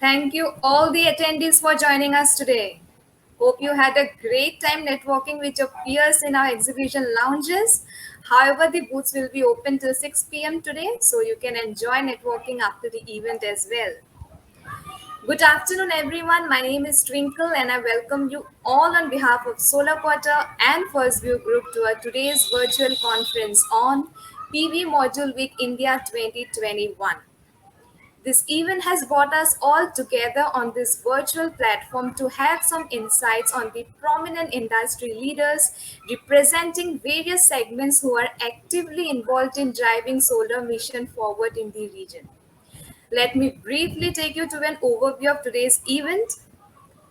Thank you all the attendees for joining us today. Hope you had a great time networking with your peers in our exhibition lounges. However, the booths will be open till 6 p.m. today, so you can enjoy networking after the event as well. Good afternoon, everyone. My name is Twinkle, and I welcome you all on behalf of SolarQuarter and First View Group to our today's virtual conference on PV ModuleWeek India 2021. This event has brought us all together on this virtual platform to have some insights on the prominent industry leaders representing various segments who are actively involved in driving solar mission forward in the region. Let me briefly take you to an overview of today's event.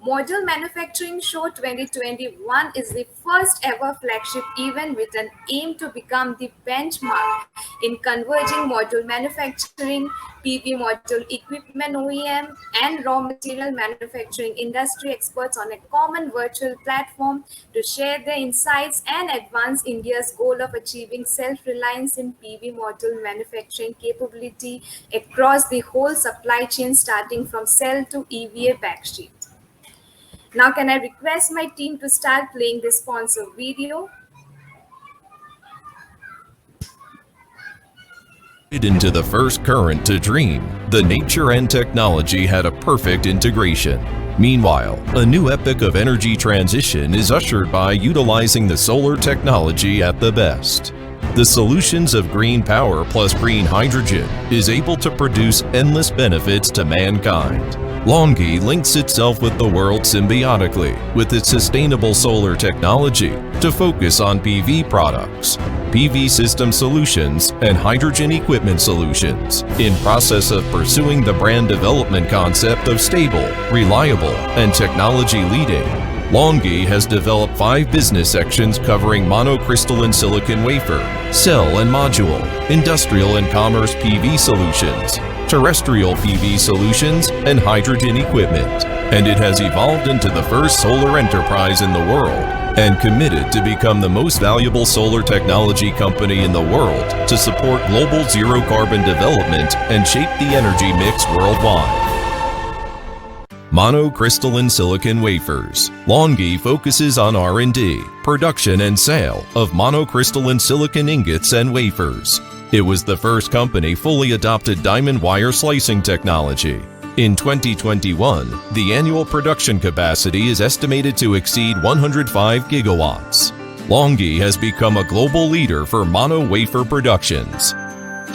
Module Manufacturing Show 2021 is the first ever flagship event with an aim to become the benchmark in converging module manufacturing, PV module equipment OEM, and raw material manufacturing industry experts on a common virtual platform to share their insights and advance India's goal of achieving self-reliance in PV module manufacturing capability across the whole supply chain starting from cell to EVA backsheet. Now, can I request my team to start playing the sponsor video? Into the first current to dream, the nature and technology had a perfect integration. Meanwhile, a new epoch of energy transition is ushered by utilizing the solar technology at the best. The solutions of green power plus green hydrogen is able to produce endless benefits to mankind. LONGi links itself with the world symbiotically with its sustainable solar technology to focus on PV products, PV system solutions, and hydrogen equipment solutions, in process of pursuing the brand development concept of stable, reliable, and technology leading. LONGi has developed 5 business sections covering monocrystalline silicon wafer, cell and module, industrial and commerce PV solutions, terrestrial PV solutions, and hydrogen equipment. And it has evolved into the first solar enterprise in the world and committed to become the most valuable solar technology company in the world to support global zero carbon development and shape the energy mix worldwide. Monocrystalline silicon wafers. LONGi focuses on R&D, production and sale of monocrystalline silicon ingots and wafers. It was the first company fully adopted diamond wire slicing technology. In 2021, the annual production capacity is estimated to exceed 105 gigawatts. LONGi has become a global leader for mono wafer productions.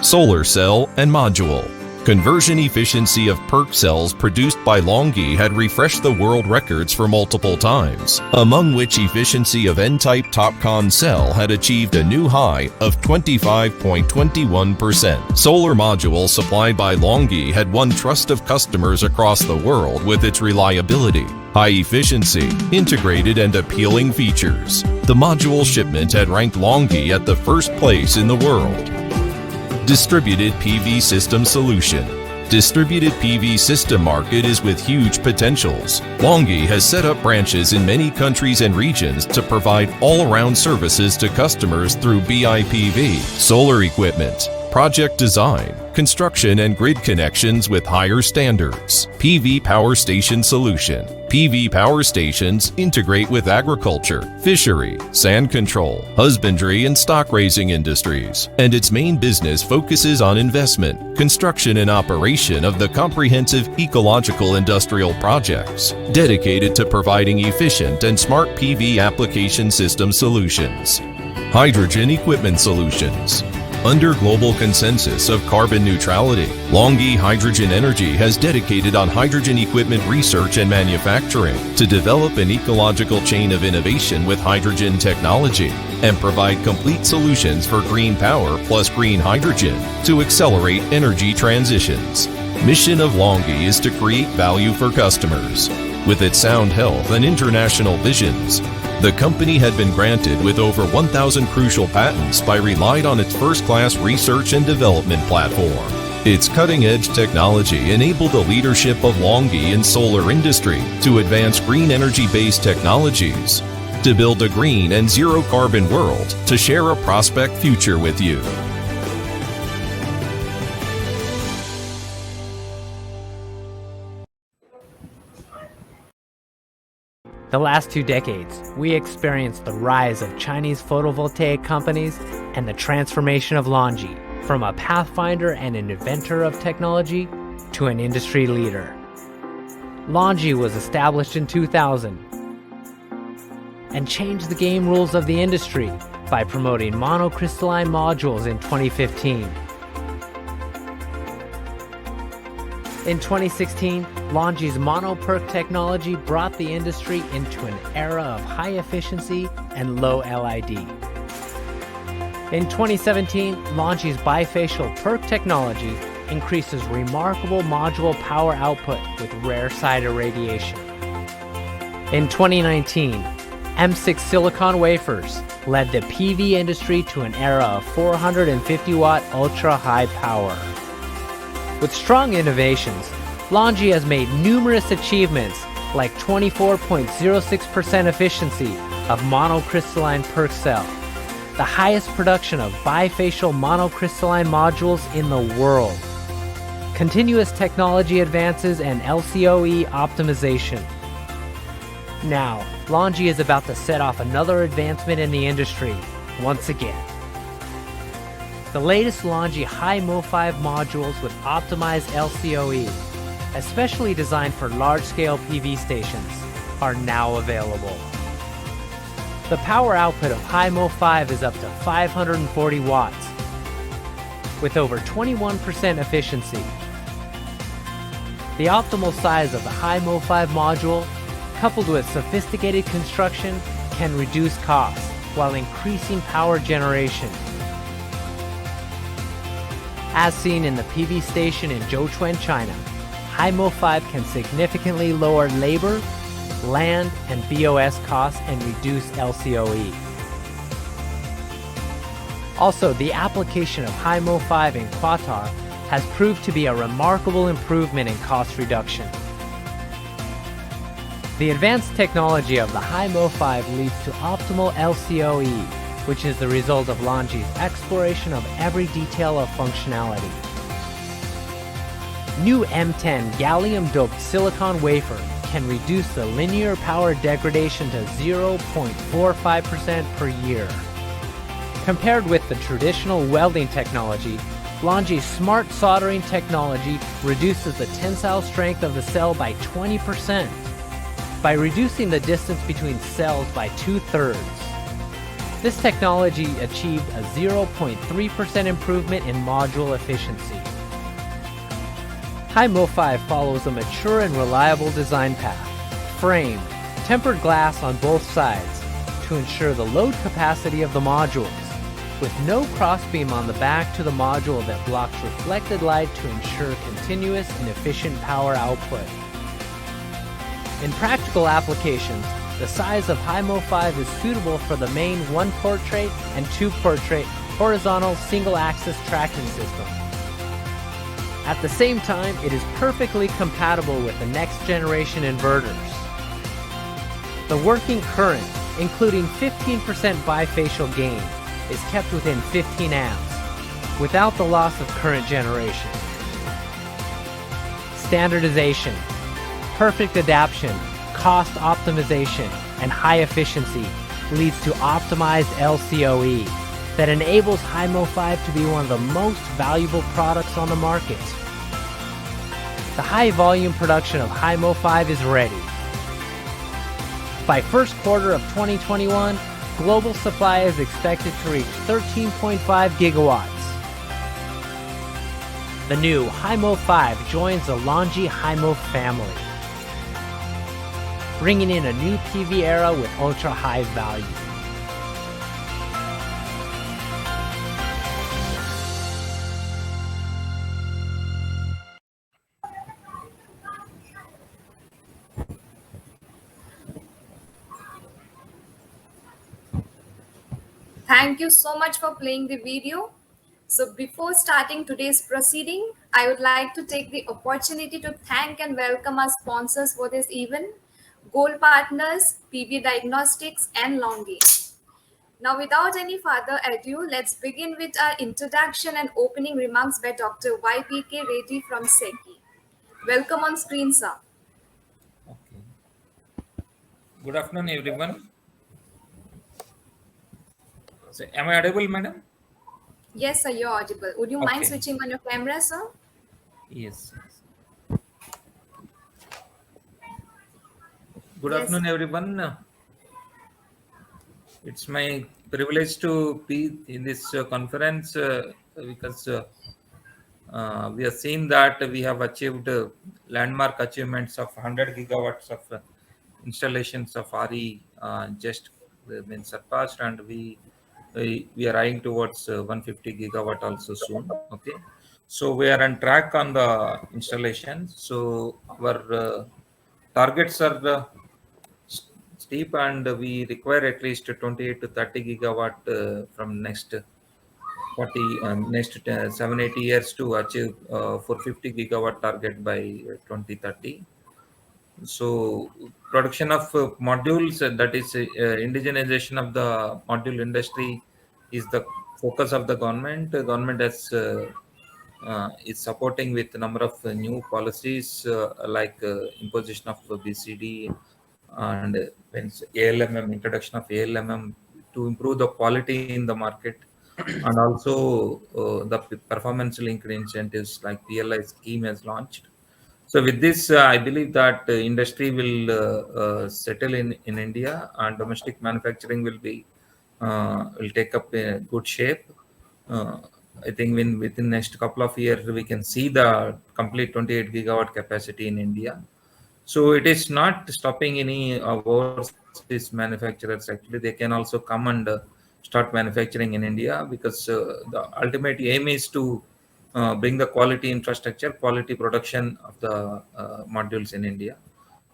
Solar cell and module. Conversion efficiency of PERC cells produced by LONGi had refreshed the world records for multiple times, among which efficiency of N-type TOPCon cell had achieved a new high of 25.21%. Solar module supplied by LONGi had won trust of customers across the world with its reliability, high efficiency, integrated and appealing features. The module shipment had ranked LONGi at the first place in the world. Distributed PV System Solution. Distributed PV system market is with huge potentials. LONGi has set up branches in many countries and regions to provide all-around services to customers through BIPV, solar equipment, project design, construction and grid connections with higher standards. PV Power Station Solution. PV power stations integrate with agriculture, fishery, sand control, husbandry and stock raising industries, and its main business focuses on investment, construction and operation of the comprehensive ecological industrial projects, dedicated to providing efficient and smart PV application system solutions. Hydrogen Equipment Solutions. Under global consensus of carbon neutrality, LONGi Hydrogen Energy has dedicated on hydrogen equipment research and manufacturing to develop an ecological chain of innovation with hydrogen technology and provide complete solutions for green power plus green hydrogen to accelerate energy transitions. Mission of LONGi is to create value for customers. With its sound health and international visions, the company had been granted with over 1,000 crucial patents by relied on its first-class research and development platform. Its cutting-edge technology enabled the leadership of LONGi in solar industry to advance green energy-based technologies, to build a green and zero-carbon world, to share a prospect future with you. The last 2 decades, we experienced the rise of Chinese photovoltaic companies and the transformation of LONGi from a pathfinder and an inventor of technology to an industry leader. LONGi was established in 2000 and changed the game rules of the industry by promoting monocrystalline modules in 2015. In 2016, LONGi's mono-PERC technology brought the industry into an era of high efficiency and low LID. In 2017, LONGi's bifacial PERC technology increases remarkable module power output with rare side irradiation. In 2019, M6 silicon wafers led the PV industry to an era of 450-watt ultra-high power. With strong innovations, LONGi has made numerous achievements like 24.06% efficiency of monocrystalline PERC cell, the highest production of bifacial monocrystalline modules in the world, continuous technology advances and LCOE optimization. Now, LONGi is about to set off another advancement in the industry once again. The latest LONGi high Mo5 modules with optimized LCOE, especially designed for large-scale PV stations, are now available. The power output of high Mo5 is up to 540 watts, with over 21% efficiency. The optimal size of the high Mo5 module, coupled with sophisticated construction, can reduce costs while increasing power generation. As seen in the PV station in Zhouchuan, China, high Mo5 can significantly lower labor, land, and BOS costs and reduce LCOE. Also, the application of high Mo5 in Qatar has proved to be a remarkable improvement in cost reduction. The advanced technology of the high Mo5 leads to optimal LCOE, which is the result of LONGi's exploration of every detail of functionality. New M10 gallium-doped silicon wafer can reduce the linear power degradation to 0.45% per year. Compared with the traditional welding technology, LONGi's smart soldering technology reduces the tensile strength of the cell by 20%, by reducing the distance between cells by 2/3. This technology achieved a 0.3% improvement in module efficiency. High Mo5 follows a mature and reliable design path, framed, tempered glass on both sides to ensure the load capacity of the modules, with no crossbeam on the back to the module that blocks reflected light to ensure continuous and efficient power output. In practical applications, the size of high Mo5 is suitable for the main 1-portrait and 2-portrait horizontal single-axis tracking system. At the same time, it is perfectly compatible with the next generation inverters. The working current, including 15% bifacial gain, is kept within 15 amps, without the loss of current generation. Standardization, perfect adaptation, cost optimization, and high efficiency leads to optimized LCOE that enables high Mo5 to be one of the most valuable products on the market. The high volume production of high Mo5 is ready. By first quarter of 2021, global supply is expected to reach 13.5 gigawatts. The new high Mo5 joins the LONGi high Mo family, bringing in a new PV era with ultra-high value. Thank you so much for playing the video. So before starting today's proceeding, I would like to take the opportunity to thank and welcome our sponsors for this event, Gold Partners, PV Diagnostics, and LONGi. Now, without any further ado, let's begin with our introduction and opening remarks by Dr. YPK Reddy from SECI. Welcome on screen, sir. Good afternoon, everyone. So, am I audible, madam? Yes, sir, you're audible. Would you mind Okay. switching on your camera, sir? Yes. Yes. Good Yes, sir. afternoon, everyone. It's my privilege to be in this conference because we have seen that we have achieved landmark achievements of 100 gigawatts of installations of RE just been surpassed, and we are eyeing towards 150 gigawatt also soon. Okay, so we are on track on the installation. So our targets are steep, and we require at least 28 to 30 gigawatt from next 40 next 780 years to achieve 450 gigawatt target by 2030. So production of modules, that is indigenization of the module industry, is the focus of the government. The government has is supporting with a number of new policies like imposition of BCD and ALMM, introduction of ALMM to improve the quality in the market, and also the performance linked incentives like PLI scheme has launched. So with this, I believe that industry will settle in India, and domestic manufacturing will take up a good shape. Uh, I think within next couple of years we can see the complete 28 gigawatt capacity in India. So it is not stopping any overseas manufacturers. Actually, they can also come and start manufacturing in India, because the ultimate aim is to bring the quality infrastructure, quality production of the modules in India.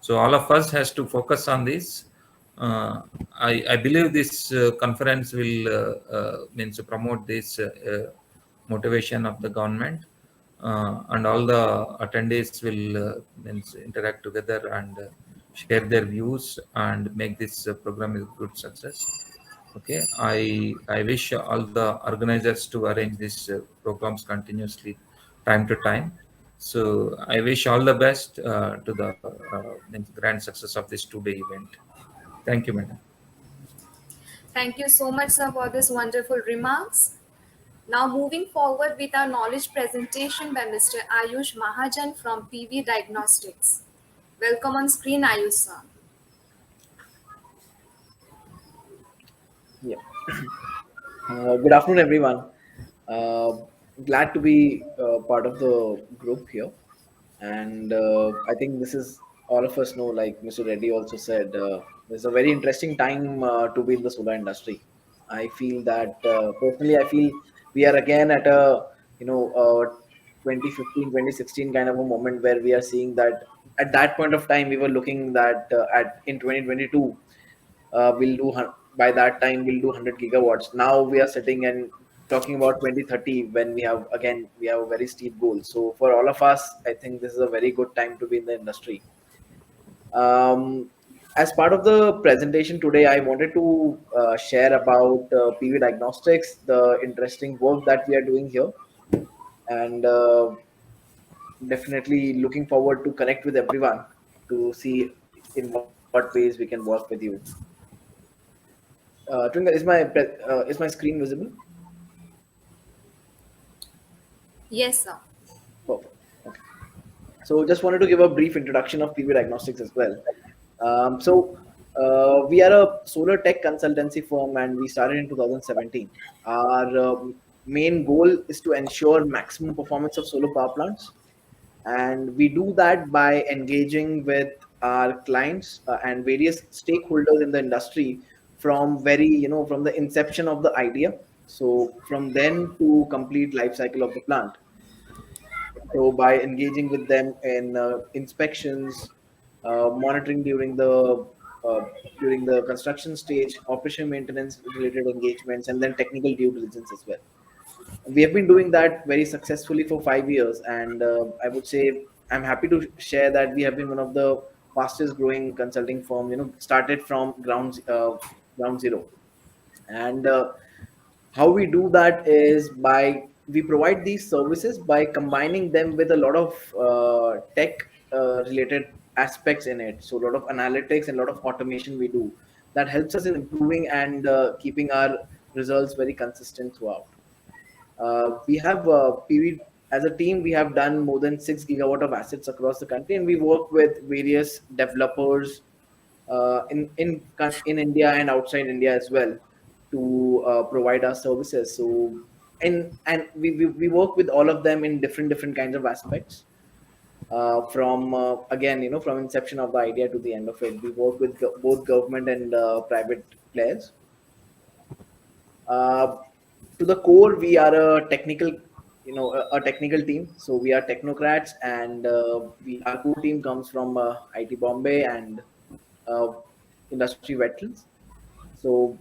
So all of us has to focus on this. I believe this conference will means to promote this motivation of the government, and all the attendees will means interact together and share their views and make this program a good success. Okay, I wish all the organizers to arrange these programs continuously, time to time. So I wish all the best to the means grand success of this two-day event. Thank you, madam. Thank you so much, sir, for this wonderful remarks. Now, moving forward with our knowledge presentation by Mr. Ayush Mahajan from PV Diagnostics. Welcome on screen, Ayush, sir. Yeah. Good afternoon, everyone. Uh, Glad to be part of the group here. And I think this is all of us know, like Mr. Reddy also said, it's a very interesting time to be in the solar industry. I feel that personally, I feel we are again at a, 2015, 2016 kind of a moment where we are seeing that at that point of time, we were looking that at in 2022 by that time we'll do 100 gigawatts. Now we are sitting and talking about 2030 when we have a very steep goal. So for all of us, I think this is a very good time to be in the industry. As part of the presentation today, I wanted to share about PV Diagnostics, the interesting work that we are doing here, and definitely looking forward to connect with everyone to see in what ways we can work with you. Twinkle, is my screen visible? Yes, sir. Perfect. Okay. So just wanted to give a brief introduction of PV Diagnostics as well. We are a solar tech consultancy firm, and we started in 2017. Our main goal is to ensure maximum performance of solar power plants, and we do that by engaging with our clients and various stakeholders in the industry from the inception of the idea, so from then to complete life cycle of the plant. So by engaging with them in inspections, monitoring uh, during the construction stage, operation maintenance related engagements, and then technical due diligence as well. We have been doing that very successfully for 5 years, and I would say I'm happy to share that we have been one of the fastest growing consulting firm. Started from ground zero, and how we do that is by we provide these services by combining them with a lot of tech related aspects in it. So a lot of analytics and a lot of automation we do that helps us in improving and keeping our results very consistent throughout. We have PV as a team. We have done more than 6 gigawatt of assets across the country, and we work with various developers in India and outside India as well to provide our services. So and we work with all of them in different kinds of aspects. From again, from inception of the idea to the end of it, we work with both government and private players. Uh, to the core, we are a technical, a technical team. So we are technocrats, and we our core team comes from IT Bombay and uh, industry veterans. So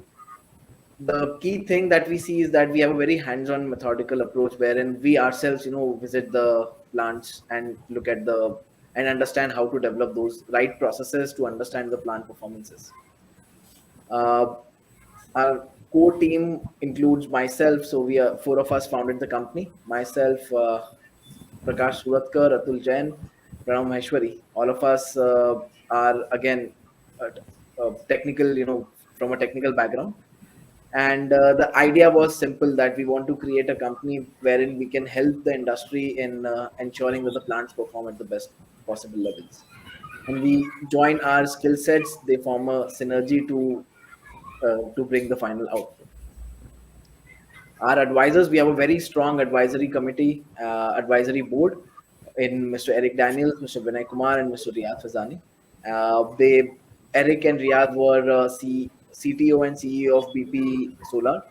the key thing that we see is that we have a very hands-on methodical approach wherein we ourselves, visit the plants and look at the and understand how to develop those right processes to understand the plant performances. Uh, our core team includes myself, so we are four of us founded the company. Myself, Prakash Suratkar, Atul Jain, Pranav Maheshwari. All of us are again technical, from a technical background. And the idea was simple, that we want to create a company wherein we can help the industry in ensuring that the plants perform at the best possible levels. And we join our skill sets; they form a synergy to bring the final output. Our advisors, we have a very strong advisory committee, advisory board in Mr. Eric Daniels, Mr. Vinay Kumar, and Mr. Riyad Fazani. Eric and Riyad were CTO and CEO of BP Solar,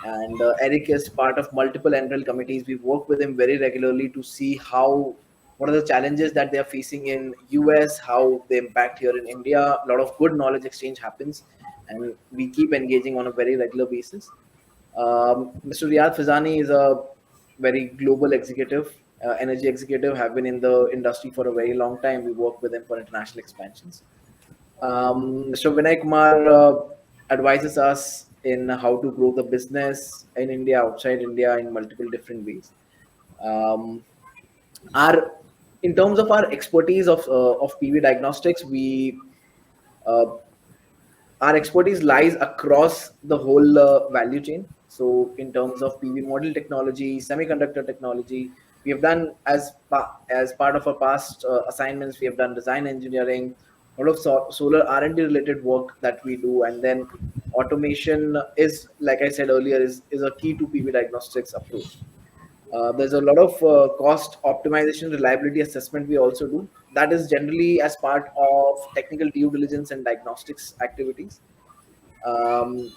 and Eric is part of multiple NREL committees. We work with him very regularly to see what are the challenges that they are facing in US, how they impact here in India. A lot of good knowledge exchange happens, and we keep engaging on a very regular basis. Mr. Riyad Fazani is a very global executive, energy executive, have been in the industry for a very long time. We work with him for international expansions. Mr. Vinay Kumar advises us in how to grow the business in India, outside India, in multiple different ways. Um, our In terms of our expertise of PV Diagnostics, we uh, our expertise lies across the whole value chain. So, in terms of PV model technology, semiconductor technology, we have done as part of our past assignments. We have done design engineering, a lot of solar R&D related work that we do, and then automation is, like I said earlier, is a key to PV diagnostics approach. There's a lot of cost optimization, reliability assessment we also do. That is generally as part of technical due diligence and diagnostics activities. Um,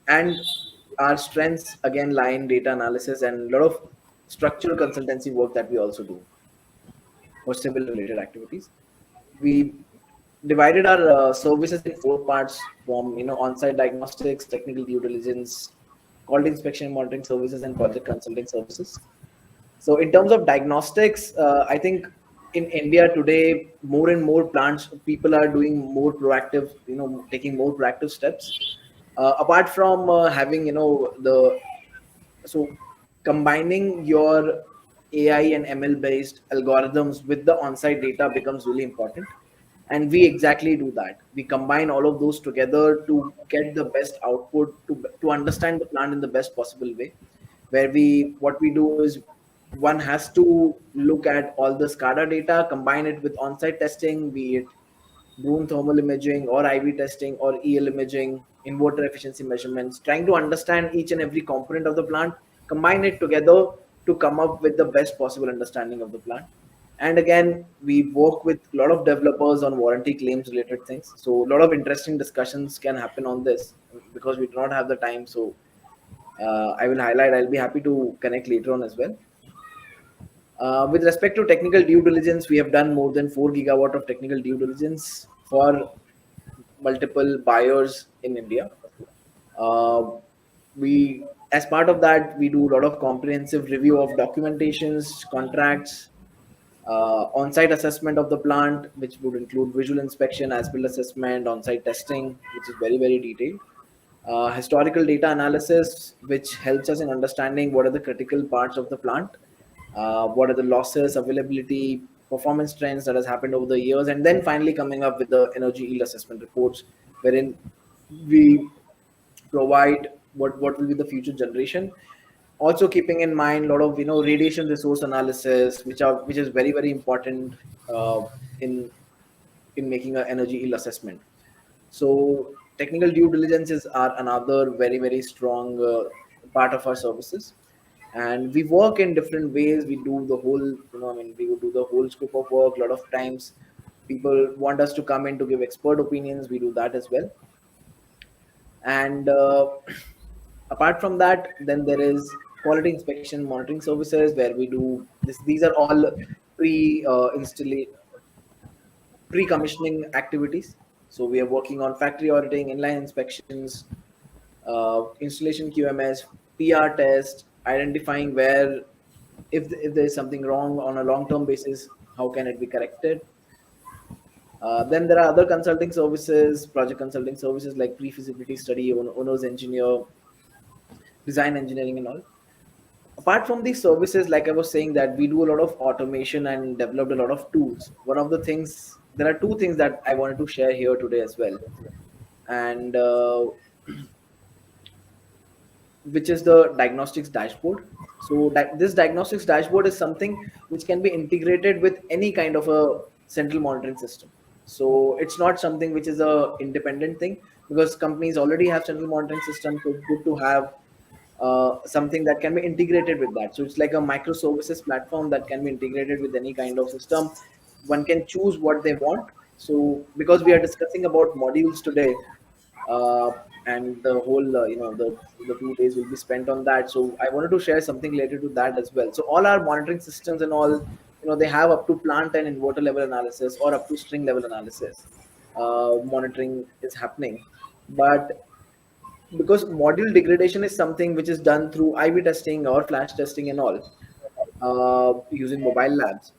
and our strengths again lie in data analysis and a lot of structural consultancy work that we also do for civil related activities. We divided our services in four parts, from on-site diagnostics, technical due diligence, quality inspection and monitoring services, and project consulting services. So in terms of diagnostics, I think in India today, more and more plants, people are doing more proactive, taking more proactive steps. Apart from having, so combining your AI and ML based algorithms with the on-site data becomes really important. And we exactly do that. We combine all of those together to get the best output, to understand the plant in the best possible way. Where what we do is, one has to look at all the SCADA data, combine it with on-site testing, be it Bloom thermal imaging or IV testing or EL imaging, inverter efficiency measurements, trying to understand each and every component of the plant, combine it together to come up with the best possible understanding of the plant. And again, we work with a lot of developers on warranty claims related things. So a lot of interesting discussions can happen on this because we do not have the time. So I will highlight, I'll be happy to connect later on as well. With respect to technical due diligence, we have done more than 4 gigawatt of technical due diligence for multiple buyers in India. Uh, as part of that, we do a lot of comprehensive review of documentations, contracts, on-site assessment of the plant, which would include visual inspection, as-built assessment, on-site testing, which is very, very detailed. Historical data analysis, which helps us in understanding what are the critical parts of the plant, what are the losses, availability, performance trends that has happened over the years, and then finally coming up with the energy yield assessment reports, wherein we provide what will be the future generation, also keeping in mind a lot of radiation resource analysis, which is very very important in making an energy yield assessment. So technical due diligences are another very very strong part of our services, and we work in different ways. We do the whole, we would do the whole scope of work. A lot of times people want us to come in to give expert opinions. We do that as well. And apart from that, then there is quality inspection monitoring services, where we do this. These are all pre-commissioning activities. So we are working on factory auditing, inline inspections, installation QMS, PR test, identifying where, if there is something wrong on a long-term basis, how can it be corrected. Then there are other consulting services, project consulting services like pre-feasibility study, owner's engineer, design engineering, and all. Apart from these services, like I was saying, that we do a lot of automation and developed a lot of tools. One of the things, there are two things that I wanted to share here today as well, and which is the diagnostics dashboard. So this diagnostics dashboard is something which can be integrated with any kind of a central monitoring system. So it's not something which is a independent thing, because companies already have central monitoring systems. So it's good to have something that can be integrated with that. So it's like a microservices platform that can be integrated with any kind of system. One can choose what they want. So because we are discussing about modules today, uh, and the whole the 2 days will be spent on that. So I wanted to share something related to that as well. So all our monitoring systems and all, they have up to plant and inverter level analysis, or up to string level analysis monitoring is happening. But because module degradation is something which is done through IV testing or flash testing and all, using mobile labs,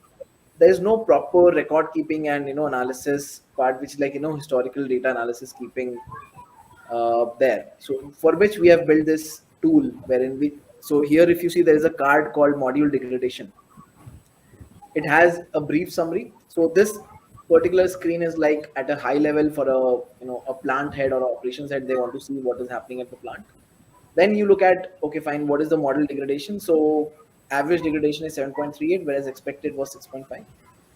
there is no proper record keeping and analysis part, which is like historical data analysis keeping there. So for which we have built this tool, wherein we, so here if you see, there is a card called module degradation. It has a brief summary. So this particular screen is like at a high level for a a plant head or operations head. They want to see what is happening at the plant. Then you look at, okay, fine, what is the model degradation? So average degradation is 7.38, whereas expected was 6.5.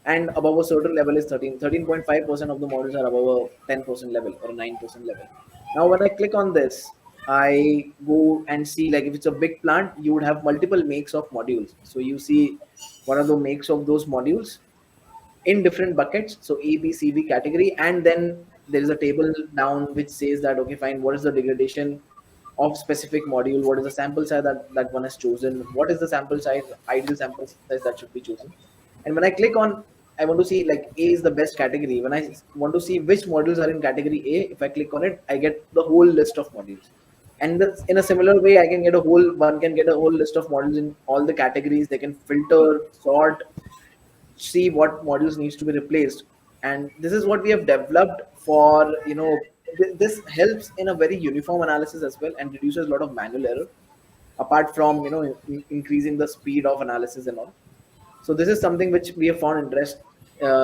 And above a certain level is 13.5% of the models are above a 10% level or a 9% level. Now when I click on this, I go and see, like if it's a big plant, you would have multiple makes of modules. So you see what are the makes of those modules in different buckets. So A, B, C, D category, and then there is a table down which says that, okay, fine, what is the degradation of specific module, what is the sample size that one has chosen, what is the sample size, ideal sample size that should be chosen. And when I click on, I want to see, like A is the best category. When I want to see which modules are in category A, if I click on it, I get the whole list of modules. And in a similar way, one can get a whole list of models in all the categories. They can filter, sort, see what modules needs to be replaced. And this is what we have developed for, this helps in a very uniform analysis as well, and reduces a lot of manual error, apart from increasing the speed of analysis and all. So this is something which we have found interest,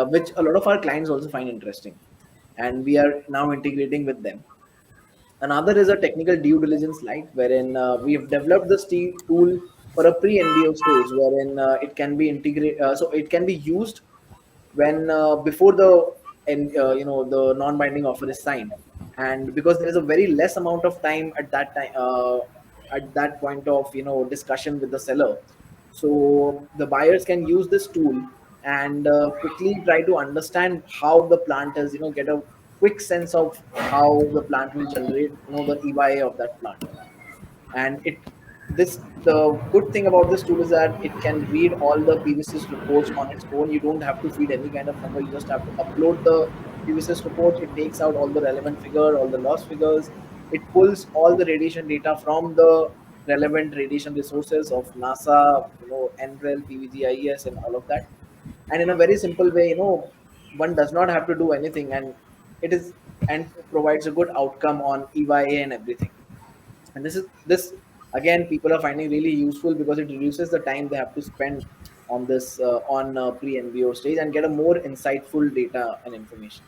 which a lot of our clients also find interesting, and we are now integrating with them. Another is a technical due diligence slide, wherein we have developed this tool for a pre-NDO stage, wherein it can be integrated. So it can be used when before the and the non-binding offer is signed, and because there is a very less amount of time at that point of discussion with the seller, so the buyers can use this tool and quickly try to understand how the plant is, get a quick sense of how the plant will generate, the EYA of that plant. And the good thing about this tool is that it can read all the PVSys reports on its own. You don't have to feed any kind of number. You just have to upload the PVSys report. It takes out all the relevant figure, all the loss figures. It pulls all the radiation data from the relevant radiation resources of NASA, NREL, PVGIS, and all of that. And in a very simple way, one does not have to do anything, and it is and provides a good outcome on EYA and everything. And this again, people are finding really useful, because it reduces the time they have to spend on this on pre-NBO stage and get a more insightful data and information.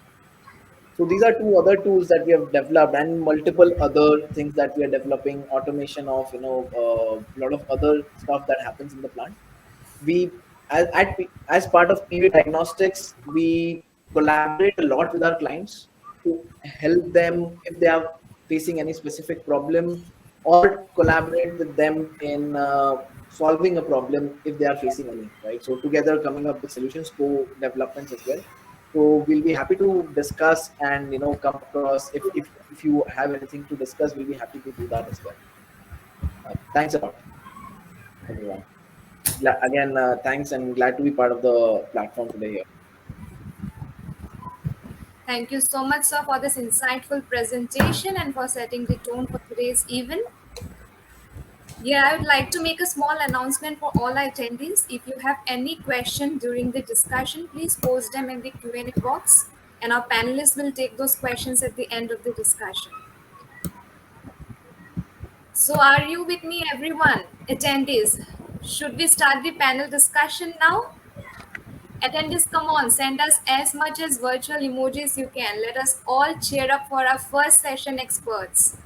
So these are two other tools that we have developed, and multiple other things that we are developing. Automation of a lot of other stuff that happens in the plant. We as part of PV Diagnostics, we collaborate a lot with our clients to help them if they are facing any specific problem, or collaborate with them in solving a problem if they are facing any, right? So together coming up with solutions, co-developments as well. So we'll be happy to discuss and come across if you have anything to discuss, we'll be happy to do that as well. Thanks a lot, everyone. Again, thanks, and glad to be part of the platform today here. Thank you so much, sir, for this insightful presentation and for setting the tone for today's event. Yeah, I would like to make a small announcement for all attendees. If you have any question during the discussion, please post them in the Q&A box, and our panelists will take those questions at the end of the discussion. So are you with me, everyone? Attendees, should we start the panel discussion now? Attendees, come on, send us as much as virtual emojis you can. Let us all cheer up for our first session experts.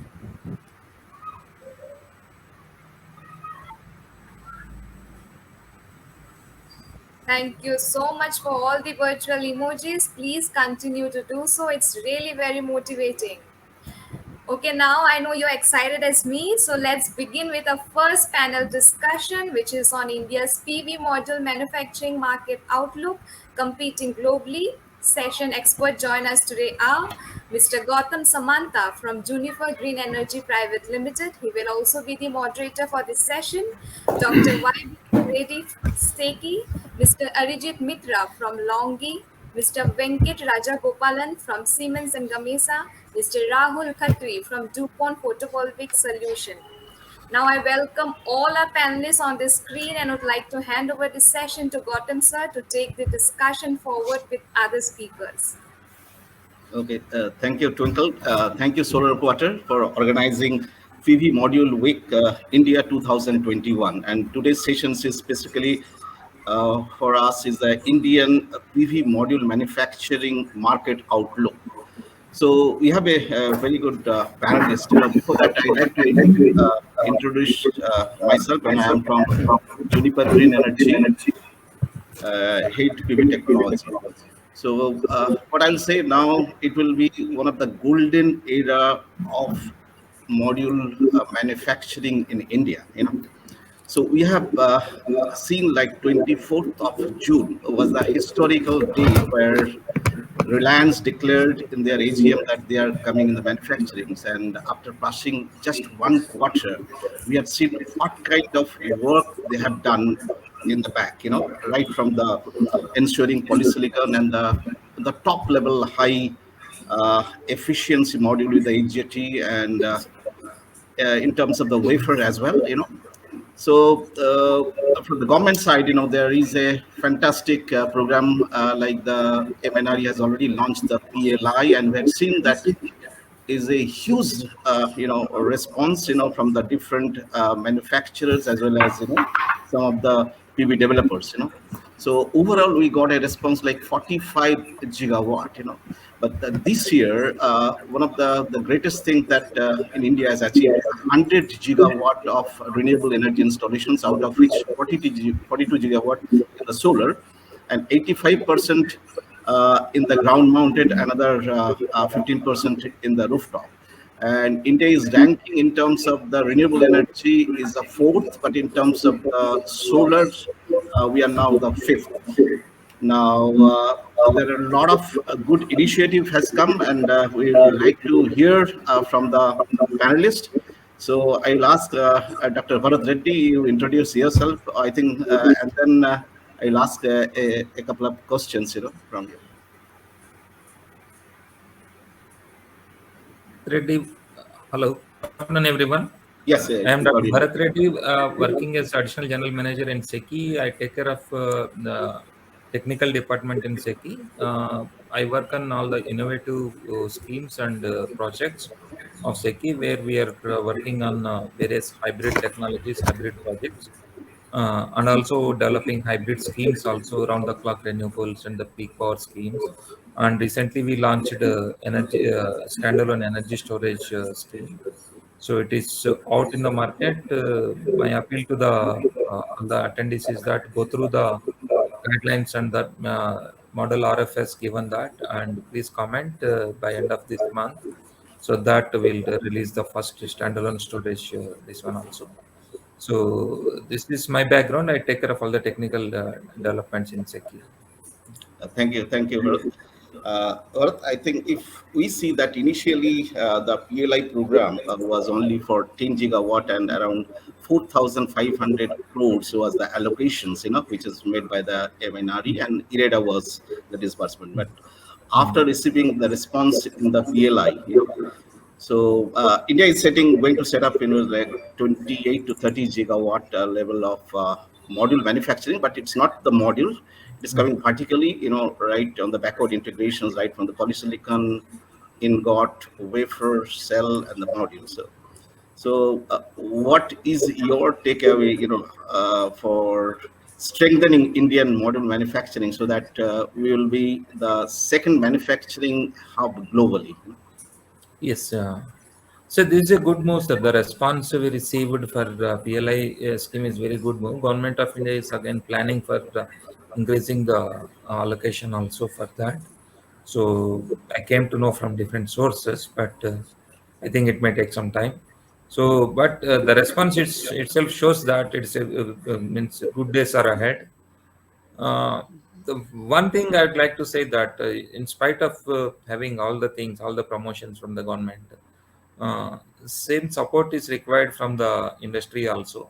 Thank you so much for all the virtual emojis. Please continue to do so. It's really very motivating. Okay, now I know you're excited as me. So let's begin with our first panel discussion, which is on India's PV module manufacturing market outlook, competing globally. Session expert join us today are Mr. Gautam Samanta from Juniper Green Energy Private Limited. He will also be the moderator for this session. Dr. Y. Reddy Steki, Mr. Arijit Mitra from Longi, Mr. Venkat Rajagopalan from Siemens and Gamesa, Mr. Rahul Kathri from DuPont Photovoltaic Solution. Now I welcome all our panelists on the screen and would like to hand over the session to Gautam sir to take the discussion forward with other speakers. Okay, thank you, Twinkle. Thank you, SolarQuarter, for organizing PV ModuleWeek India 2021. And today's session is specifically for us is the Indian PV module manufacturing market outlook. So we have a very good panelist. Before that, I'd like to introduce myself, and I am from Juniper Green Energy, Head PV Technology. So what I'll say now, it will be one of the golden era of module manufacturing in India. So we have seen like 24th of June was the historical day where Reliance declared in their AGM that they are coming in the manufacturing. And after passing just one quarter, we have seen what kind of work they have done in the back, right from the ensuring polysilicon and the top level high efficiency module with the HJT and in terms of the wafer as well, So from the government side, there is a fantastic program like the MNRE has already launched the PLI, and we have seen that is a huge, response, from the different manufacturers as well as, some of the PV developers, So overall, we got a response like 45 gigawatt, But this year, one of the greatest things that in India has achieved is 100 gigawatt of renewable energy installations, out of which 42 gigawatt in the solar and 85% in the ground mounted, another 15% in the rooftop. And India is ranking in terms of the renewable energy is the fourth, but in terms of the solar, we are now the fifth. Now, there are a lot of good initiative has come, and we would like to hear from the panelists. So I'll ask Dr. Bharat Reddy, you introduce yourself, I think, and then I'll ask a couple of questions, from you. Reddy, hello, good afternoon, everyone. Yes, I am Dr. Bharat Reddy, working as additional general manager in SECI. I take care of the technical department in SECI. I work on all the innovative schemes and projects of SECI, where we are working on various hybrid technologies, hybrid projects. and also developing hybrid schemes also around the clock renewables and the peak power schemes. And recently we launched energy standalone energy storage scheme. So it is out in the market. My appeal to all the attendees is that go through the guidelines and the model RFS given that, and please comment by end of this month, so that we'll release the first standalone storage this one also. So this is my background. I take care of all the technical developments in Seki. Thank you, Bharat. Bharat, I think if we see that initially the PLI program was only for 10 gigawatt and around 4,500 crores was the allocations, which is made by the MNRE, and IREDA was the disbursement. But after receiving the response in the PLI, so India is going to set up, like 28 to 30 gigawatt level of module manufacturing, but it's not the module. It is coming particularly, right on the backward integrations, right from the polysilicon, ingot, wafer, cell, and the module. So what is your takeaway, for strengthening Indian module manufacturing so that we will be the second manufacturing hub globally? Yes. So this is a good move, sir. The response we received for PLI scheme is very good move. Government of India is again planning for increasing the allocation also for that. So I came to know from different sources, but I think it may take some time. So, but the response itself shows that it's means good days are ahead. Uh, the one thing I'd like to say that in spite of having all the things, all the promotions from the government, uh, same support is required from the industry also.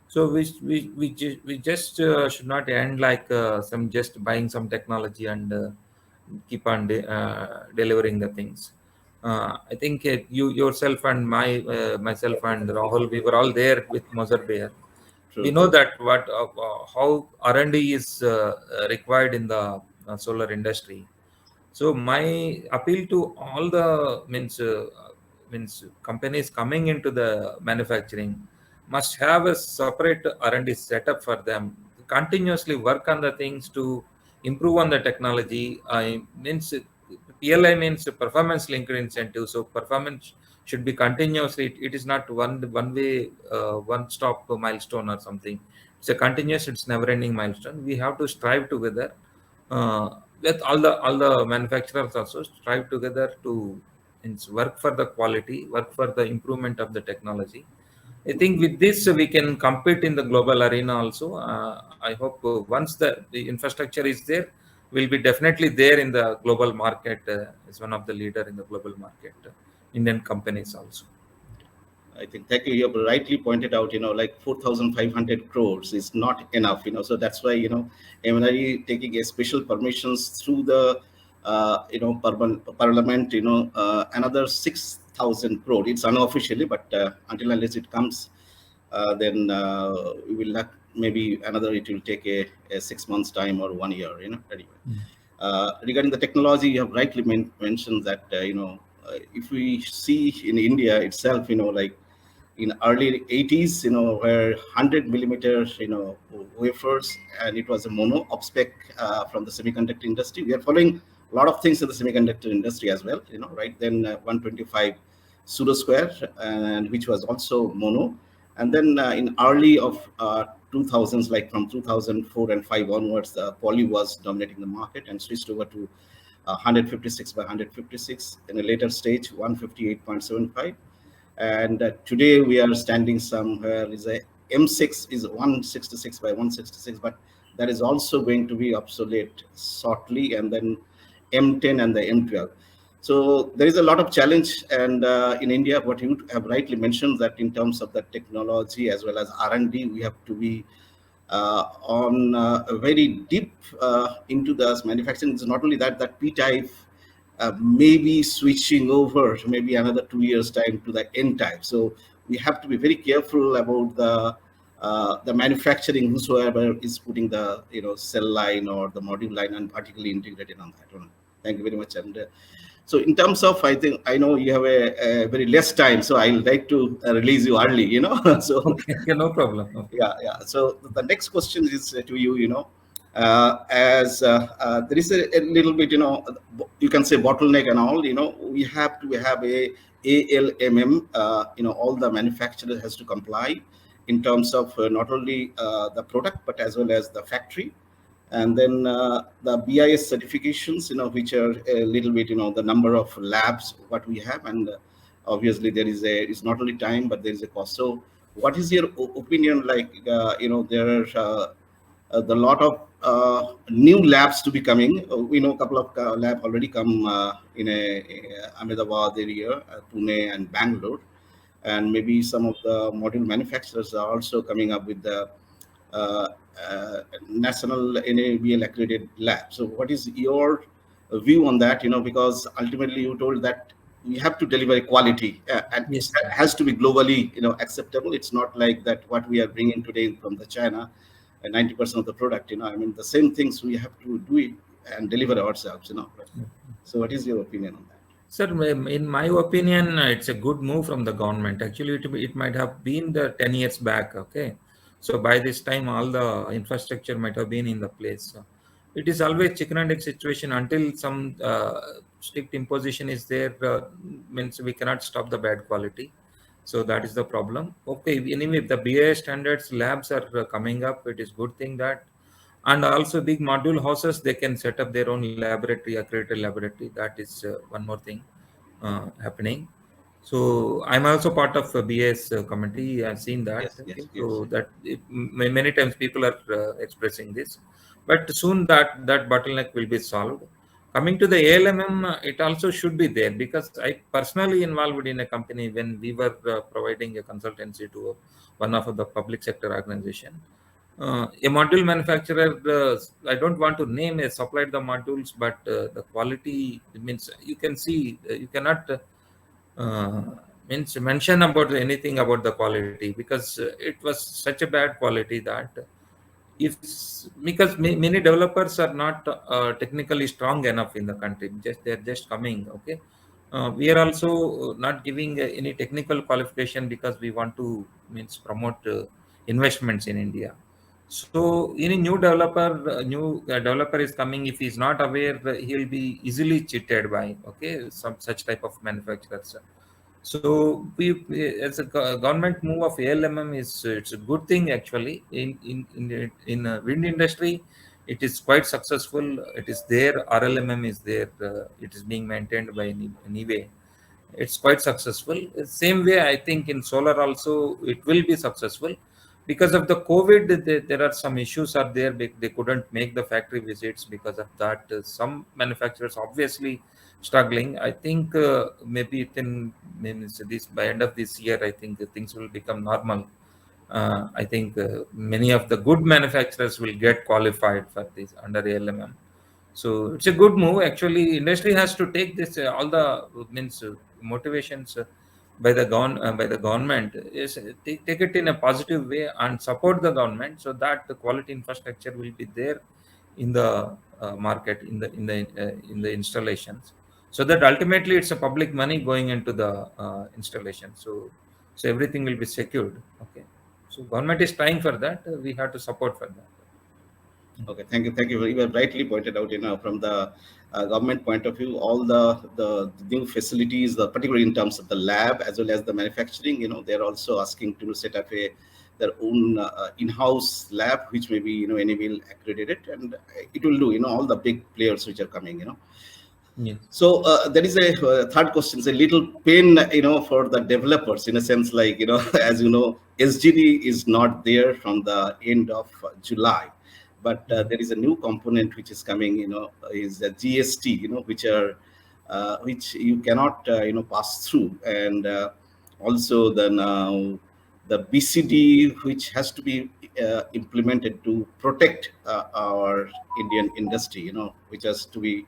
So we just should not end like some just buying some technology and keep on delivering the things. I think you yourself and myself and Rahul, we were all there with Mother Bear. We True, know true. that what how R&D is required in the solar industry. So my appeal to all the means companies coming into the manufacturing must have a separate R&D setup for them. Continuously work on the things to improve on the technology. I means PLI means performance linked incentive. So performance should be continuously. It is not one way, one stop milestone or something. It's a continuous. It's never ending milestone. We have to strive together with all the manufacturers also strive together to means work for the quality, work for the improvement of the technology. I think with this we can compete in the global arena also. I hope once the infrastructure is there, we'll be definitely there in the global market as one of the leader in the global market. Indian companies also. I think, thank you. You have rightly pointed out, like 4,500 crores is not enough, so that's why, MNRE taking a special permissions through the, parliament, another 6,000 crore. It's unofficially, but until unless it comes, then we will not, maybe another, it will take a 6 months time or 1 year, anyway. Regarding the technology, you have rightly mentioned that, if we see in India itself, like in early 80s, where 100 millimeters, wafers, and it was a mono upspec from the semiconductor industry. We are following a lot of things in the semiconductor industry as well, right? Then 125 pseudo square, and which was also mono. And then in early of 2000s, like from 2004 and 5 onwards, poly was dominating the market and switched over to 156 by 156. In a later stage, 158.75. And today we are standing somewhere is a M6 is 166 by 166, but that is also going to be obsolete shortly, and then M10 and the M12. So there is a lot of challenge, and in India, what you have rightly mentioned, that in terms of the technology as well as R&D, we have to be on very deep into the manufacturing. It's not only that P-type maybe switching over maybe another 2 years time to the N type. So we have to be very careful about the manufacturing, whosoever is putting the cell line or the module line and particularly integrated on that one. Thank you very much. And So in terms of, I think, I know you have a very less time, so I'll like to release you early, So Okay, no problem. Okay. yeah. So the next question is to you, as there is a little bit, you can say bottleneck and all, we have to have a ALMM, all the manufacturer has to comply in terms of not only the product, but as well as the factory. And then the BIS certifications, which are a little bit, the number of labs what we have, and obviously there is it's not only time but there is a cost. So what is your opinion? Like there are the lot of new labs to be coming. We know a couple of lab already come in Ahmedabad area, Pune and Bangalore, and maybe some of the module manufacturers are also coming up with the uh, national NABL accredited lab. So what is your view on that? Because ultimately you told that we have to deliver quality, and it Yes. has to be globally, acceptable. It's not like that what we are bringing today from the China, 90% of the product, I mean, the same things we have to do it and deliver ourselves, So what is your opinion on that? Sir, in my opinion, it's a good move from the government. Actually, it might have been the 10 years back. Okay. So by this time, all the infrastructure might have been in the place. So it is always chicken and egg situation until some strict imposition is there, means we cannot stop the bad quality. So that is the problem. Okay. Anyway, the BA standards labs are coming up. It is good thing that, and also big module houses, they can set up their own laboratory, accredited laboratory. That is one more thing happening. So I'm also part of a BS committee. I've seen that. Okay, Yes. so that many times people are expressing this, but soon that bottleneck will be solved. Coming to the ALMM, it also should be there, because I personally involved in a company when we were providing a consultancy to one of the public sector organization. A module manufacturer, I don't want to name, supplied the modules, but the quality, it means you can see, you cannot means mention about anything about the quality, because it was such a bad quality that if, because many developers are not technically strong enough in the country, just they're just coming. Okay, we are also not giving any technical qualification, because we want to means promote investments in India. So any new developer is coming, if he's not aware, he'll be easily cheated by, okay, some such type of manufacturers. So as a government move of ALMM is, it's a good thing actually. In wind industry, it is quite successful. It is there. RLMM is there. It is being maintained by anyway. It's quite successful. Same way, I think in solar also it will be successful. Because of the COVID, there are some issues are there. They couldn't make the factory visits because of that. Some manufacturers obviously struggling. I think maybe means this by end of this year, I think things will become normal. I think many of the good manufacturers will get qualified for this under ALMM. So it's a good move. Actually, industry has to take this all the means motivations by the government is take it in a positive way and support the government, so that the quality infrastructure will be there in the market, in the installations, so that ultimately it's a public money going into the installation. So everything will be secured. Okay, so government is trying for that. We have to support for that. Okay, thank you, thank you. You have rightly pointed out, from the government point of view, all the new facilities, particularly in terms of the lab as well as the manufacturing, they're also asking to set up their own in-house lab, which may be, NABL accredited, and it will do, all the big players which are coming, Yes. So there is a third question. It's a little pain, for the developers in a sense, like, as you know, SGD is not there from the end of July, but there is a new component which is coming, is the GST, which you cannot, pass through, and also the now the BCD, which has to be implemented to protect our Indian industry, which has to be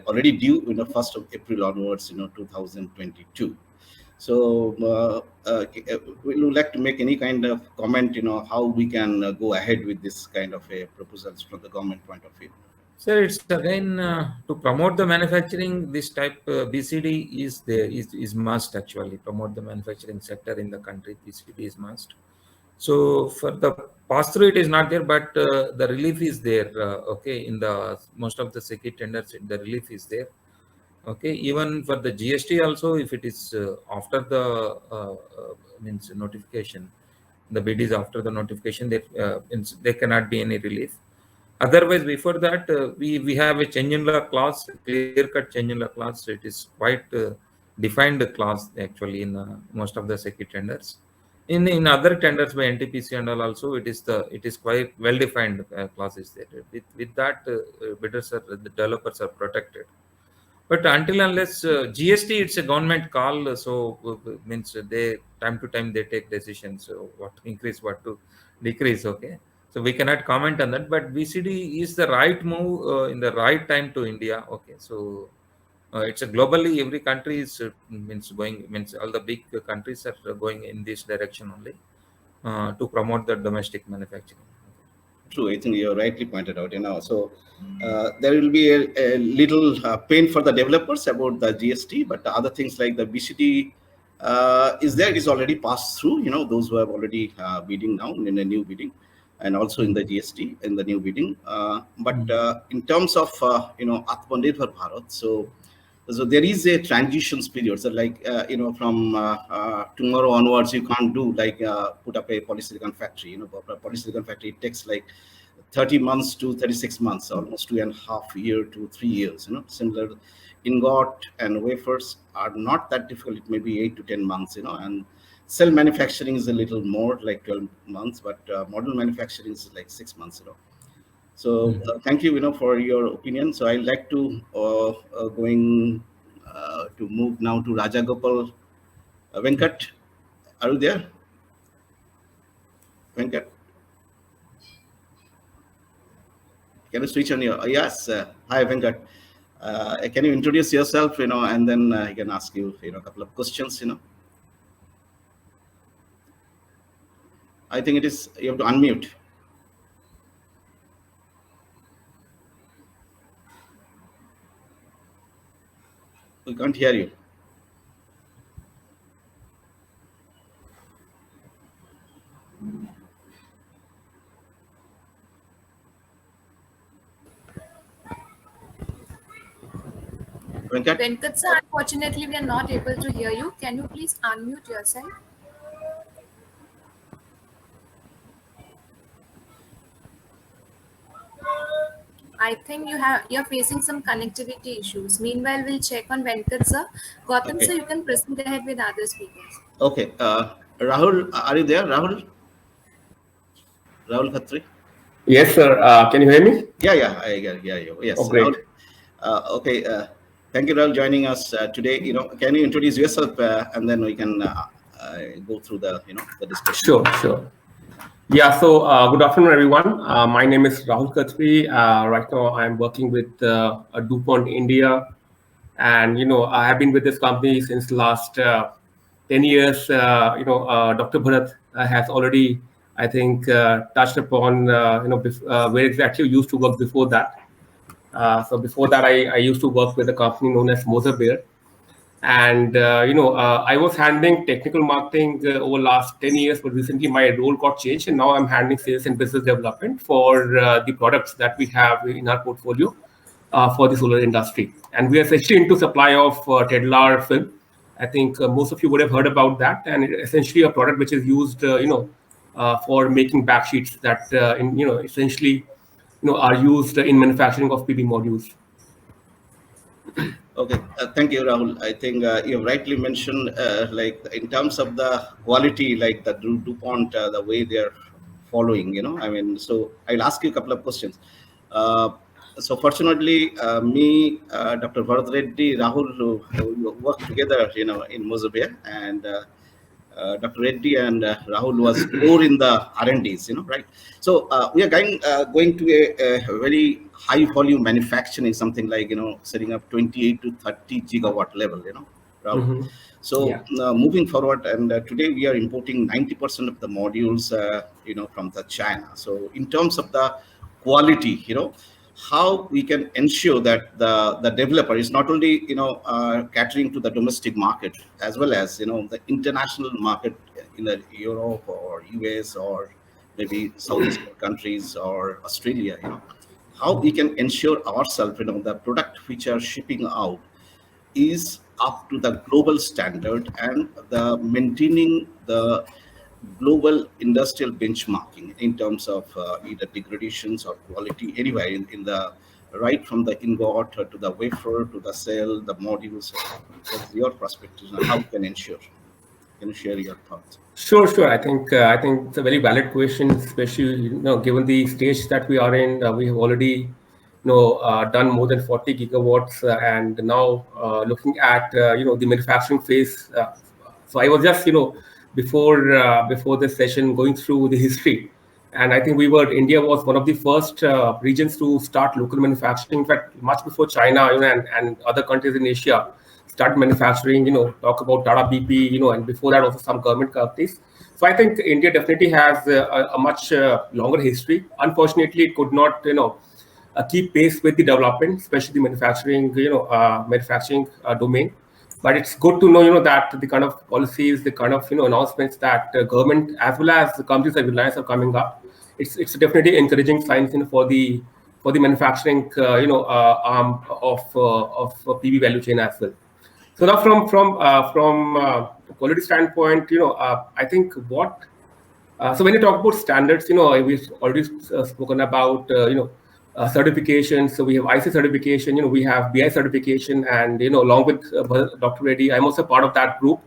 already due, 1st of April onwards, 2022. So, would you like to make any kind of comment, how we can go ahead with this kind of a proposals from the government point of view? Sir, it's again to promote the manufacturing. This type BCD is there is must actually promote the manufacturing sector in the country. BCD is must. So for the pass through, it is not there, but the relief is there. Okay, in the most of the SECI tenders, the relief is there. Okay, even for the GST also, if it is after the means notification, the bid is after the notification, there cannot be any relief. Otherwise, before that, we have a change in law clause, clear cut change in law clause. So it is quite defined clause actually in most of the SECI tenders. In other tenders by NTPC and all also, it is quite well defined clause is there. With that, bidders are the developers are protected. But until unless GST, it's a government call, so means they time to time they take decisions. So what to increase, what to decrease. Okay, so we cannot comment on that. But VCD is the right move in the right time to India. Okay, so it's a globally every country is means all the big countries are going in this direction only to promote the domestic manufacturing. True, I think you rightly pointed out. So there will be a little pain for the developers about the GST, but the other things like the BCT is already passed through. Those who have already bidding now in the new bidding, and also in the GST in the new bidding. But in terms of Atmanirbhar Bharat, so there is a transition period. So like from tomorrow onwards, you can't do like put up a polysilicon factory. Polysilicon factory, it takes like 30 months to 36 months, almost 2.5 years to 3 years. Similar ingot and wafers are not that difficult. It may be 8 to 10 months. And cell manufacturing is a little more, like 12 months, but module manufacturing is like 6 months. So thank you, for your opinion. So I'd like to going to move now to Rajagopal. Venkat, are you there? Venkat, can you switch on your? Yes. Hi, Venkat. Can you introduce yourself? And then I can ask you, a couple of questions. I think you have to unmute. We can't hear you. Venkat sir, unfortunately, we are not able to hear you. Can you please unmute yourself? I think you're facing some connectivity issues. Meanwhile, we'll check on Venkat sir. Gautam sir, you can proceed ahead with other speakers. Okay. Rahul, are you there, Rahul? Rahul Kathri? Yes, sir. Can you hear me? Yeah, I hear you. Yes. Oh, great. Rahul, okay. Thank you, Rahul, joining us today. Can you introduce yourself and then we can go through the discussion. Sure. Yeah. So good afternoon, everyone. My name is Rahul Kathri. Right now, I'm working with DuPont India, and I have been with this company since last 10 years. Dr. Bharat has already, I think, touched upon where exactly we used to work before that. So before that, I used to work with a company known as Moser. And, I was handling technical marketing over last 10 years, but recently my role got changed. And now I'm handling sales and business development for the products that we have in our portfolio for the solar industry. And we are essentially into supply of Tedlar film. I think most of you would have heard about that. And it's essentially a product which is used, for making backsheets that, essentially, are used in manufacturing of PV modules. Okay, thank you, Rahul. I think you rightly mentioned, like in terms of the quality, like the DuPont, the way they're following. So I'll ask you a couple of questions. So fortunately, me, Dr. Bharat Reddy, Rahul, who worked together, in Mozambique, and Dr. Reddy and Rahul was more in the R&Ds, right? So we are going to a very high volume manufacturing, something like, setting up 28 to 30 gigawatt level, Rahul. Mm-hmm. So Yeah. Moving forward, and today we are importing 90% of the modules, from the China. So in terms of the quality, how we can ensure that the developer is not only catering to the domestic market as well as the international market in the Europe or US or maybe Southeastern countries or Australia. How we can ensure ourselves the product which are shipping out is up to the global standard and the maintaining the global industrial benchmarking in terms of either degradations or quality anywhere in the right from the ingot to the wafer to the cell, the modules. What's your perspective on how we can ensure? Can you share your thoughts? Sure, sure. I think it's a very valid question, especially given the stage that we are in. We have already done more than 40 gigawatts, and now looking at the manufacturing phase. So I was just before this session going through the history, and I think India was one of the first regions to start local manufacturing. In fact, much before China, and other countries in Asia started manufacturing, talk about Tata BP, and before that also some government companies. So I think India definitely has a much longer history. Unfortunately, it could not, keep pace with the development, especially the manufacturing, domain. But it's good to know, that the kind of policies, the kind of, announcements that government as well as the companies like Reliance are coming up. It's definitely encouraging signs, for the manufacturing, arm of PV value chain as well. So now from quality standpoint, I think what so when you talk about standards, we've already spoken about certifications. So we have IC certification, we have BI certification, and along with Dr. Reddy, I'm also part of that group.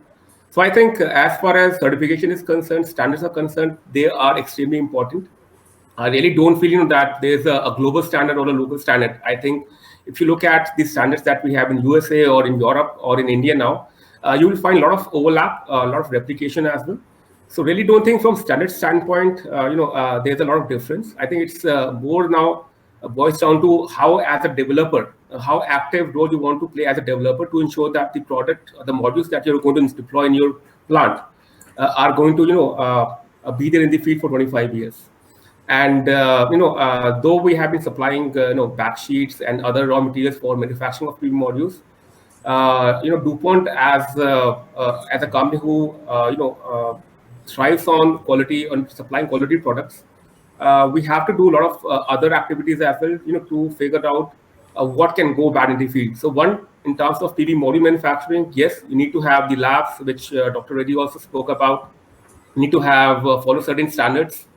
So I think as far as certification is concerned, standards are concerned, they are extremely important. I really don't feel that there's a global standard or a local standard. I think if you look at the standards that we have in USA or in Europe or in India now, you will find a lot of overlap, a lot of replication as well. So really don't think from standard standpoint, there's a lot of difference. I think it's more now boils down to how as a developer, how active role you want to play as a developer to ensure that the product, the modules that you're going to deploy in your plant are going to, be there in the field for 25 years. And though we have been supplying back sheets and other raw materials for manufacturing of PV modules, DuPont as a company who thrives on quality, on supplying quality products, we have to do a lot of other activities as well, to figure out what can go bad in the field. So one, in terms of PV module manufacturing, yes, you need to have the labs, which Dr. Reddy also spoke about. You need to have follow certain standards.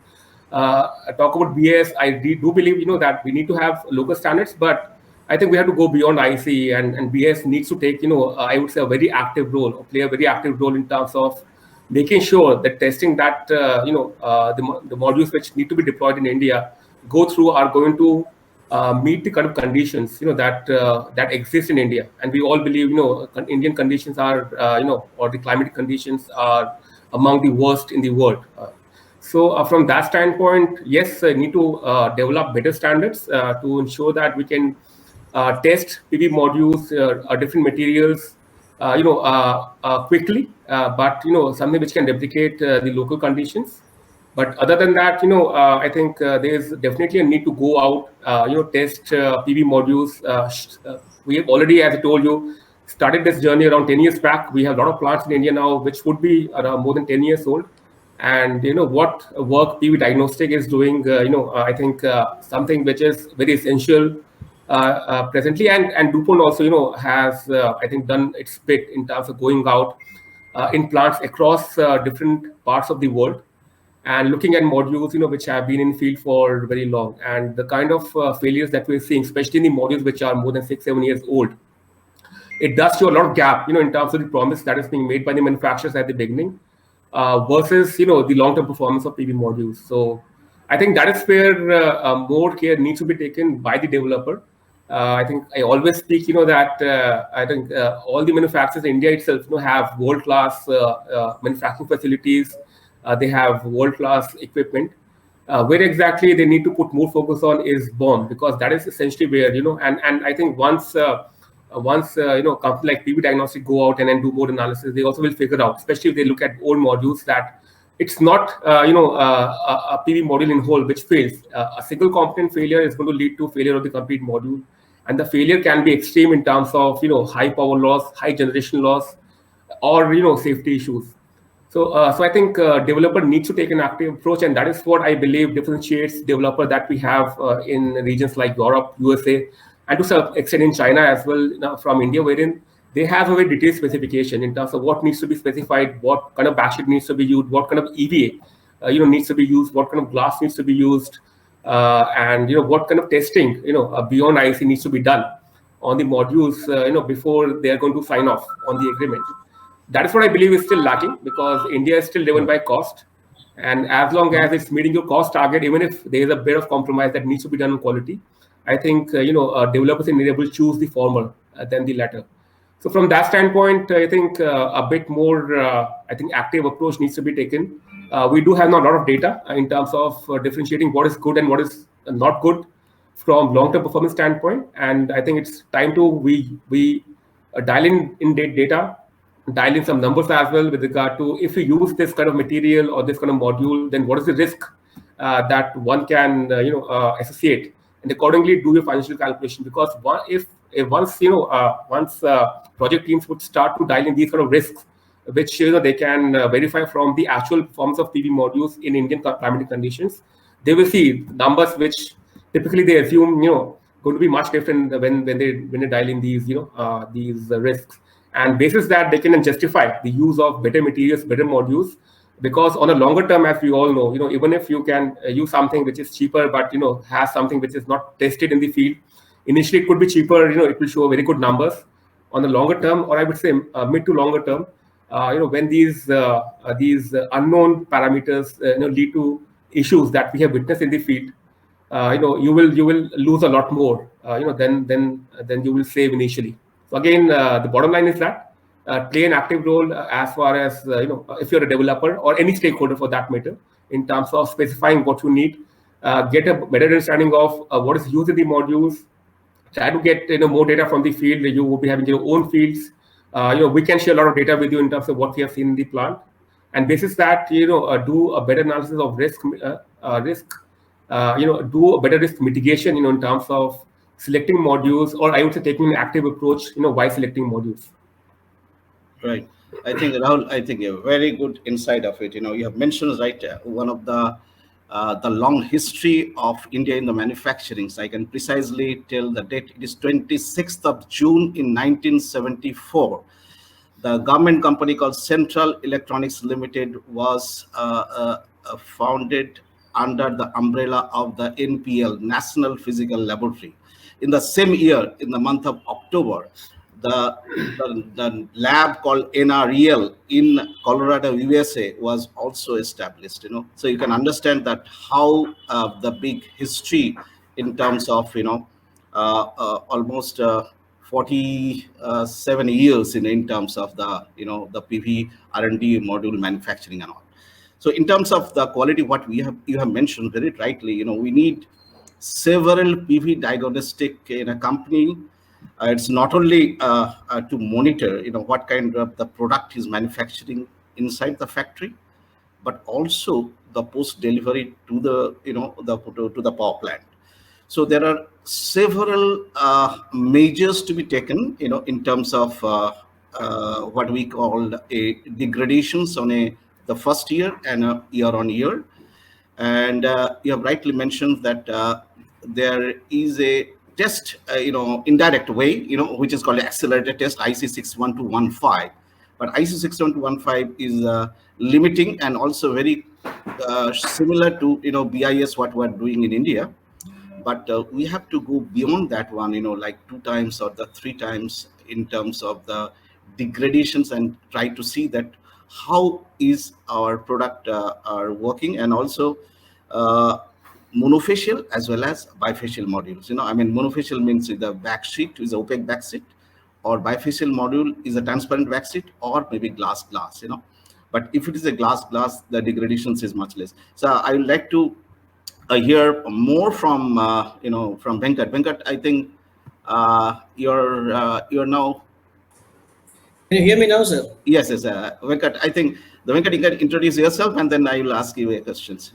Talk about BS, I do believe that we need to have local standards, but I think we have to go beyond IC, and BS needs to take I would say a very active role, or play a very active role in terms of making sure that testing that the modules which need to be deployed in India go through are going to meet the kind of conditions that exist in India. And we all believe Indian conditions are or the climate conditions are among the worst in the world. So from that standpoint, yes, need to develop better standards to ensure that we can test PV modules, different materials, quickly, but something which can replicate the local conditions. But other than that, I think there is definitely a need to go out, test PV modules. We have already, as I told you, started this journey around 10 years back. We have a lot of plants in India now, which would be around more than 10 years old. And what work Pv Diagnostics is doing, I think something which is very essential presently, and DuPont also has I think done its bit in terms of going out in plants across different parts of the world and looking at modules which have been in field for very long, and the kind of failures that we're seeing, especially in the modules which are more than 6-7 years old. It does show a lot of gap in terms of the promise that is being made by the manufacturers at the beginning versus the long-term performance of PV modules. So I think that is where more care needs to be taken by the developer. I think I always speak that I think all the manufacturers in India itself have world-class manufacturing facilities. They have world-class equipment. Where exactly they need to put more focus on is BOM, because that is essentially where and I think once companies like Pv Diagnostics go out and then do more analysis, they also will figure out, especially if they look at old modules, that it's not a PV module in whole which fails. A single component failure is going to lead to failure of the complete module, and the failure can be extreme in terms of high power loss, high generation loss, or safety issues. So I think developer needs to take an active approach, and that is what I believe differentiates developer that we have in regions like Europe, USA, and to some extent in China as well, from India, wherein they have a very detailed specification in terms of what needs to be specified, what kind of backsheet needs to be used, what kind of EVA needs to be used, what kind of glass needs to be used, and what kind of testing beyond IC needs to be done on the modules before they are going to sign off on the agreement. That is what I believe is still lacking, because India is still driven by cost. And as long as it's meeting your cost target, even if there is a bit of compromise that needs to be done on quality, I think developers in India will choose the former than the latter. So from that standpoint, I think a bit more, active approach needs to be taken. We do have now a lot of data in terms of differentiating what is good and what is not good from long-term performance standpoint. And I think it's time to we dial in data, dial in some numbers as well with regard to, if you use this kind of material or this kind of module, then what is the risk that one can associate, and accordingly do your financial calculation. Because once project teams would start to dial in these kind of risks, which they can verify from the actual performance of PV modules in Indian climatic conditions, they will see numbers which typically they assume going to be much different when they dial in these these risks. And basis that, they can justify the use of better materials, better modules, because on a longer term, as we all know, even if you can use something which is cheaper, but has something which is not tested in the field, initially it could be cheaper, it will show very good numbers. On the longer term, or I would say mid to longer term, when these unknown parameters lead to issues that we have witnessed in the field, you will lose a lot more than you will save initially. So again, the bottom line is that play an active role as far as if you're a developer or any stakeholder for that matter, in terms of specifying what you need, get a better understanding of what is used in the modules. Try to get more data from the field. You will be having your own fields. We can share a lot of data with you in terms of what we have seen in the plant, and basis that do a better analysis of risk, do a better risk mitigation in terms of selecting modules, or I would say taking an active approach while selecting modules. Right. I think, Rahul, a very good insight of it. You have mentioned, right, one of the long history of India in the manufacturing. So I can precisely tell the date. It is 26th of June in 1974. The government company called Central Electronics Limited was founded under the umbrella of the NPL, National Physical Laboratory. In the same year, in the month of October, the lab called NREL in Colorado, USA was also established. So you can understand that how the big history in terms of almost 47 years in terms of the the PV R&D module manufacturing and all. So in terms of the quality, what you have mentioned very rightly, we need several PV diagnostic in a company. It's not only to monitor, what kind of the product is manufacturing inside the factory, but also the post delivery to the to the power plant. So there are several measures to be taken, in terms of what we call a degradations on the first year and year on year. And you have rightly mentioned that there is a test, indirect way, which is called accelerated test, IC 61215. But IC 61215 is limiting and also very similar to BIS what we're doing in India. But we have to go beyond that one, like 2 times or the 3 times in terms of the degradations, and try to see that how is our product are working, and also monofacial as well as bifacial modules. Monofacial means the backsheet is opaque backsheet, or bifacial module is a transparent backsheet, or maybe glass. But if it is a glass, the degradations is much less. So I would like to hear more from from Venkat. Venkat, I think you're now. Can you hear me now, sir? Yes, yes. Venkat, I think Venkat, you can introduce yourself and then I will ask you a questions.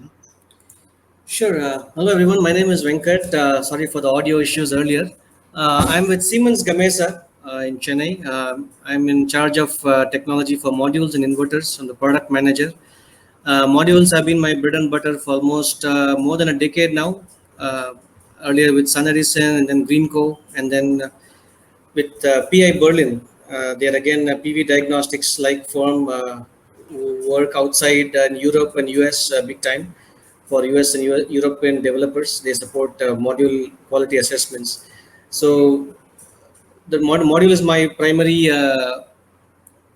Sure. Hello, everyone. My name is Venkat. Sorry for the audio issues earlier. I'm with Siemens Gamesa in Chennai. I'm in charge of technology for modules and inverters. I'm the product manager. Modules have been my bread and butter for almost more than a decade now. Earlier with Sun Edison and then Greenco, and then with PI Berlin. They're again a PV Diagnostics like firm who work outside in Europe and US big time. For US and European developers, they support module quality assessments. So the module is my primary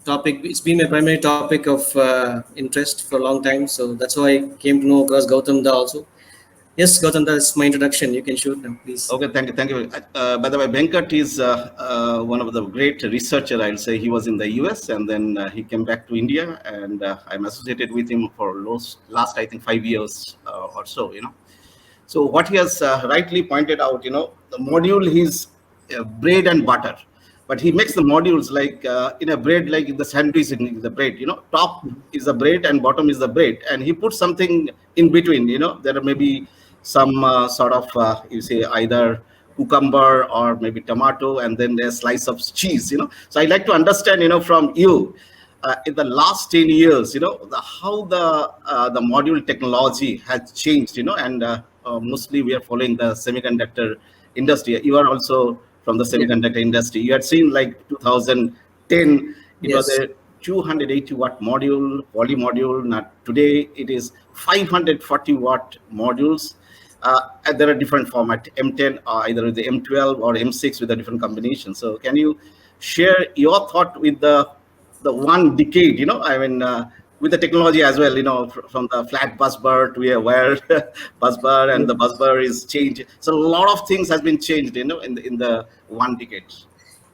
topic. It's been my primary topic of interest for a long time. So that's why I came to know across Gautam Da also. Yes, Gautam, that's my introduction. You can shoot now, please. Okay, thank you, thank you. By the way, Venkat is one of the great researcher. I'll say he was in the US and then he came back to India, and I'm associated with him for last I think 5 years or so. So what he has rightly pointed out, the module is bread and butter, but he makes the modules like in a bread, like the sandwich in the bread. Top is the bread and bottom is the bread, and he puts something in between. There may be some sort of you say either cucumber or maybe tomato, and then there's a slice of cheese. So I'd like to understand from you in the last 10 years how the module technology has changed, and mostly we are following the semiconductor industry. You are also from the semiconductor industry. You had seen like 2010 it was a 280 watt module, poly module. Now today it is 540 watt modules. And there are different format, M10, either with the M12 or M6 with a different combination. So can you share your thought with the 1 decade, with the technology as well, from the flat bus bar to a wire bus bar, and the bus bar is changed. So a lot of things has been changed, in the 1 decade.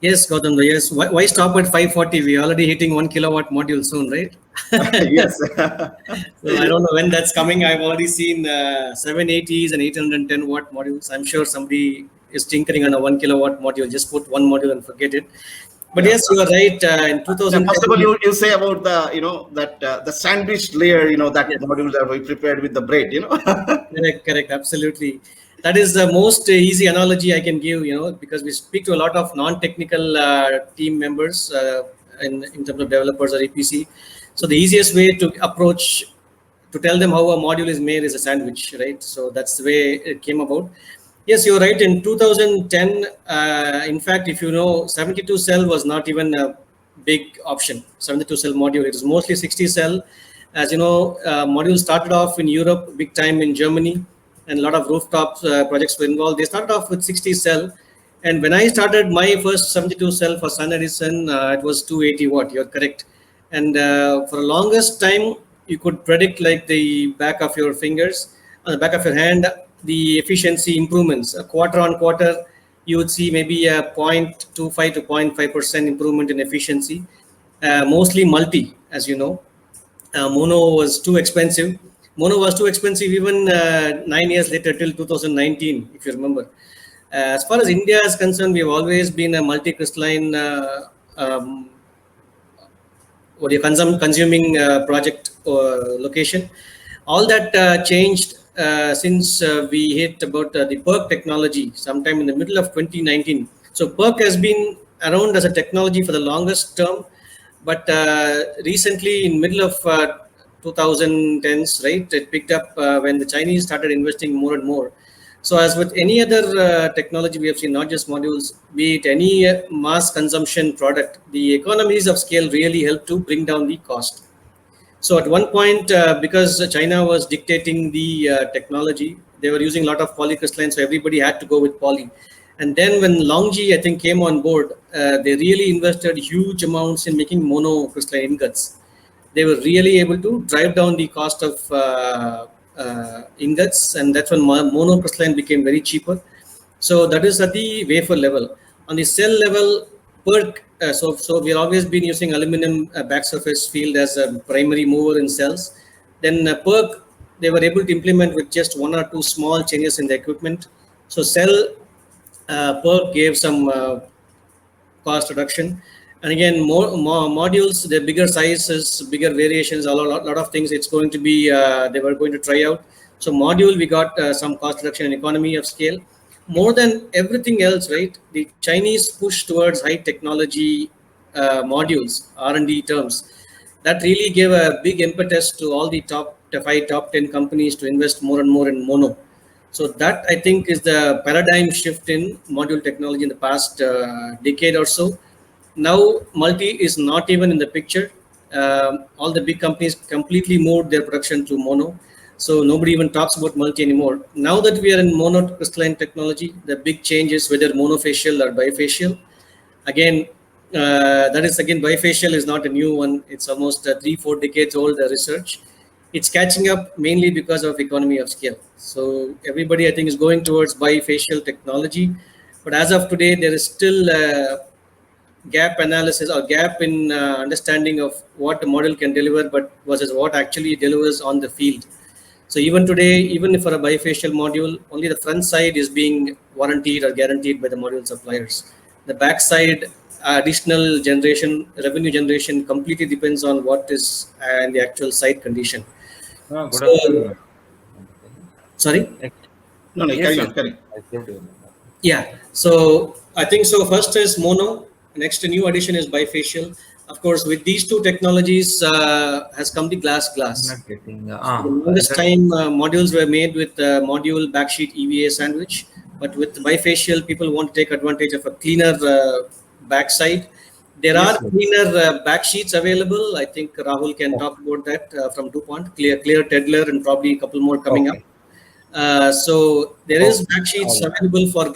Yes, Gautam, yes. Why stop at 540? We're already hitting 1 kilowatt module soon, right? Yes. So I don't know when that's coming. I've already seen 780s and 810 watt modules. I'm sure somebody is tinkering on a 1 kilowatt module. Just put one module and forget it. But yes, you are right. In 2010, first of all, you say about the the sandwich layer, that module that we prepared with the bread, Correct, absolutely. That is the most easy analogy I can give, because we speak to a lot of non-technical team members in terms of developers or EPC. So the easiest way to approach, to tell them how a module is made is a sandwich, right? So that's the way it came about. Yes, you're right. In 2010, in fact, if you know, 72 cell was not even a big option. 72 cell module, it was mostly 60 cell. As you know, modules started off in Europe, big time in Germany, and a lot of rooftop projects were involved. They started off with 60 cell. And when I started my first 72 cell for Sun Edison, it was 280 watt, you're correct. And for the longest time, you could predict like the back of your fingers, on the back of your hand, the efficiency improvements. Quarter on quarter, you would see maybe a 0.25 to 0.5% improvement in efficiency, mostly multi, as you know. Mono was too expensive. Mono was too expensive even 9 years later, till 2019, if you remember. As far as India is concerned, we've always been a multi-crystalline consuming project location. All that changed since we hit about the PERC technology sometime in the middle of 2019. So PERC has been around as a technology for the longest term, but recently in middle of 2010s, right, it picked up when the Chinese started investing more and more. So as with any other technology we have seen, not just modules, be it any mass consumption product, the economies of scale really help to bring down the cost. So at one point, because China was dictating the technology, they were using a lot of polycrystalline, so everybody had to go with poly. And then when Longji, I think, came on board, they really invested huge amounts in making monocrystalline ingots. They were really able to drive down the cost of ingots, and that's when monocrystalline became very cheaper. So that is at the wafer level. On the cell level, PERC, so we've always been using aluminum back surface field as a primary mover in cells. Then PERC, they were able to implement with just 1 or 2 small changes in the equipment. So cell PERC gave some cost reduction. And again, more modules, the bigger sizes, bigger variations, a lot of things. It's going to be they were going to try out. So module, we got some cost reduction and economy of scale. More than everything else, right? The Chinese push towards high technology modules, R&D terms, that really gave a big impetus to all the top 5, top 10 companies to invest more and more in mono. So that, I think, is the paradigm shift in module technology in the past decade or so. Now multi is not even in the picture. All the big companies completely moved their production to mono. So nobody even talks about multi anymore. Now that we are in monocrystalline technology, the big change is whether monofacial or bifacial. Again, that is again, bifacial is not a new one. It's almost 3-4 decades old research. It's catching up mainly because of economy of scale. So everybody, I think, is going towards bifacial technology. But as of today, there is still gap analysis or gap in understanding of what the model can deliver, but versus what actually delivers on the field. So even today, even for a bifacial module, only the front side is being warranted or guaranteed by the module suppliers. The back side, additional generation, revenue generation completely depends on what is in the actual site condition. Good So, afternoon. sorry? No, Yes, carry sir. on, carry on. I saved your number. Yeah, so I think so. First is mono. Next, a new addition is bifacial. Of course, with these two technologies has come the glass. I'm not getting. So the longest time modules were made with module backsheet EVA sandwich, but with bifacial, people want to take advantage of a cleaner backside. There Yes, are sir. cleaner backsheets available. I think Rahul can talk about that from DuPont, clear Tedler, and probably a couple more coming up. Okay. So there is Okay. backsheets All right. available for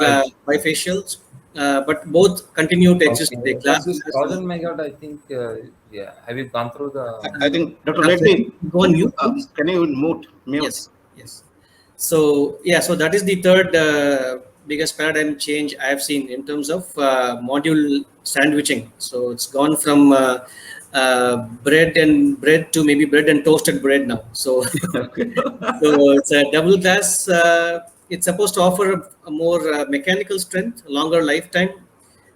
bifacials, but both continue to exist today. Okay. But this 1000 megawatt, I think, yeah. Have you gone through the? I think, Dr. I'm sorry, Reddy, go on mute, please. can you mute? Yes. So yeah, so that is the third biggest paradigm change I have seen in terms of module sandwiching. So it's gone from bread to maybe bread and toasted bread now. So so it's a double glass. It's supposed to offer a more mechanical strength, longer lifetime.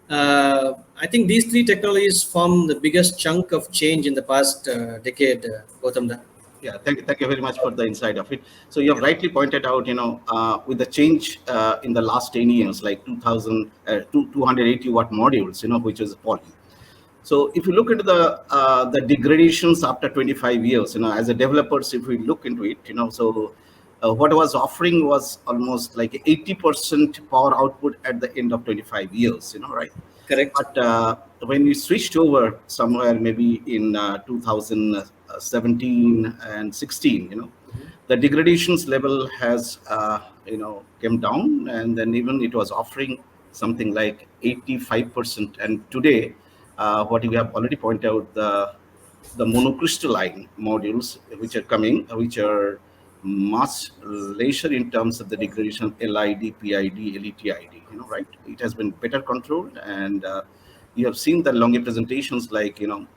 I think these three technologies form the biggest chunk of change in the past decade, Gautam. Yeah, thank you very much for the insight of it. So you have rightly pointed out, with the change in the last 10 years, like 280 watt modules, which is poly. So if you look into the degradations after 25 years, as a developers, if we look into it, so what I was offering was almost like 80% power output at the end of 25 years, right? Correct. But when we switched over somewhere maybe in 2017 and 16, the degradations level has came down, and then even it was offering something like 85%. And today, what you have already pointed out, the monocrystalline modules which are coming, which are much lesser in terms of the degradation, LID, PID, LETID, right? It has been better controlled, and you have seen the longer presentations like, the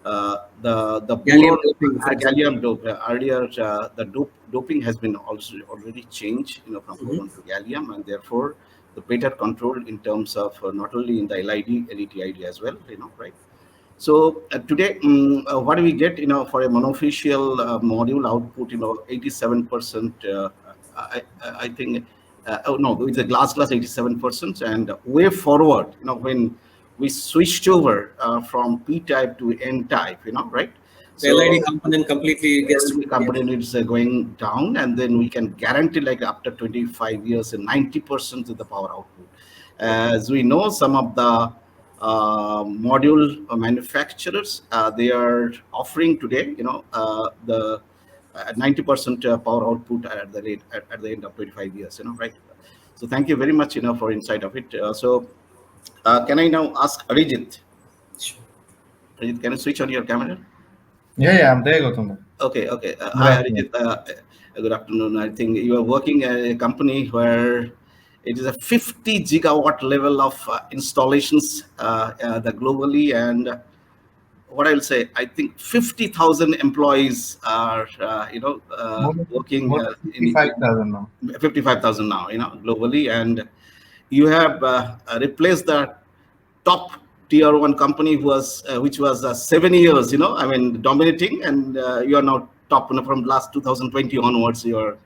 Gallium boron, doping, for gallium dope. Earlier, the doping has been also already changed, from boron to gallium, and therefore the better control in terms of not only in the LID, LETID as well, right? So today, what do we get, for a monofacial module output, 87%, I think, oh no, it's a glass 87%. And way forward, when we switched over from P-type to N-type, right? The LID component completely gets the component is going down, and then we can guarantee like after 25 years and 90% of the power output. As we know, some of the module manufacturers, they are offering today, the 90% power output at the end of 25 years, right? So thank you very much, for insight of it. Can I now ask Arijit? Sure. Arijit, can you switch on your camera? Yeah, I'm there, Gautam. Okay. Hi, Arijit. Good afternoon. I think you are working at a company where it is a 50 gigawatt level of installations globally, and what I will say, I think 50,000 employees are working More than 55,000 now. 55,000 now, globally, and you have replaced the top tier one company which was 7 years, I mean, dominating, and you are now top, from last 2020 onwards, you are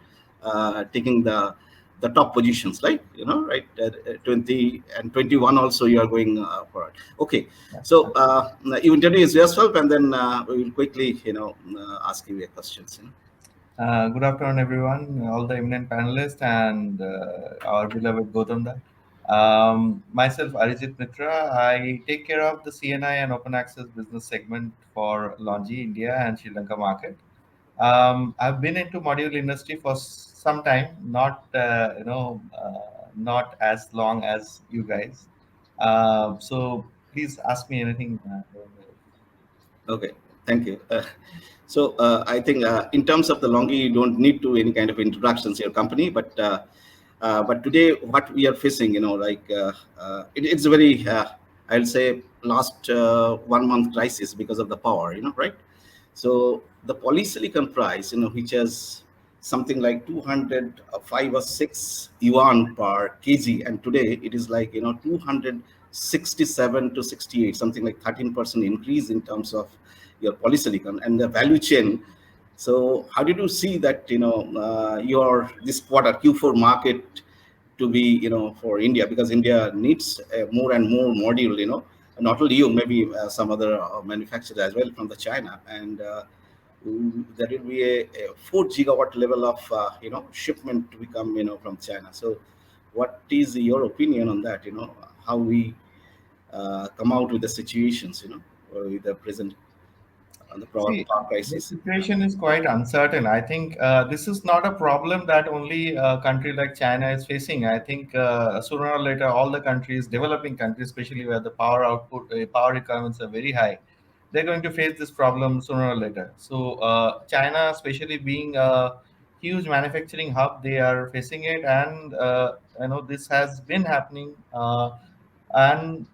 taking the top positions, right? Right? 20 and 21 also you are going for it. Okay, so you introduce yourself, and then we will quickly, ask you your questions. Good afternoon, everyone, all the eminent panelists and our beloved Gautam. Myself, Arijit Mitra. I take care of the CNI and open access business segment for Longi India and Sri Lanka market. I've been into module industry for some time, not as long as you guys. So please ask me anything. Okay, thank you. I think in terms of the Longi, you don't need to any kind of introductions to your company, but today what we are facing, it's a very, I'll say, last 1 month crisis because of the power, right? So the polysilicon price, which has something like 205 or 6 yuan per kg, and today it is like 267 to 68, something like 13% increase in terms of your polysilicon and the value chain. So how did you see that your this quarter Q4 market to be for India, because India needs more and more module, not only you, maybe some other manufacturers as well from the China, and there will be a 4 gigawatt level of shipment to become from China. So what is your opinion on that? How we come out with the situations, with the present the power See, the crisis. situation is quite uncertain. I think this is not a problem that only a country like China is facing. I think sooner or later, all the countries, developing countries, especially where the power output, power requirements are very high, they're going to face this problem sooner or later. So China, especially being a huge manufacturing hub, they are facing it, and this has been happening. And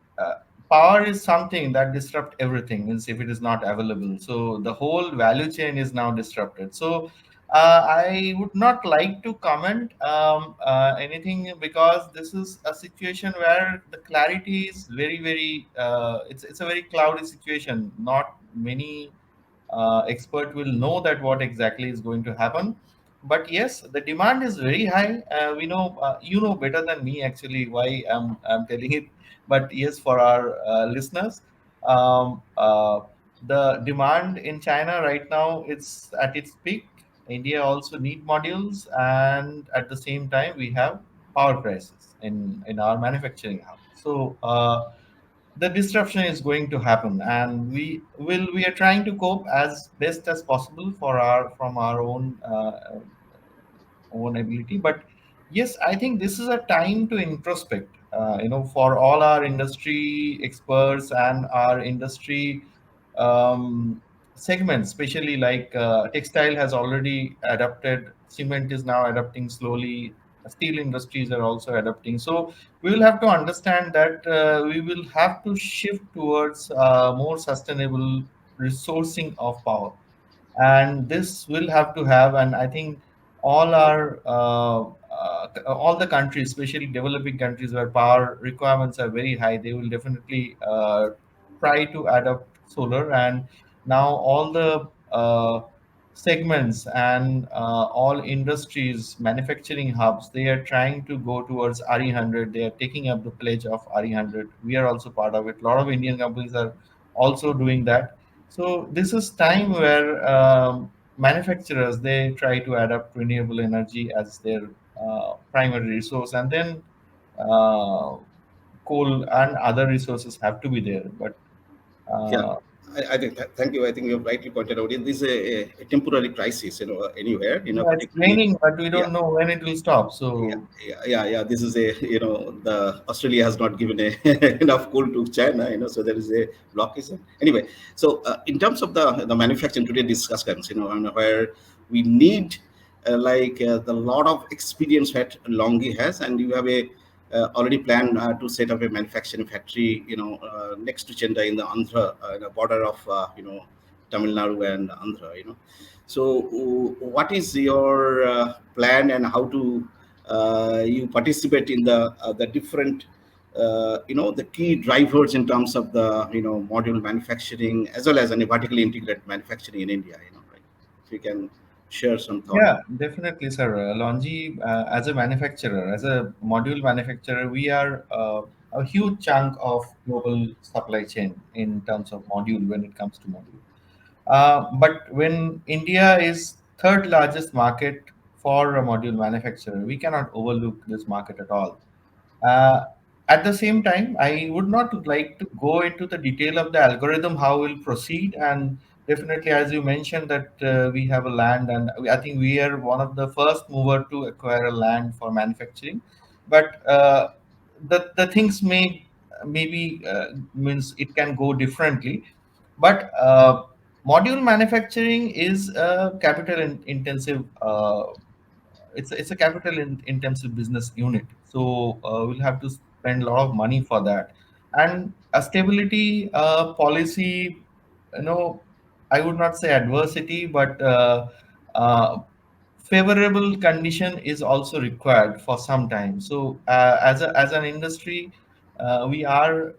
power is something that disrupt everything, means if it is not available, so the whole value chain is now disrupted. So I would not like to comment anything, because this is a situation where the clarity is very it's a very cloudy situation. Not many expert will know that what exactly is going to happen. But yes, the demand is very high. We know, you know better than me actually why I'm telling it. But yes, for our listeners, um, uh, the demand in China right now, it's at its peak. India also need modules, and at the same time we have power crisis in our manufacturing hub. So the disruption is going to happen, and we are trying to cope as best as possible for our from our own ability. But yes, I think this is a time to introspect, for all our industry experts and our industry segments, especially like textile has already adapted, cement is now adapting slowly, steel industries are also adapting. So we will have to understand that we will have to shift towards more sustainable resourcing of power, and this will have to have, and I think all our all the countries, especially developing countries where power requirements are very high, they will definitely try to adopt solar. And now all the segments and all industries, manufacturing hubs, they are trying to go towards RE100. They are taking up the pledge of RE100. We are also part of it. A lot of Indian companies are also doing that. So this is time where manufacturers, they try to adapt renewable energy as their primary resource, and then uh, coal and other resources have to be there. But Yeah, uh, I think thank you. I think you have rightly pointed out. This is a temporary crisis, anywhere, yeah, it's particularly. raining, but we Yeah, don't know when it will stop. yeah, So yeah. This is a, the Australia has not given enough coal to China, so there is a blockage. Anyway, so in terms of the manufacturing today discussions, and where we need the lot of experience that Longi has, and you have a already planned to set up a manufacturing factory, next to Chennai in the Andhra, the border of Tamil Nadu and Andhra, So, what is your plan, and how to you participate in the different the key drivers in terms of the module manufacturing as well as any vertically integrated manufacturing in India. Right? If you can share some thought. Yeah, definitely, sir. Longi, as a manufacturer, as a module manufacturer, we are a huge chunk of global supply chain in terms of module when it comes to module. But when India is third largest market for a module manufacturer, we cannot overlook this market at all. Uh, at the same time, I would not like to go into the detail of the algorithm, how we'll proceed. And definitely, as you mentioned, that we have a land, and I think we are one of the first mover to acquire a land for manufacturing. But the things maybe means it can go differently. But module manufacturing is a capital intensive it's a capital intensive business unit, so we'll have to spend a lot of money for that. And a stability policy, I would not say adversity, but favorable condition is also required for some time. So as an industry, we are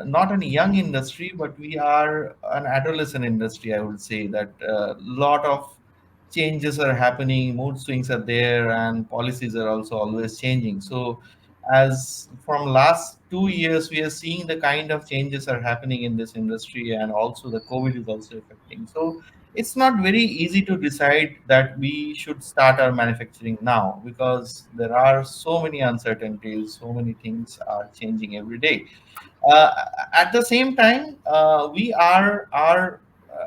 not a young industry, but we are an adolescent industry. I would say that a lot of changes are happening, mood swings are there, and policies are also always changing. So as from last 2 years, we are seeing the kind of changes are happening in this industry, and also the COVID is also affecting. So it's not very easy to decide that we should start our manufacturing now, because there are so many uncertainties, so many things are changing every day. uh, at the same time, we are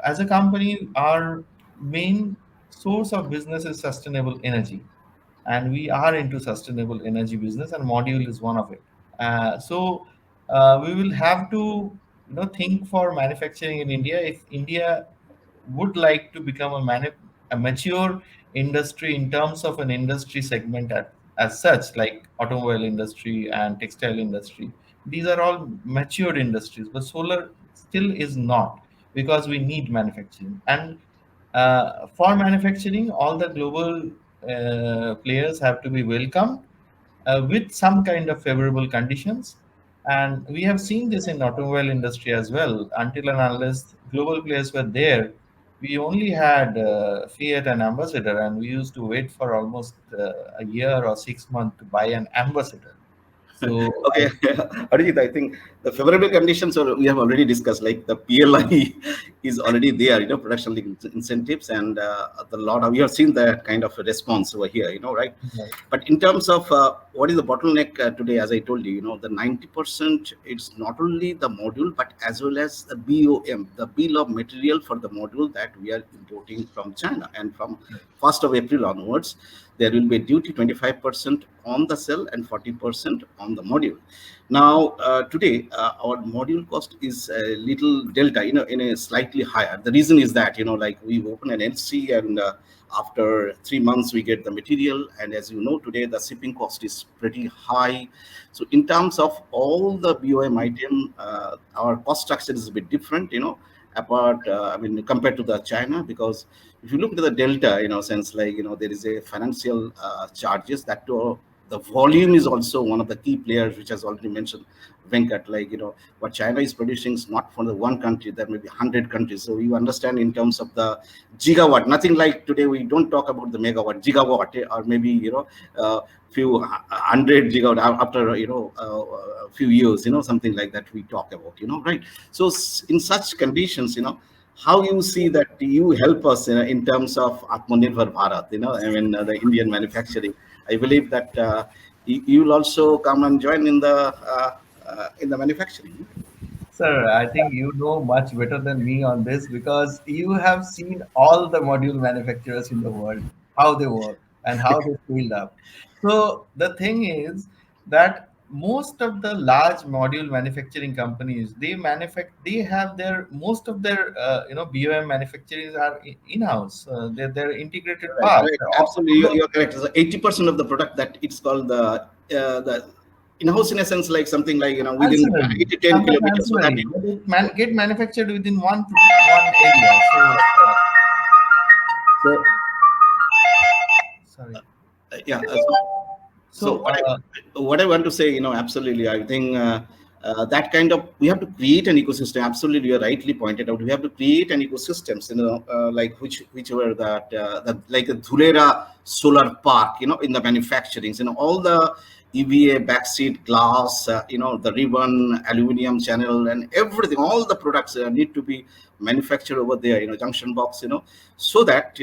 as a company, our main source of business is sustainable energy, and we are into sustainable energy business, and module is one of it. So we will have to think for manufacturing in India. If India would like to become a mature industry in terms of an industry segment as such, like automobile industry and textile industry, these are all matured industries, but solar still is not, because we need manufacturing. And for manufacturing, all the global players have to be welcomed with some kind of favorable conditions. And we have seen this in automobile industry as well. Until and unless global players were there, we only had Fiat and ambassador, and we used to wait for almost a year or 6 months to buy an ambassador. So Okay, Arijit, I think the favorable conditions we have already discussed, like the PLI is already there, production linked incentives, and the lot of, you have seen that kind of a response over here, right? Right. But in terms of what is the bottleneck today, as I told you, the 90%, it's not only the module, but as well as the BOM, the bill of material for the module that we are importing from China. And from 1st of April onwards, there will be a duty 25% on the cell and 40% on the module. Now, today, our module cost is a little delta, in a slightly higher. The reason is that, like we open an LC, and after 3 months, we get the material. And as you know, today, the shipping cost is pretty high. So in terms of all the BOM item, our cost structure is a bit different, apart, compared to the China, because if you look at the delta, sense like, there is a financial charges that the volume is also one of the key players, which has already mentioned Venkat, like, what China is producing is not for the one country, there may be 100 countries. So you understand in terms of the gigawatt, nothing like today, we don't talk about the megawatt, gigawatt, or maybe, few hundred gigawatt after, a few years, something like that we talk about, right? So in such conditions, how you see that you help us in terms of Atmanirbhar Bharat, the Indian manufacturing. I believe that you will also come and join in the manufacturing. Sir, I think you know much better than me on this, because you have seen all the module manufacturers in the world, how they work and how they scaled up. So the thing is that most of the large module manufacturing companies, they have their most of their BOM manufacturers are in-house. They're integrated Right, parts. right. Absolutely, you're correct. So 80% of the product that it's called the in-house, in a sense, like something like, within Ancillary, 8 to 10 sometimes kilometers. So that ancillary, but it get manufactured within one area. so Sorry. yeah. So what I want to say, absolutely, I think that kind of, we have to create an ecosystem. Absolutely, you rightly pointed out. We have to create an ecosystem, like whichever that like the Dhulera solar park, in the manufacturing, all the EVA backseat glass, the ribbon, aluminum channel, and everything, all the products need to be manufactured over there, junction box, so that,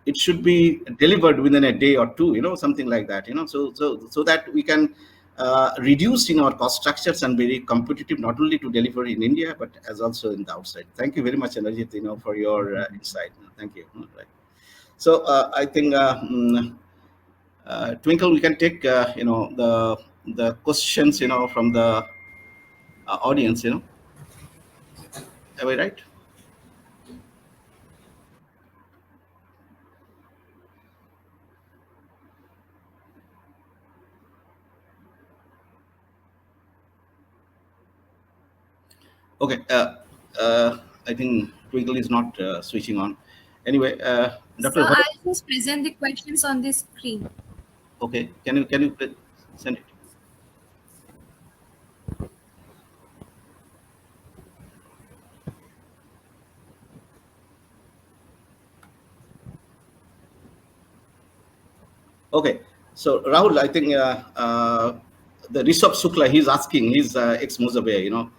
it should be delivered within a day or two, something like that, so that we can reduce our cost structures and be competitive, not only to deliver in India, but as also in the outside. Thank you very much, Anajit, for your insight. Thank you. Right. So I think, Twinkle, we can take, the questions, from the audience, Am I right? Okay, I think Twinkle is not switching on. Anyway, So Dr. I'll just present the questions on the screen. Okay, can you send it? Okay, so Rahul, I think the Rishabh Sukla, he's asking, he's ex-Mozabay,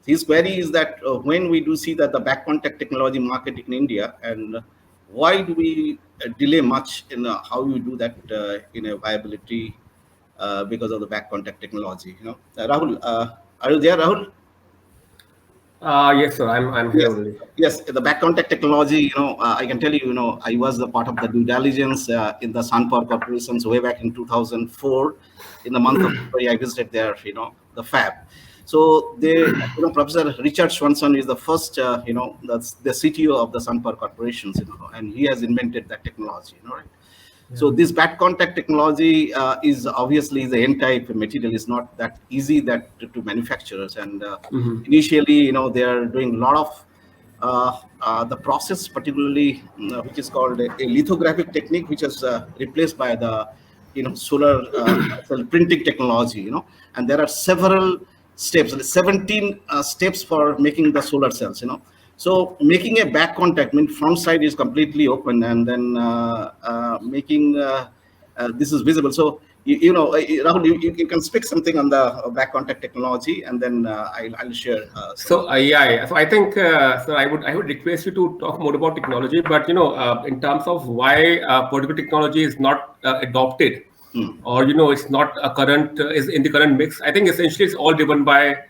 his query is that when we do see that the back contact technology market in India, and why do we delay much in how we do that in a viability because of the back contact technology? Rahul, are you there, Rahul? Yes, sir. I'm here Yes. only. Yes, the back contact technology, I can tell you, I was a part of the due diligence in the Sun Power Corporations way back in 2004. In the month of February, I visited there, the fab. So they, Professor Richard Swanson is the first, that's the CTO of the Sun Power Corporations, and he has invented that technology, right? So this back contact technology is obviously the N-type material is not that easy to manufacturers, and initially, they are doing a lot of the process, particularly which is called a lithographic technique, which is replaced by the solar cell printing technology, and there are several steps, 17 steps for making the solar cells, So making a back contact, front side is completely open, and then making this is visible. So Rahul, you can speak something on the back contact technology, and then I'll share. So yeah. So I think so I would request you to talk more about technology, but in terms of why particular technology is not adopted, or it's not a current is in the current mix. I think essentially it's all driven by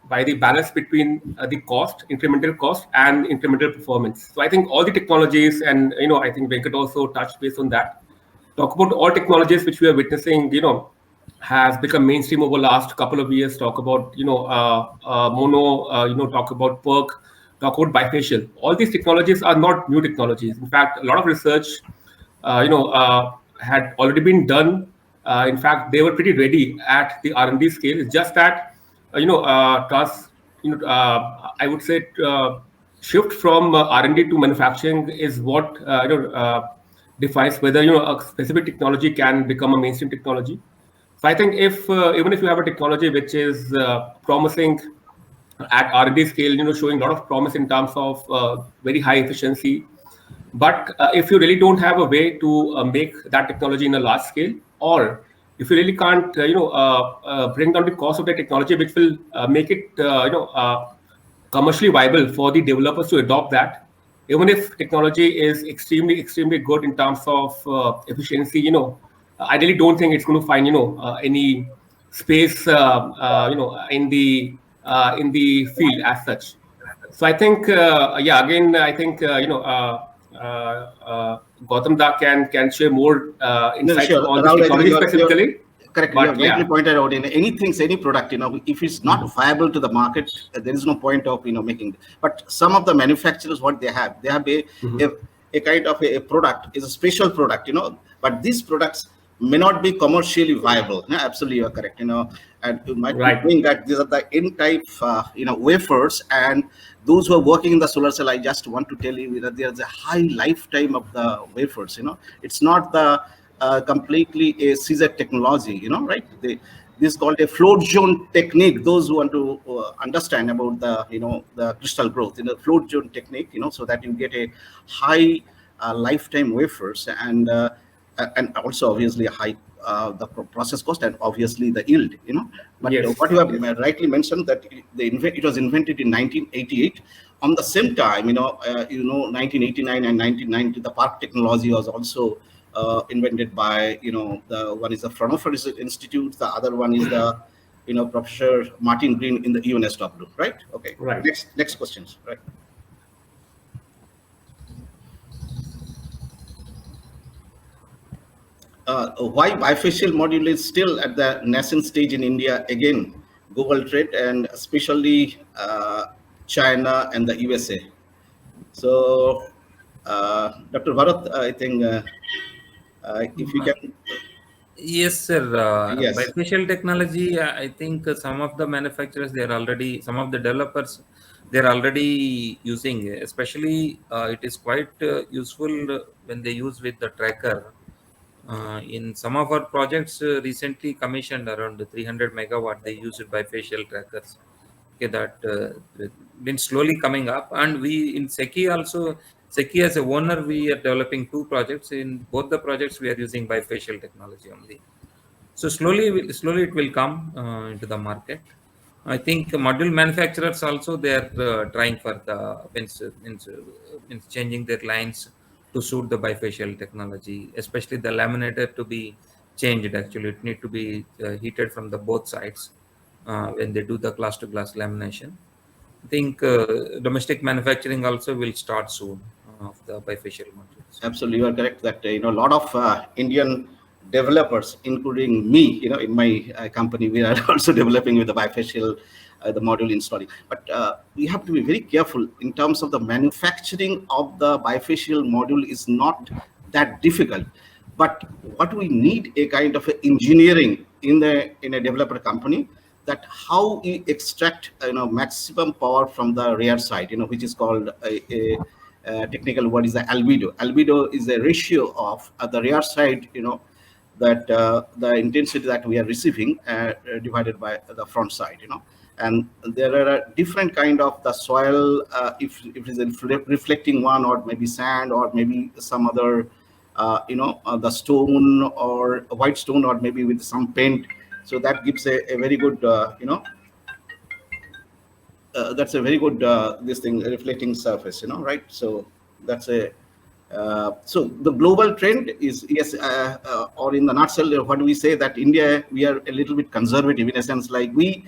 by the balance between the cost, incremental cost, and incremental performance. So I think all the technologies, and I think Venkat also touched base on that. Talk about all technologies which we are witnessing, has become mainstream over the last couple of years. Talk about mono, talk about PERC, talk about bifacial. All these technologies are not new technologies. In fact, a lot of research, had already been done. In fact, they were pretty ready at the R&D scale. It's just that I would say shift from R&D to manufacturing is what defines whether a specific technology can become a mainstream technology. So I think if even if you have a technology which is promising at R&D scale, showing a lot of promise in terms of very high efficiency, but if you really don't have a way to make that technology in a large scale, or if you really can't, bring down the cost of the technology, which will make it, commercially viable for the developers to adopt that, even if technology is extremely good in terms of efficiency, I really don't think it's going to find, any space, in the field as such. So I think, again, I think, Gautam Da can share more insights on this technology specifically. Correct. You have rightly pointed out, in any product, if it's not viable to the market, there is no point of making. But some of the manufacturers, what they have a kind of a product, is a special product, but these products may not be commercially viable. No, absolutely, you are correct. And you might be doing that. These are the N-type, wafers, and those who are working in the solar cell, I just want to tell you that there's a high lifetime of the wafers. It's not the completely a scissor technology, right? This is called a float zone technique. Those who want to understand about the crystal growth, float zone technique, so that you get a high lifetime wafers and also obviously a high the process cost and obviously the yield, But Yes. what you have rightly mentioned that it was invented in 1988. On the same time, 1989 and 1990, the Park technology was also invented by, the one is the Fraunhofer Research Institute, the other one is the, Professor Martin Green in the UNSW, right? Okay. Right. Next questions, right? Why bifacial module is still at the nascent stage in India? Again, global trade and especially China and the USA. So, Dr. Bharat, I think if you can. Yes, sir. Yes. Bifacial technology, I think some of the manufacturers, some of the developers, they're already using, especially it is quite useful when they use with the tracker. In some of our projects recently commissioned around 300 megawatt, they used bifacial trackers. Okay, that been slowly coming up, and we in Seki also. Seki as a owner, we are developing 2 projects. In both the projects, we are using bifacial technology only. So slowly it will come into the market. I think module manufacturers also they are trying for the means changing their lines to suit the bifacial technology, especially the laminator to be changed. Actually, it need to be heated from the both sides when they do the glass to glass lamination. I think domestic manufacturing also will start soon of the bifacial modules. Absolutely, you are correct that a lot of Indian developers, including me, in my company, we are also developing with the bifacial the module installing. But we have to be very careful in terms of the manufacturing of the bifacial module is not that difficult. But what we need a kind of engineering in a developer company, that how we extract maximum power from the rear side, which is called a technical word is the albedo. Albedo is a ratio of the rear side, that the intensity that we are receiving divided by the front side, and there are a different kind of the soil, if it is a reflecting one, or maybe sand, or maybe some other the stone or white stone, or maybe with some paint. So that gives a very good that's a very good this thing reflecting surface, right? So that's a so the global trend is, yes, or in the nutshell, what do we say, that India, we are a little bit conservative in a sense, like we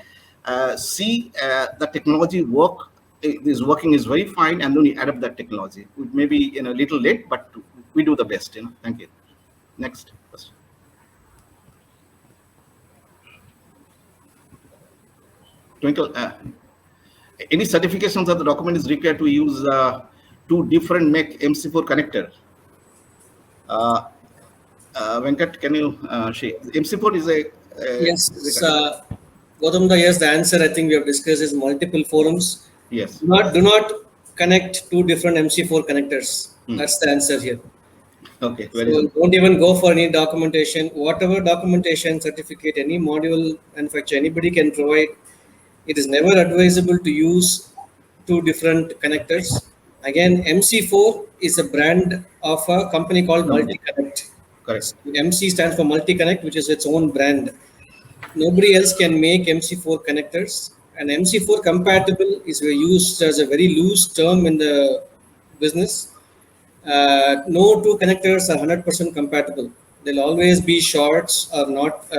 see the technology work is working is very fine, and then we adapt that technology. We may be a little late, but we do the best. Thank you. Next question. Twinkle, any certifications of the document is required to use 2 different make MC4 connector? Venkat, can you share? MC4 is a yes, Gautam, yes, the answer I think we have discussed is multiple forums. Yes. Do not connect 2 different MC4 connectors. That's the answer here. Okay. So don't even go for any documentation. Whatever documentation, certificate, any module manufacturer, anybody can provide. It is never advisable to use 2 different connectors. Again, MC4 is a brand of a company called Multi-Connect. Correct. So MC stands for Multi-Connect, which is its own brand. Nobody else can make MC4 connectors. And MC4 compatible is used as a very loose term in the business. No 2 connectors are 100% compatible. There'll always be shorts or not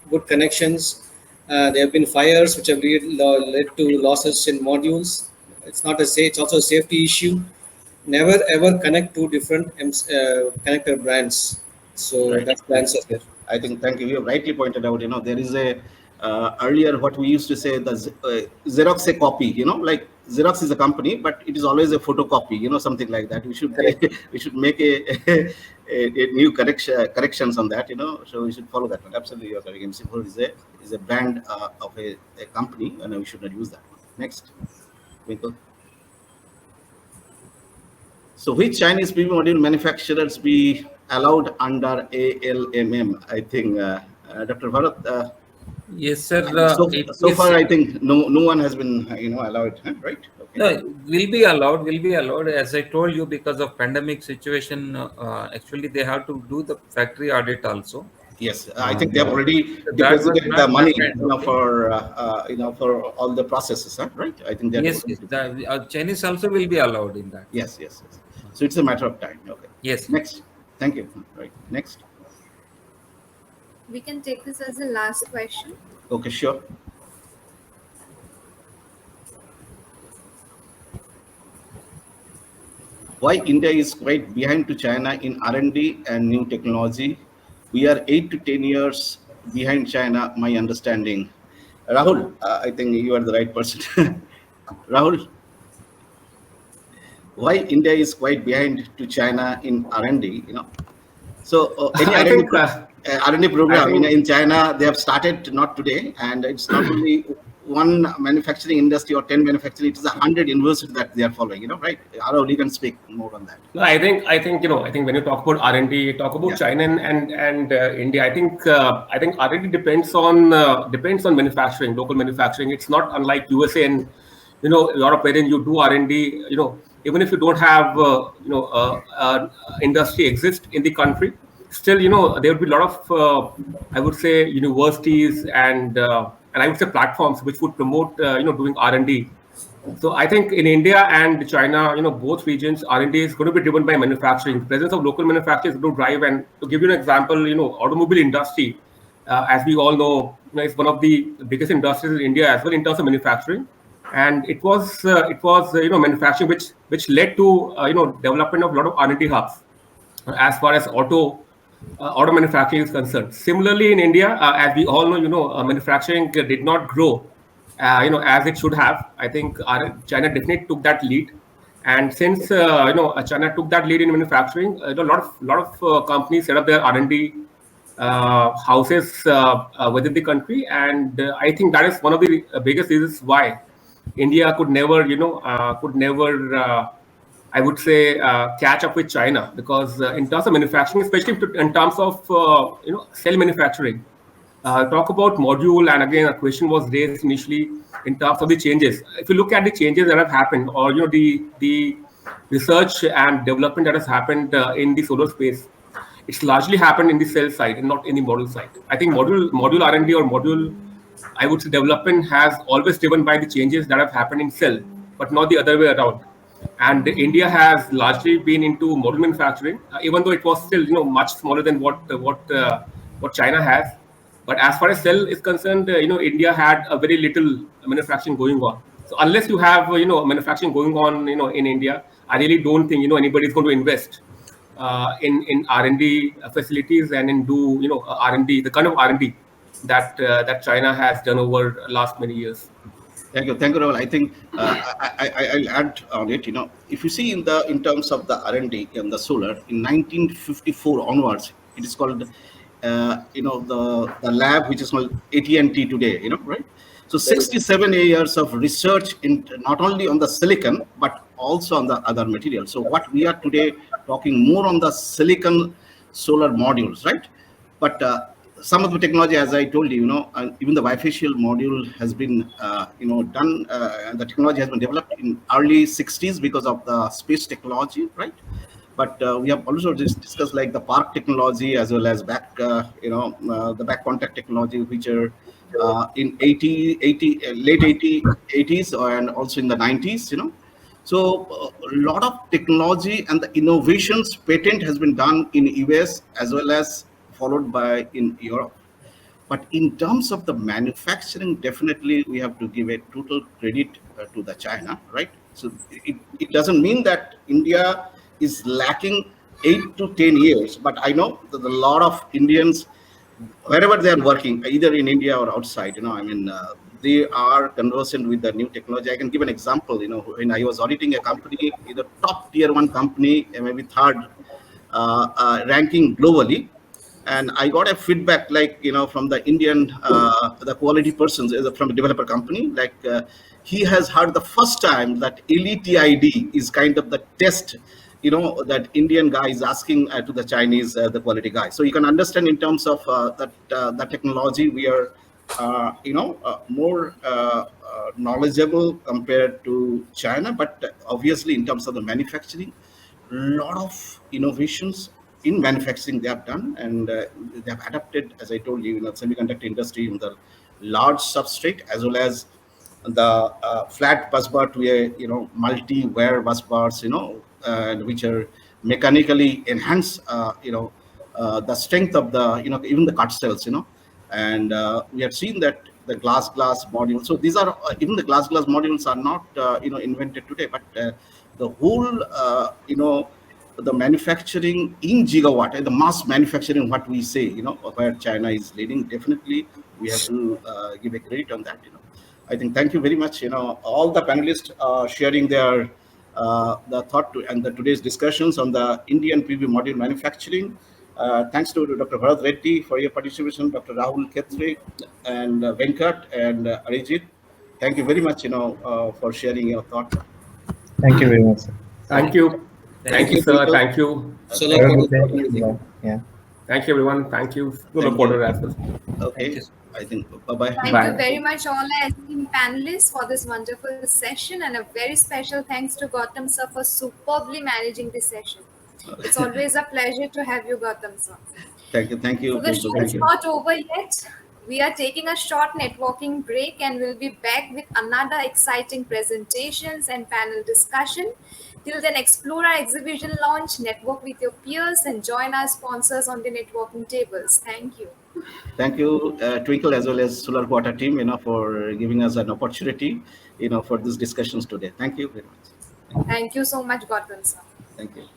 good connections. There have been fires which have led to losses in modules. It's not it's also a safety issue. Never ever connect 2 different connector brands. So right. That's the answer here. I think, thank you. You have rightly pointed out, there is a earlier what we used to say, the Xerox a copy, like Xerox is a company, but it is always a photocopy, something like that. We should we should make a new corrections on that, so we should follow that one. Absolutely, you're correct. MC4 is a brand of a company, and we should not use that one. Next, Winkle. So which Chinese PV module manufacturers we allowed under ALMM. I think, Dr. Bharat. Yes, sir. So far, I think no one has been allowed, huh? Right? Okay. No, will be allowed. Will be allowed. As I told you, because of pandemic situation, actually they have to do the factory audit also. Yes, I think they have already deposited the money, for all the processes, huh? Right? I think that. Yes, the Chinese also will be allowed in that. Yes. So it's a matter of time. Okay. Yes. Next. Thank you. Right. Next. We can take this as the last question. Okay, sure. Why India is quite behind to China in R&D and new technology? We are 8 to 10 years behind China, my understanding. Rahul, I think you are the right person. Rahul, why India is quite behind to China in R&D? So any R&D program in China, they have started not today, and it's not only one manufacturing industry or 10 manufacturing, it is 100 universities that they are following, right? Rahul, you can speak more on that. No, I think when you talk about R&D, you talk about China and India. I think R&D depends on manufacturing, local manufacturing. It's not unlike USA and Europe, wherein you do R&D. Even if you don't have industry exist in the country, still there would be a lot of I would say universities and I would say platforms which would promote doing R&D. So I think in India and China, both regions, R&D is going to be driven by manufacturing. The presence of local manufacturers will drive. And to give you an example, automobile industry, as we all know, is one of the biggest industries in India as well in terms of manufacturing. And it was manufacturing which led to development of a lot of R&D hubs as far as auto manufacturing is concerned. Similarly, in India, as we all know, manufacturing did not grow, as it should have. I think China definitely took that lead, and since China took that lead in manufacturing, a lot of companies set up their R&D houses within the country, and I think that is one of the biggest reasons why India could never, I would say, catch up with China, because in terms of manufacturing, especially in terms of cell manufacturing, talk about module, and again a question was raised initially in terms of the changes. If you look at the changes that have happened, or the research and development that has happened in the solar space, it's largely happened in the cell side and not in the module side. I think module R&D or module, I would say, development has always driven by the changes that have happened in cell, but not the other way around. And India has largely been into module manufacturing, even though it was still much smaller than what China has. But as far as cell is concerned, India had a very little manufacturing going on. So unless you have manufacturing going on in India, I really don't think anybody is going to invest in R&D facilities and in do R&D, the kind of R&D that China has done over the last many years. Thank you, Rahul. I think I'll add on it. If you see in terms of the R&D in the solar, in 1954 onwards, it is called the lab which is called AT&T today. Right? So 67 years of research in not only on the silicon but also on the other materials. So what we are today talking more on the silicon solar modules, right? But some of the technology, as I told you, even the bifacial module has been, done. The technology has been developed in early 60s because of the space technology, right? But we have also discussed like the park technology as well as the back contact technology, which are in late 80s and also in the 90s, So a lot of technology and the innovations patent has been done in US as well as followed by in Europe. But in terms of the manufacturing, definitely we have to give a total credit to the China, right? So it doesn't mean that India is lacking 8 to 10 years, but I know that a lot of Indians, wherever they are working, either in India or outside, they are conversant with the new technology. I can give an example, when I was auditing a company, either top tier 1 company, maybe third ranking globally, and I got a feedback from the Indian, the quality persons from a developer company, he has heard the first time that LETID is kind of the test that Indian guy is asking to the Chinese, the quality guy. So you can understand in terms of that technology, we are more knowledgeable compared to China. But obviously, in terms of the manufacturing, lot of innovations in manufacturing they have done, and they have adapted, as I told you, semiconductor industry in the large substrate as well as the flat bus bar to a multi-wear bus bars, and which are mechanically enhance the strength of the even the cut cells, and we have seen that the glass modules. So these are even the glass modules are not invented today, but the whole the manufacturing in gigawatt and the mass manufacturing, what we say, where China is leading, definitely we have to give a credit on that. I think thank you very much. All the panelists sharing their the thought and the today's discussions on the Indian PV module manufacturing. Thanks to Dr. Bharat Reddy for your participation, Dr. Rahul Kathri, and Venkat and Arijit. Thank you very much, for sharing your thoughts. Thank you very much, sir. Thank you. Thank you, sir. Thank you. Have a good day. Yeah. Thank you, everyone. Thank you. SolarQuarter as well. Okay. I think bye-bye. Thank Bye. you very much, all our esteemed panelists, for this wonderful session, and a very special thanks to Gautam sir for superbly managing this session. It's always a pleasure to have you, Gautam sir. Thank you. So the show is not over yet. We are taking a short networking break and we'll be back with another exciting presentations and panel discussion. Till then, explore our exhibition launch, network with your peers, and join our sponsors on the networking tables. Thank you. Thank you, Twinkle, as well as SolarQuarter team, for giving us an opportunity, for these discussions today. Thank you very much. Thank you so much, Gautam sir. Thank you.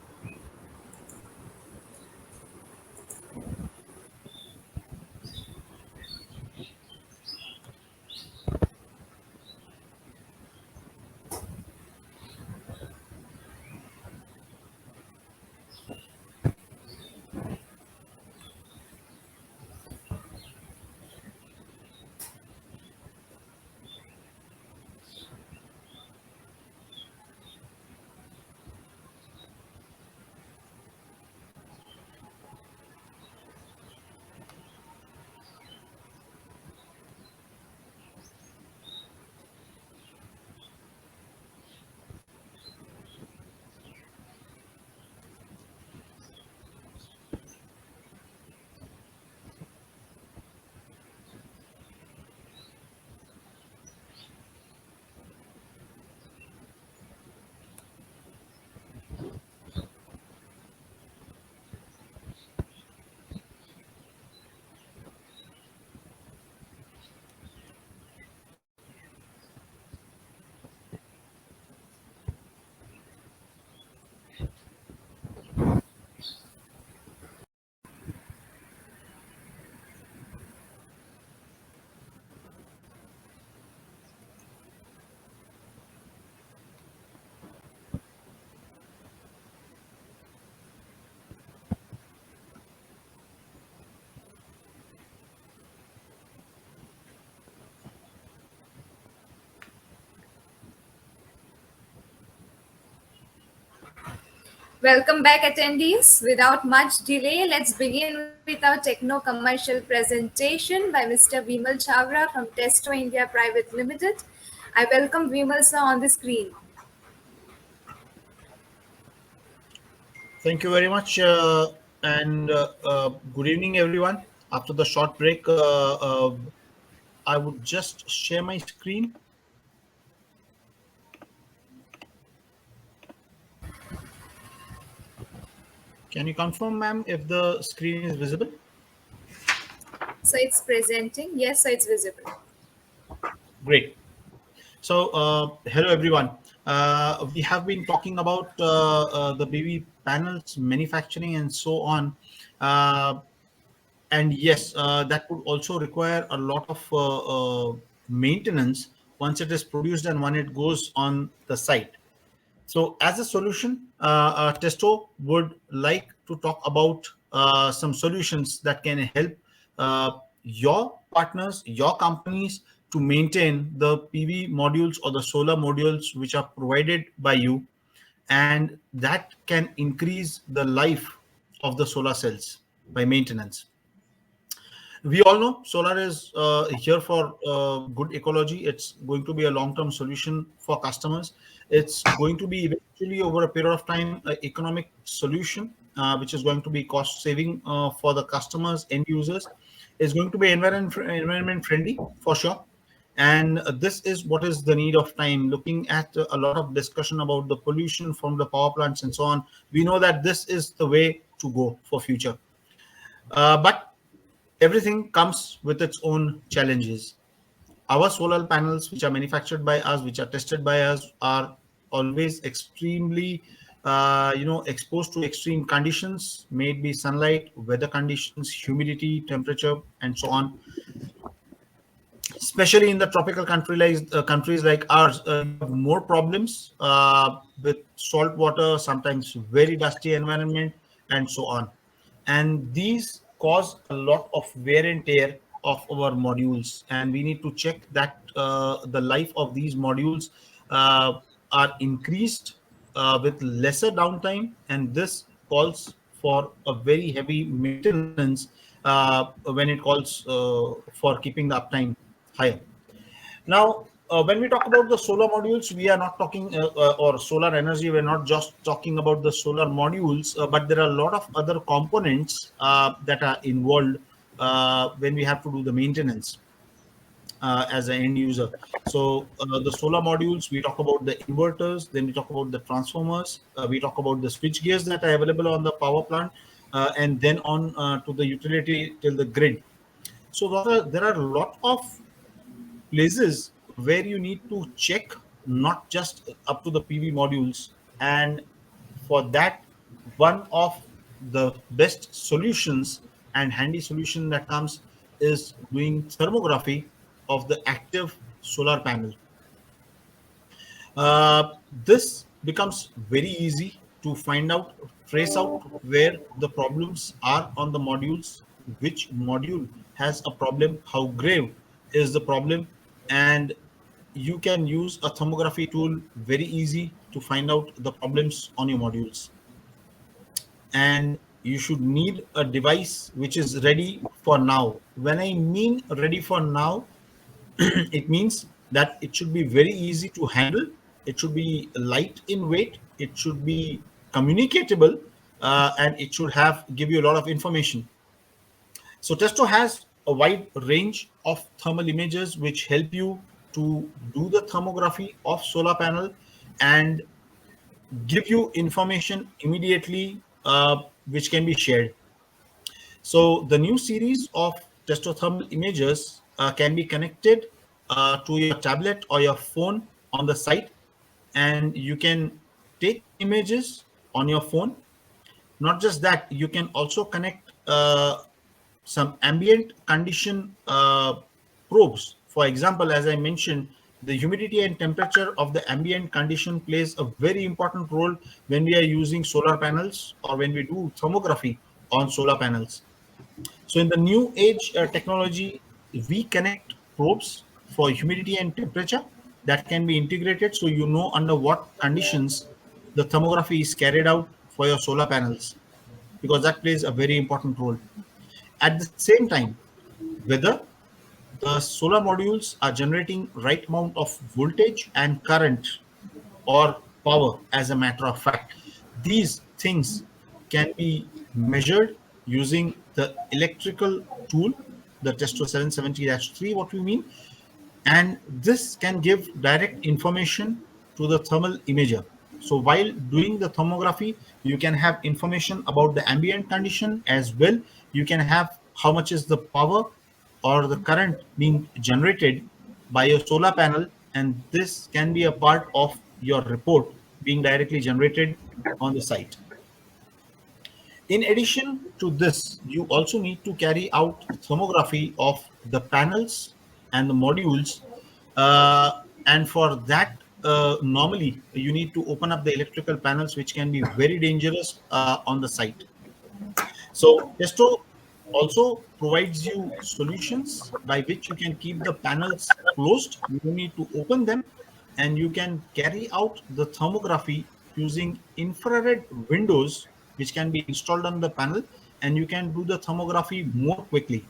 Welcome back, attendees. Without much delay, let's begin with our techno-commercial presentation by Mr. Vimal Chavra from Testo India Private Limited. I welcome Vimal sir on the screen. Thank you very much, and good evening, everyone. After the short break, I would just share my screen. Can you confirm, ma'am, if the screen is visible? So it's presenting. Yes, so it's visible. Great. So, hello, everyone. We have been talking about the PV panels, manufacturing, and so on. And yes, that would also require a lot of maintenance once it is produced and when it goes on the site. So as a solution, Testo would like to talk about some solutions that can help your partners, your companies to maintain the PV modules or the solar modules which are provided by you. and that can increase the life of the solar cells by maintenance. We all know solar is here for good ecology. It's going to be a long-term solution for customers. It's going to be eventually over a period of time an economic solution, which is going to be cost saving for the customers, end users. It's going to be environment friendly for sure. And this is what is the need of time. Looking at a lot of discussion about the pollution from the power plants and so on, we know that this is the way to go for future. But everything comes with its own challenges. Our solar panels, which are manufactured by us, which are tested by us, are always extremely, exposed to extreme conditions, may it be sunlight, weather conditions, humidity, temperature, and so on. Especially in the tropical countries like ours, you have more problems with salt water, sometimes very dusty environment, and so on. And these cause a lot of wear and tear of our modules, and we need to check that the life of these modules are increased with lesser downtime, and this calls for a very heavy maintenance when it calls for keeping the uptime higher. Now, when we talk about the solar modules, we are not talking or solar energy. We're not just talking about the solar modules, but there are a lot of other components that are involved when we have to do the maintenance as an end user. So the solar modules, we talk about the inverters, then we talk about the transformers, we talk about the switch gears that are available on the power plant, and then on to the utility till the grid. So there are a lot of places where you need to check not just up to the PV modules. And for that, one of the best solutions and handy solution that comes is doing thermography of the active solar panel. This becomes very easy to find out, trace out where the problems are on the modules, which module has a problem, how grave is the problem, and you can use a thermography tool very easy to find out the problems on your modules. And you should need a device which is ready for now. When I mean ready for now, it means that it should be very easy to handle, it should be light in weight, it should be communicatable, and it should have give you a lot of information. So Testo has a wide range of thermal images which help you to do the thermography of solar panel and give you information immediately, which can be shared. So the new series of testothermal images can be connected to your tablet or your phone on the site, and you can take images on your phone. Not just that, you can also connect some ambient condition probes. For example, as I mentioned, the humidity and temperature of the ambient condition plays a very important role when we are using solar panels or when we do thermography on solar panels. So in the new age technology, we connect probes for humidity and temperature that can be integrated, so you know under what conditions the thermography is carried out for your solar panels, because that plays a very important role. At the same time, whether the solar modules are generating right amount of voltage and current or power, as a matter of fact, these things can be measured using the electrical tool, the Testo 770-3, what we mean. And this can give direct information to the thermal imager. So while doing the thermography, you can have information about the ambient condition as well. You can have how much is the power or the current being generated by your solar panel, and this can be a part of your report being directly generated on the site. In addition to this, you also need to carry out thermography of the panels and the modules. And for that, normally you need to open up the electrical panels, which can be very dangerous on the site. So Testo also provides you solutions by which you can keep the panels closed. You don't need to open them, and you can carry out the thermography using infrared windows which can be installed on the panel, and you can do the thermography more quickly.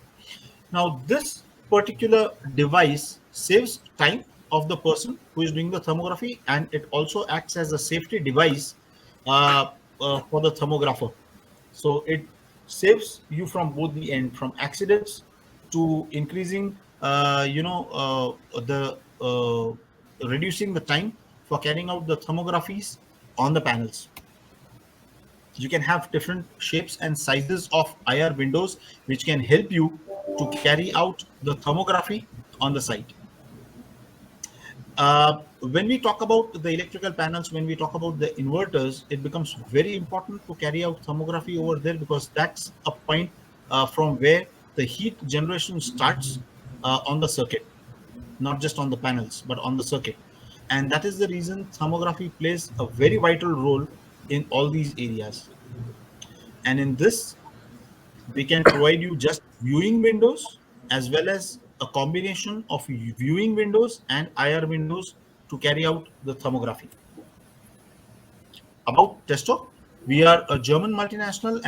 Now, this particular device saves time of the person who is doing the thermography, and it also acts as a safety device for the thermographer. So it saves you from both the end, from accidents to increasing, the reducing the time for carrying out the thermographies on the panels. You can have different shapes and sizes of IR windows, which can help you to carry out the thermography on the site. When we talk about the electrical panels, when we talk about the inverters, it becomes very important to carry out thermography over there, because that's a point from where the heat generation starts on the circuit, not just on the panels, but on the circuit. And that is the reason thermography plays a very vital role in all these areas. And in this, we can provide you just viewing windows, as well as a combination of viewing windows and IR windows to carry out the thermography. About Testo, we are a German multinational,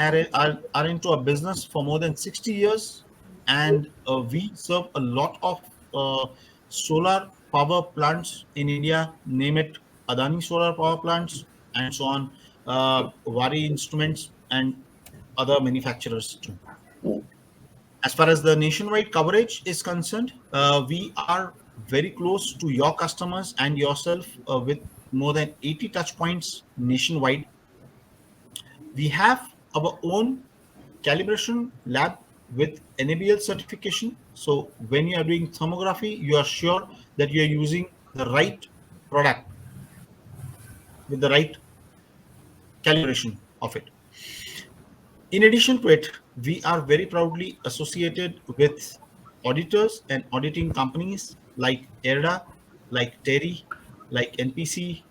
are into a business for more than 60 years, and we serve a lot of solar power plants in India, name it Adani solar power plants, and so on, Vari Instruments, and other manufacturers too. As far as the nationwide coverage is concerned, we are very close to your customers and yourself, with more than 80 touch points nationwide. We have our own calibration lab with NABL certification. So when you are doing thermography, you are sure that you are using the right product with the right calibration of it. In addition to it, we are very proudly associated with auditors and auditing companies like ERDA, like TERI, like NPC,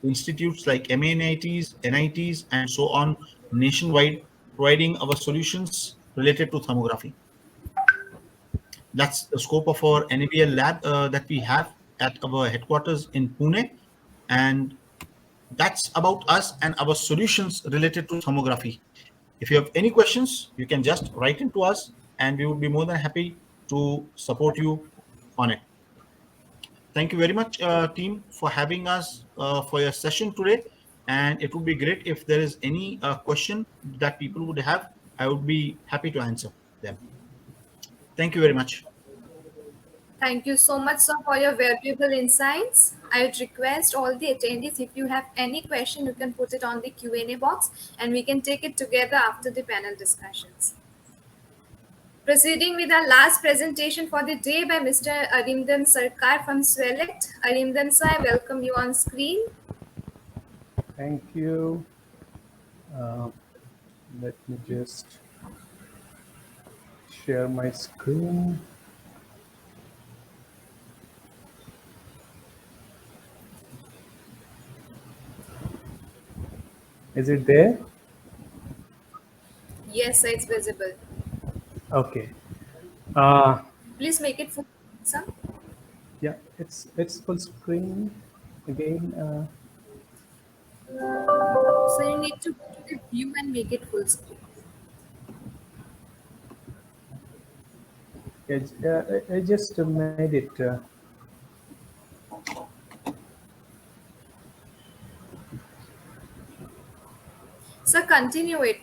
institutes like MANITs, NITs, and so on nationwide, providing our solutions related to thermography. That's the scope of our NABL lab that we have at our headquarters in Pune. And that's about us and our solutions related to thermography. If you have any questions, you can just write into us, and we would be more than happy to support you on it. Thank you very much, team, for having us for your session today. And it would be great if there is any question that people would have. I would be happy to answer them. Thank you very much. Thank you so much, sir, for your valuable insights. I would request all the attendees, if you have any question, you can put it on the Q&A box, and we can take it together after the panel discussions. Proceeding with our last presentation for the day by Mr. Arindam Sarkar from Swelect. Arindam sir, I welcome you on screen. Thank you. Let me just share my screen. Is it there? Yes, sir, it's visible. Okay. Please make it full, sir. Yeah, it's full screen again. So you need to go to the view and make it full screen. I just made it. So continue it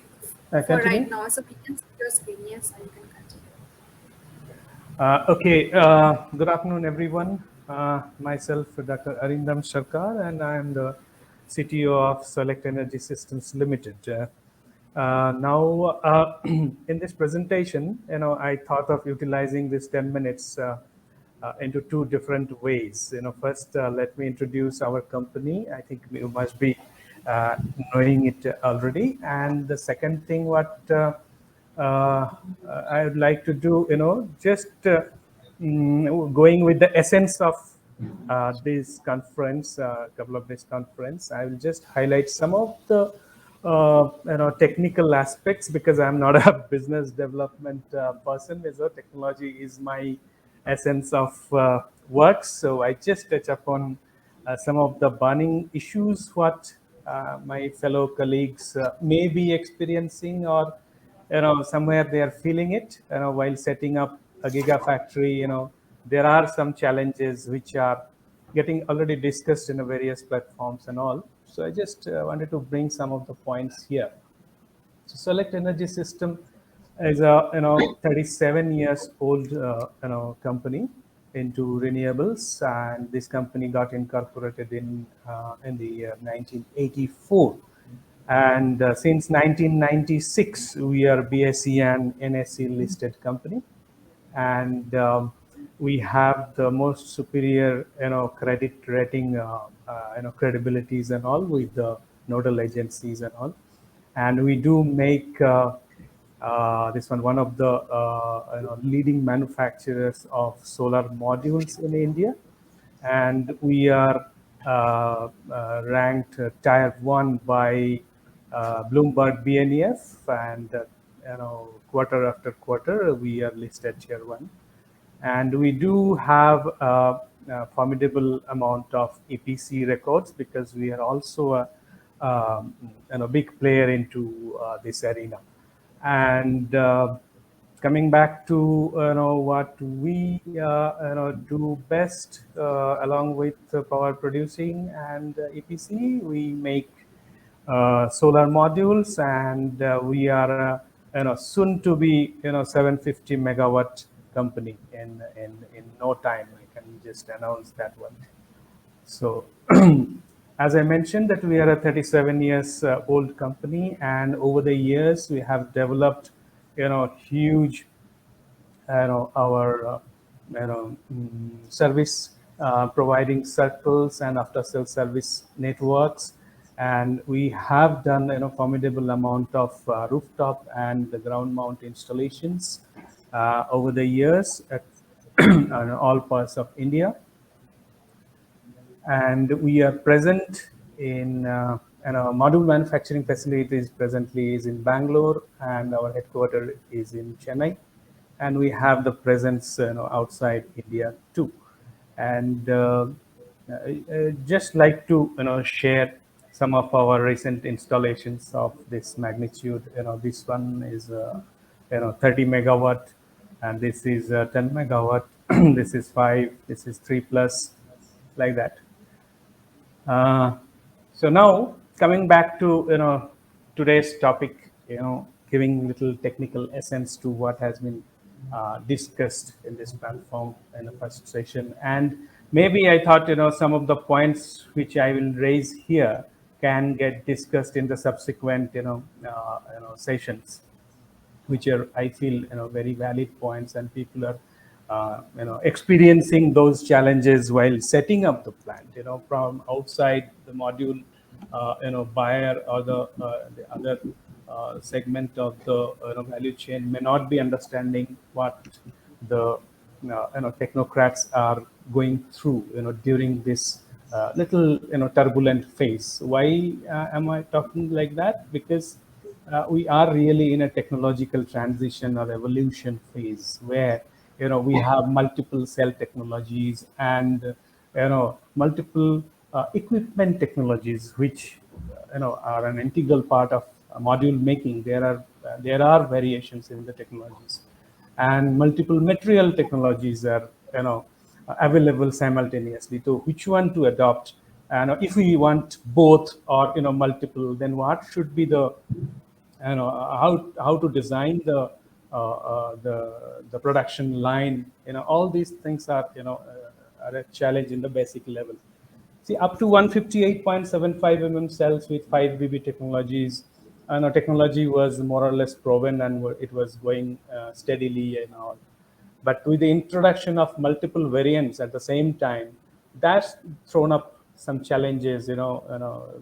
for Continue? right now. So we can see your screen. Yes, you can continue. Okay. Good afternoon, everyone. Myself, Dr. Arindam Sarkar, and I am the CTO of Select Energy Systems Limited. Now, in this presentation, I thought of utilizing this 10 minutes into two different ways. First, let me introduce our company. I think you must be knowing it already. And the second thing, what I would like to do, just going with the essence of this conference, couple of days conference, I will just highlight some of the technical aspects, because I'm not a business development person. So technology is my essence of work. So I just touch upon some of the burning issues what my fellow colleagues may be experiencing, or somewhere they are feeling it. While setting up a gigafactory, there are some challenges which are getting already discussed in the various platforms and all. So I just wanted to bring some of the points here. So Select Energy System is a 37 years old company into renewables, and this company got incorporated in the year 1984. And since 1996, we are BSE and NSE listed company, and we have the most superior credit rating, credibilities and all with the nodal agencies and all. And we do make this one of the leading manufacturers of solar modules in India, and we are ranked tier 1 by Bloomberg BNEF, and quarter after quarter we are listed tier 1. And we do have a formidable amount of EPC records, because we are also a big player into this arena. And coming back to what we do best, along with power producing and EPC, we make solar modules, and we are soon to be 750 megawatt company in no time. I can just announce that one. So as I mentioned, that we are a 37 years old company, and over the years we have developed huge our service providing circles and after sales service networks. And we have done formidable amount of rooftop and the ground mount installations over the years at all parts of India. And we are present in and our module manufacturing facilities presently is in Bangalore, and our headquarters is in Chennai, and we have the presence outside India too. And just like to share some of our recent installations of this magnitude. This one is 30 megawatt, and this is 10 megawatt. This is 5. This is 3 plus, like that. So now coming back to today's topic, giving little technical essence to what has been discussed in this platform in the first session. And maybe I thought some of the points which I will raise here can get discussed in the subsequent sessions, which are, I feel, very valid points, and people are experiencing those challenges while setting up the plant. From outside the module buyer or the other segment of the value chain may not be understanding what the technocrats are going through during this little turbulent phase. Why am I talking like that? Because we are really in a technological transition or evolution phase where we have multiple cell technologies and multiple equipment technologies which are an integral part of module making. There are variations in the technologies, and multiple material technologies are available simultaneously. So which one to adopt? And if we want both or multiple, then what should be the how to design the production line? All these things are are a challenge in the basic level. See, up to 158.75 mm cells with 5 BB technologies, technology was more or less proven, and it was going steadily and all. But with the introduction of multiple variants at the same time, that's thrown up some challenges,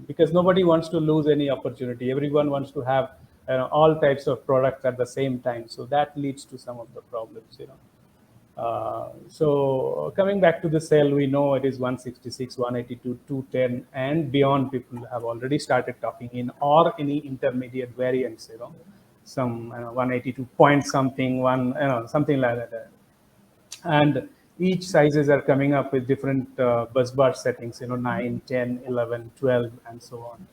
because nobody wants to lose any opportunity. Everyone wants to have all types of products at the same time. So that leads to some of the problems, So coming back to the cell, we know it is 166, 182, 210, and beyond. People have already started talking in or any intermediate variants, some 182 point something, something like that. And each sizes are coming up with different bus bar settings, 9, 10, 11, 12, and so on.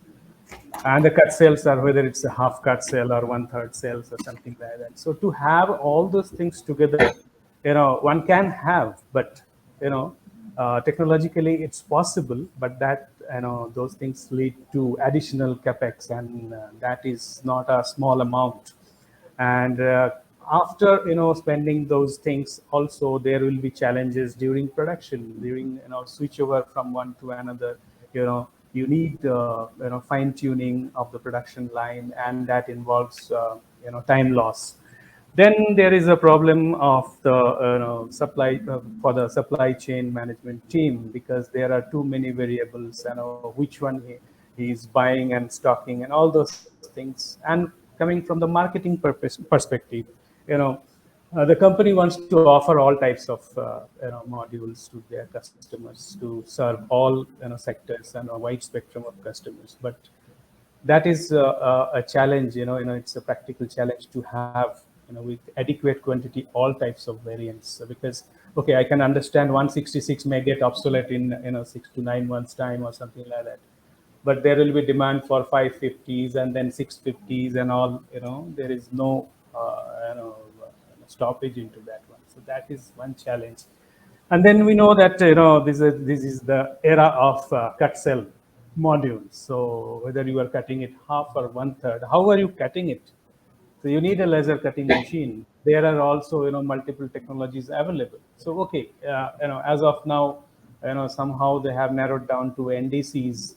And the cut cells are whether it's a half cut cell or 1/3 cells or something like that. So to have all those things together, one can have, but technologically it's possible, but that those things lead to additional capex, and that is not a small amount. And after spending those things, also there will be challenges during production, during switchover from one to another. You need fine tuning of the production line, and that involves time loss. Then there is a problem of the supply for the supply chain management team, because there are too many variables, which one he is buying and stocking and all those things. And coming from the marketing perspective, the company wants to offer all types of modules to their customers to serve all sectors and a wide spectrum of customers. But that is a challenge. It's a practical challenge to have with adequate quantity all types of variants, because okay, I can understand 166 may get obsolete in 6 to 9 months time or something like that, but there will be demand for 550s and then 650s and all. There is no stoppage into that one. So that is one challenge. And then we know that this is the era of cut cell modules. So whether you are cutting it half or 1/3, how are you cutting it? So you need a laser cutting machine. There are also multiple technologies available. So okay, as of now, somehow they have narrowed down to NDCs,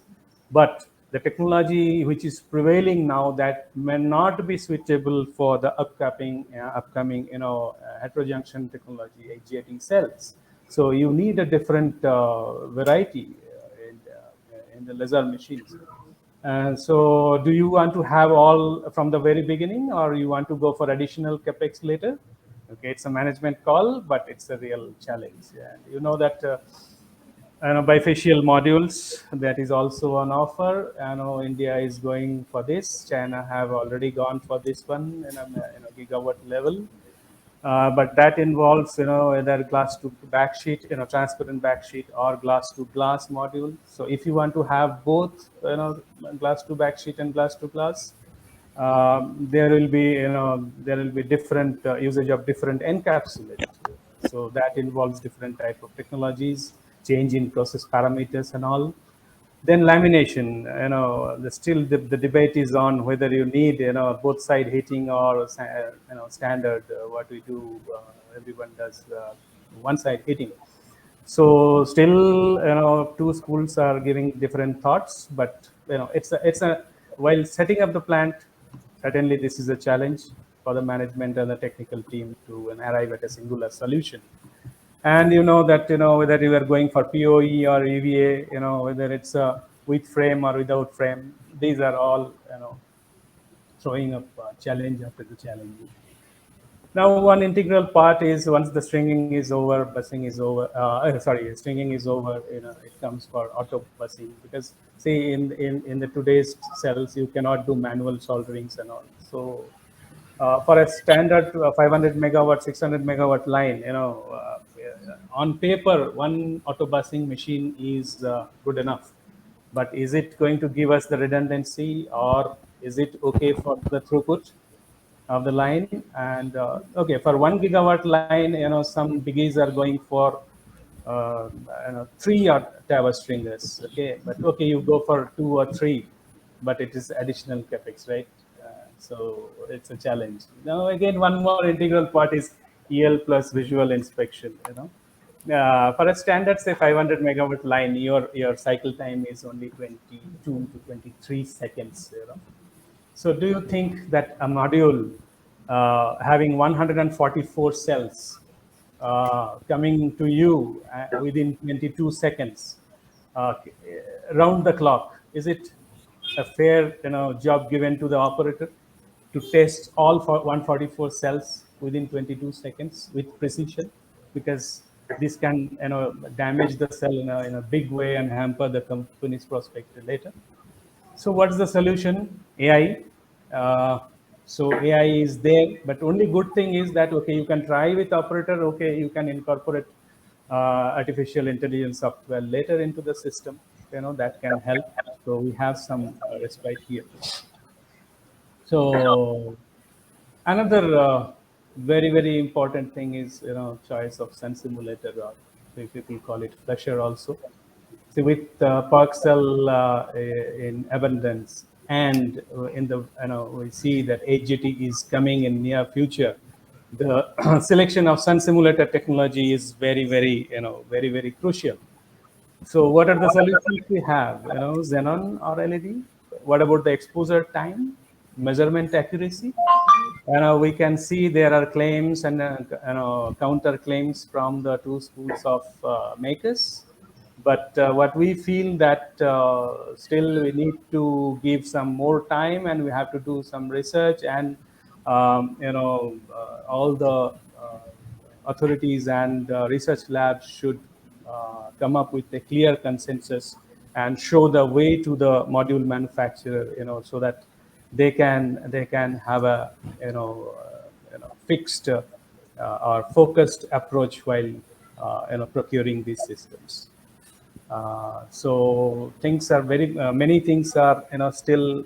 but the technology which is prevailing now, that may not be suitable for the upcoming heterojunction technology, HGAT cells. So you need a different variety in the laser machines. So do you want to have all from the very beginning, or you want to go for additional capex later? Okay, it's a management call, but it's a real challenge. And you know that bifacial modules, that is also on offer. I know India is going for this. China have already gone for this one in a gigawatt level. But that involves, either glass to backsheet, transparent backsheet, or glass to glass module. So if you want to have both, glass to backsheet and glass to glass, there will be different usage of different encapsulate. So that involves different type of technologies, change in process parameters and all. Then lamination, the debate is on whether you need both side heating or standard. What we do, everyone does one side heating. So still, two schools are giving different thoughts, but it's a while setting up the plant, certainly this is a challenge for the management and the technical team to arrive at a singular solution. And that whether you are going for POE or EVA, whether it's with frame or without frame, these are all throwing up challenge after the challenge. Now, one integral part is once the stringing is over, busing is over. Stringing is over. It comes for auto busing, because see in the today's cells you cannot do manual solderings and all. So for a standard 500 megawatt, 600 megawatt line, on paper, one auto busing machine is good enough. But is it going to give us the redundancy, or is it okay for the throughput of the line? And okay, for 1 gigawatt line, some biggies are going for 3 tower stringers. Okay, but okay, you go for 2 or 3, but it is additional capex, right? So it's a challenge. Now again, one more integral part is EL plus visual inspection. For a standard, say 500 megawatt line, your cycle time is only 22 to 23 seconds. So do you think that a module having 144 cells coming to you within 22 seconds, round the clock, is it a fair job given to the operator to test all for 144 cells within 22 seconds with precision? Because this can damage the cell in a big way and hamper the company's prospect later. So what's the solution? AI. So AI is there, but only good thing is that okay, you can try with operator. Okay, you can incorporate artificial intelligence software later into the system. that can help. So we have some respite here. So another very important thing is choice of sun simulator, or if people call it flusher also. See, with Parcel in abundance, and in the we see that HGT is coming in near future, the selection of sun simulator technology is very crucial. So what are the solutions we have? Xenon or LED? What about the exposure time, measurement accuracy? We can see there are claims and counter claims from the two schools of makers. But what we feel that still we need to give some more time, and we have to do some research, and all the authorities and research labs should come up with a clear consensus and show the way to the module manufacturer, so that they can have a fixed or focused approach while procuring these systems. So things are many things are still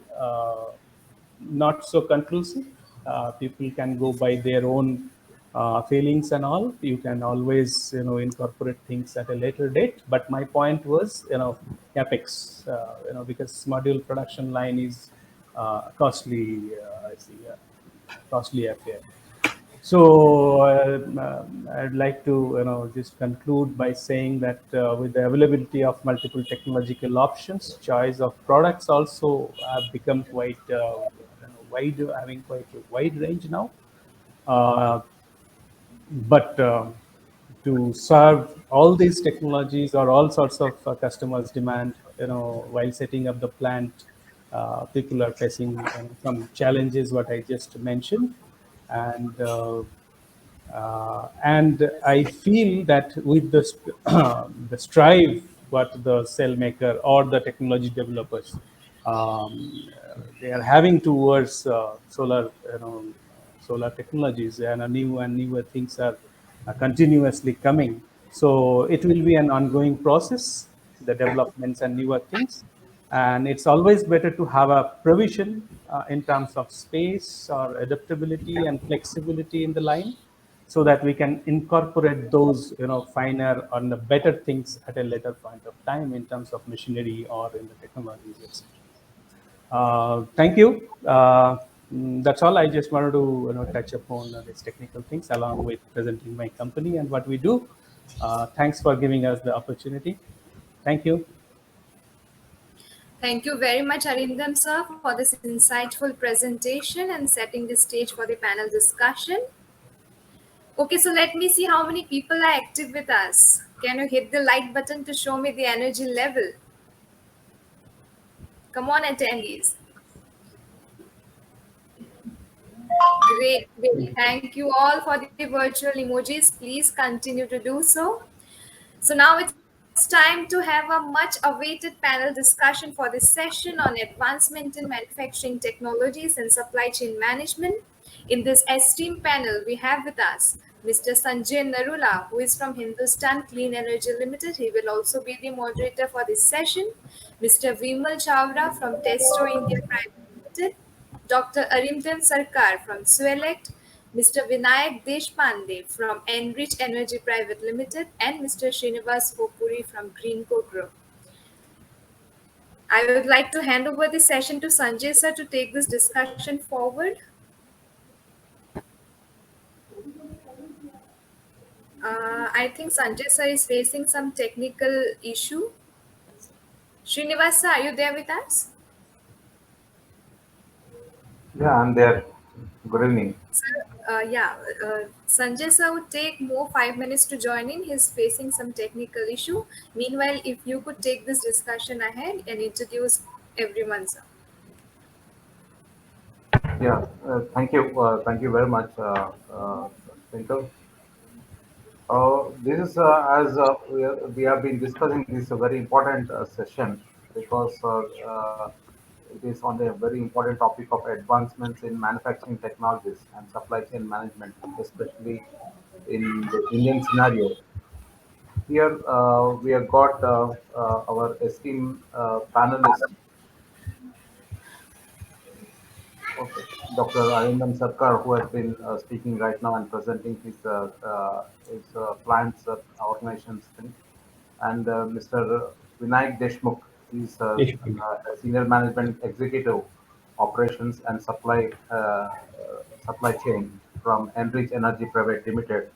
not so conclusive. People can go by their own feelings and all. You can always incorporate things at a later date. But my point was capex, because module production line is costly. I see, costly affair. So I'd like to just conclude by saying that with the availability of multiple technological options, choice of products also have become quite wide, having quite a wide range now. Uh, but to serve all these technologies or all sorts of customers' demand, while setting up the plant, people are facing some challenges, what I just mentioned, and I feel that with the the strive what the cell maker or the technology developers they are having towards solar technologies, and new and newer things are continuously coming. So it will be an ongoing process, the developments and newer things, and it's always better to have a provision in terms of space or adaptability and flexibility in the line, so that we can incorporate those finer and the better things at a later point of time in terms of machinery or in the technologies, etc. Thank you. That's all. I just wanted to touch upon these technical things along with presenting my company and what we do. Thanks for giving us the opportunity. Thank you. Thank you very much, Arindam sir, for this insightful presentation and setting the stage for the panel discussion. Okay, so let me see how many people are active with us. Can you hit the like button to show me the energy level? Come on, attendees. Great, great. Thank you all for the virtual emojis. Please continue to do so. So now it's time to have a much awaited panel discussion for this session on advancement in manufacturing technologies and supply chain management. In this esteemed panel, we have with us Mr. Sanjay Narula, who is from Hindustan Clean Energy Limited. He will also be the moderator for this session. Mr. Vimal Chawla from Testo India Private Limited. Dr. Arindam Sarkar from Swelect, Mr. Vinayak Deshpande from Enrich Energy Private Limited, and Mr. Srinivas Popuri from Greenco Group. I would like to hand over the session to Sanjay sir to take this discussion forward. I think Sanjay sir is facing some technical issue. Srinivas sir, are you there with us? Yeah, I'm there. Good evening. Sir, Sanjay sir would take more 5 minutes to join in. He's facing some technical issue. Meanwhile, if you could take this discussion ahead and introduce everyone, sir. Yeah, thank you. Thank you very much, Twinkle. This is as we have been discussing. This is a very important session because it is on a very important topic of advancements in manufacturing technologies and supply chain management, especially in the Indian scenario. Here we have got our esteemed panelists. Okay, Dr. Arindam Sarkar, who has been speaking right now and presenting his clients' organizations thing, and Mr. Vinayak Deshmukh, he's a senior management executive, operations and supply chain from Enrich Energy Private Limited.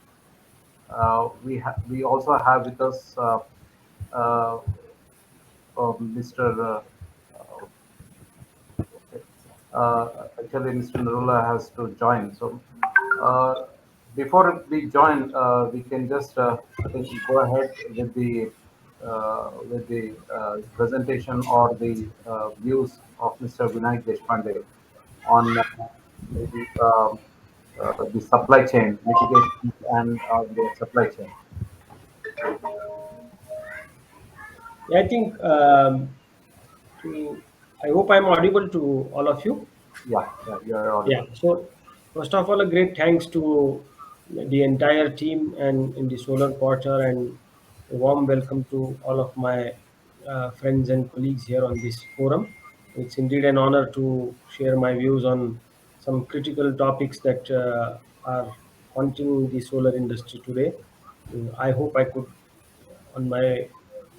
We also have with us uh, Mr. Actually, Mr. Narula has to join. So uh, before we join, we can just I think go ahead with the presentation or the views of Mr. Vinayak Deshpande on the supply chain mitigation and the supply chain. Yeah, I think I hope I'm audible to all of you. Yeah, you are Yeah. audible. So first of all, a great thanks to the entire team and in the SolarQuarter, and a warm welcome to all of my friends and colleagues here on this forum. It's indeed an honor to share my views on some critical topics that are haunting the solar industry today. I hope I could, on my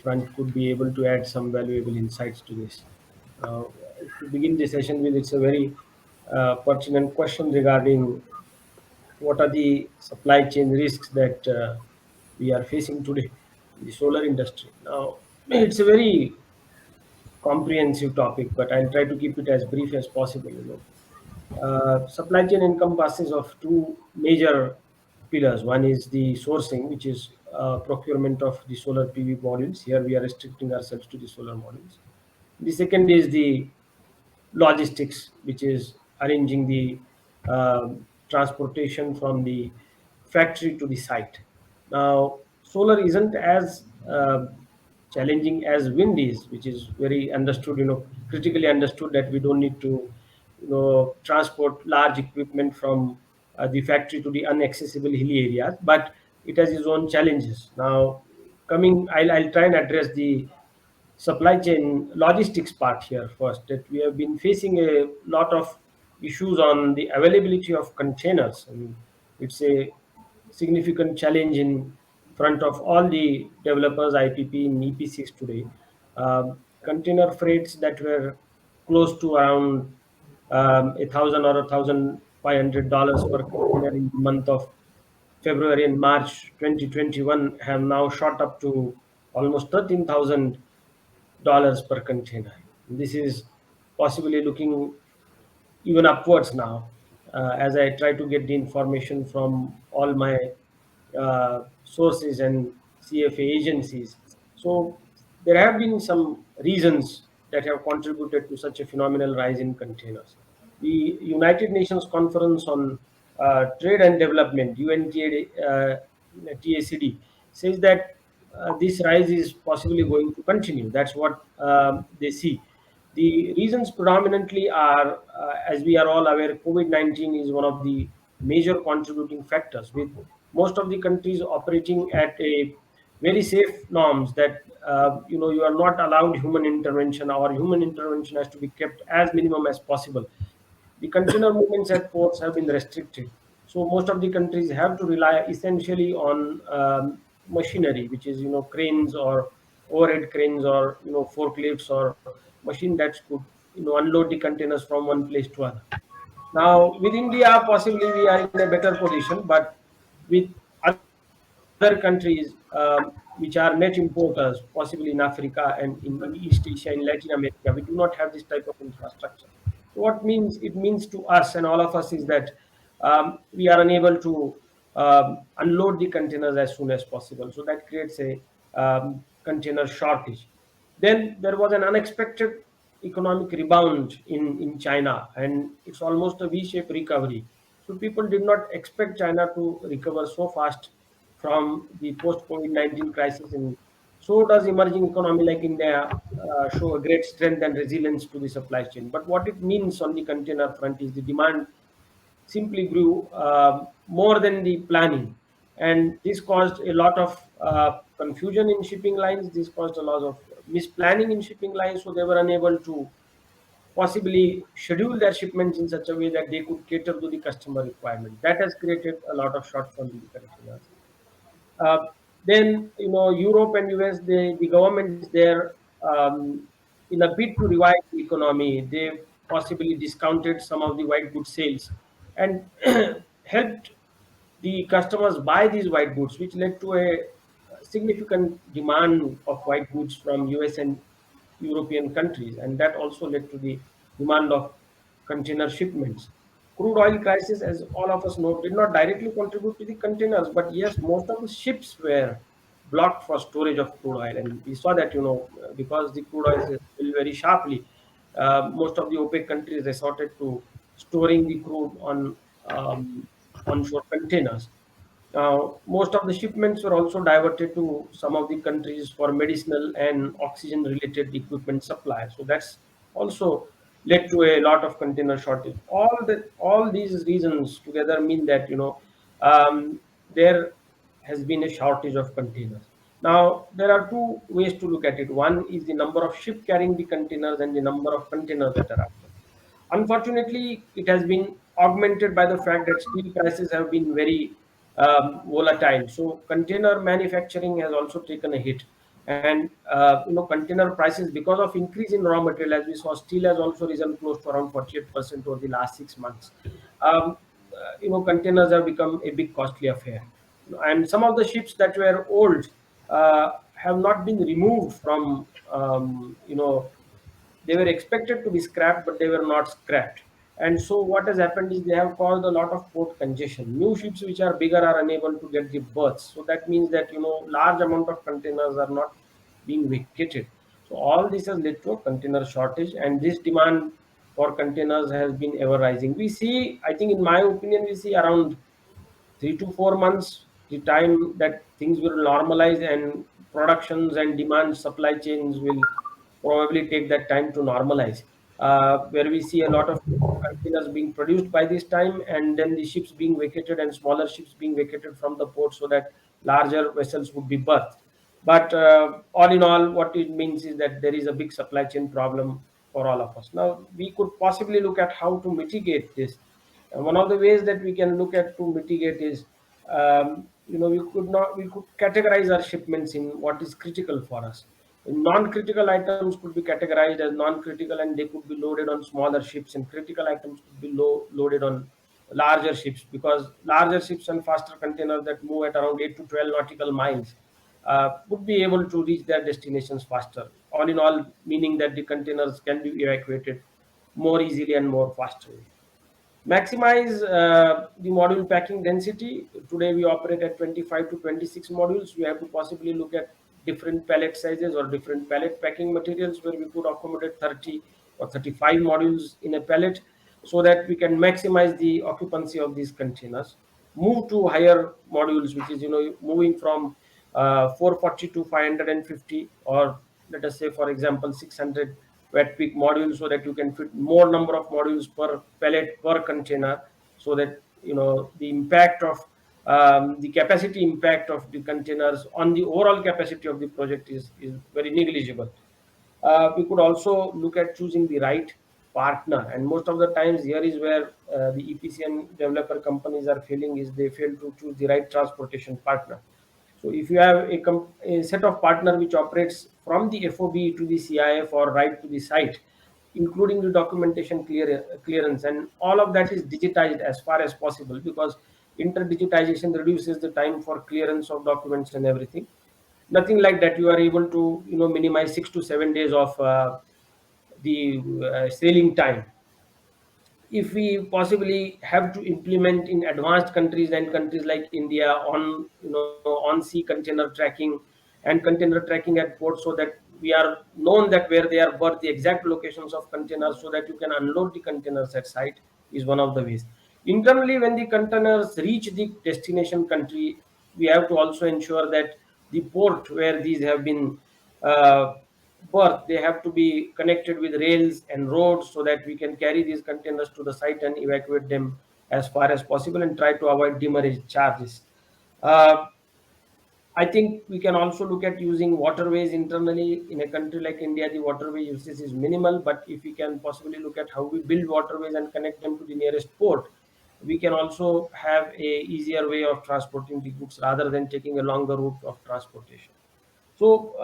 front, could be able to add some valuable insights to this. Uh, to begin the session with, it's a very pertinent question regarding what are the supply chain risks that we are facing today in the solar industry. Now, it's a very comprehensive topic, but I'll try to keep it as brief as possible. Supply chain encompasses of two major pillars. One is the sourcing, which is procurement of the solar PV modules. Here we are restricting ourselves to the solar modules. The second is the logistics, which is arranging the transportation from the factory to the site. Now, solar isn't as challenging as wind is, which is very understood, critically understood, that we don't need to, transport large equipment from the factory to the inaccessible hilly areas, but it has its own challenges. Now, I'll try and address the supply chain logistics part here first. That we have been facing a lot of issues on the availability of containers, and it's a significant challenge in front of all the developers, IPP and EPCs today. Container freights that were close to around 1,000 or $1,500 per container in the month of February and March 2021 have now shot up to almost $13,000 per container. This is possibly looking even upwards now, as I try to get the information from all my sources and CFA agencies. So there have been some reasons that have contributed to such a phenomenal rise in containers. The United Nations Conference on Trade and Development, UNTACD, says that this rise is possibly going to continue. That's what they see. The reasons predominantly are, as we are all aware, COVID-19 is one of the major contributing factors, with most of the countries operating at a very safe norms that you are not allowed human intervention, or human intervention has to be kept as minimum as possible. The container movements at ports have been restricted, so most of the countries have to rely essentially on machinery, which is cranes or overhead cranes, or forklifts, or machine that could unload the containers from one place to other. Now, with India, possibly we are in a better position, but with other countries which are net importers, possibly in Africa and in East Asia, in Latin America, we do not have this type of infrastructure. So what it means to us and all of us is that we are unable to unload the containers as soon as possible. So that creates a container shortage. Then there was an unexpected economic rebound in China, and it's almost a V-shaped recovery. So people did not expect China to recover so fast from the post-COVID-19 crisis, and so does emerging economy like India show a great strength and resilience to the supply chain. But what it means on the container front is the demand simply grew more than the planning, and this caused a lot of confusion in shipping lines. This caused a lot of misplanning in shipping lines, so they were unable to possibly schedule their shipments in such a way that they could cater to the customer requirement. That has created a lot of shortfall in the containers. Uh, then, Europe and US, the governments there, in a bid to revive the economy, they possibly discounted some of the white goods sales and helped the customers buy these white goods, which led to a significant demand of white goods from US and European countries, and that also led to the demand of container shipments. Crude oil crisis, as all of us know, did not directly contribute to the containers, but yes, most of the ships were blocked for storage of crude oil, and we saw that, because the crude oil fell very sharply. Most of the OPEC countries resorted to storing the crude on onshore containers. Most of the shipments were also diverted to some of the countries for medicinal and oxygen related equipment supply. So that's also led to a lot of container shortage. All these reasons together mean that, there has been a shortage of containers. Now there are two ways to look at it. One is the number of ship carrying the containers and the number of containers that are out there. Unfortunately, it has been augmented by the fact that steel prices have been very volatile. So container manufacturing has also taken a hit, and container prices, because of increase in raw material, as we saw, steel has also risen close to around 48% over the last 6 months. Containers have become a big costly affair, and some of the ships that were old have not been removed from they were expected to be scrapped, but they were not scrapped. And so what has happened is they have caused a lot of port congestion. New ships which are bigger are unable to get the berths. So that means that, large amount of containers are not being vacated. So all this has led to a container shortage, and this demand for containers has been ever rising. We see, I think in my opinion, we see around 3 to 4 months, the time that things will normalize and productions and demand supply chains will probably take that time to normalize, where we see a lot of containers being produced by this time, and then the ships being vacated and smaller ships being vacated from the port so that larger vessels would be berthed. But all in all, what it means is that there is a big supply chain problem for all of us. Now, we could possibly look at how to mitigate this. And one of the ways that we can look at to mitigate is, we could categorize our shipments in what is critical for us. Non-critical items could be categorized as non-critical, and they could be loaded on smaller ships, and critical items could be loaded on larger ships, because larger ships and faster containers that move at around 8 to 12 nautical miles would be able to reach their destinations faster. All in all, meaning that the containers can be evacuated more easily and more faster. Maximize the module packing density. Today we operate at 25 to 26 modules. We have to possibly look at different pallet sizes or different pallet packing materials, where we could accommodate 30 or 35 modules in a pallet, so that we can maximize the occupancy of these containers. Move to higher modules, which is, moving from 440 to 550, or let us say, for example, 600 wet peak modules, so that you can fit more number of modules per pallet per container, so that, the impact of the capacity impact of the containers on the overall capacity of the project is very negligible. We could also look at choosing the right partner, and most of the times here is where the EPC and developer companies are failing, is they fail to choose the right transportation partner. So if you have a set of partner which operates from the FOB to the CIF or right to the site, including the documentation clearance, and all of that is digitized as far as possible, because interdigitization reduces the time for clearance of documents and everything. Nothing like that. You are able to, minimize 6 to 7 days of the sailing time. If we possibly have to implement in advanced countries and countries like India on, on sea container tracking and container tracking at ports, so that we are known that where they are berthed, the exact locations of containers, so that you can unload the containers at site, is one of the ways. Internally, when the containers reach the destination country, we have to also ensure that the port where these have been berth, they have to be connected with rails and roads, so that we can carry these containers to the site and evacuate them as far as possible, and try to avoid demurrage charges. Uh, I think we can also look at using waterways internally. In a country like India, the waterway usage is minimal, but if we can possibly look at how we build waterways and connect them to the nearest port, we can also have a easier way of transporting the goods rather than taking a longer route of transportation. So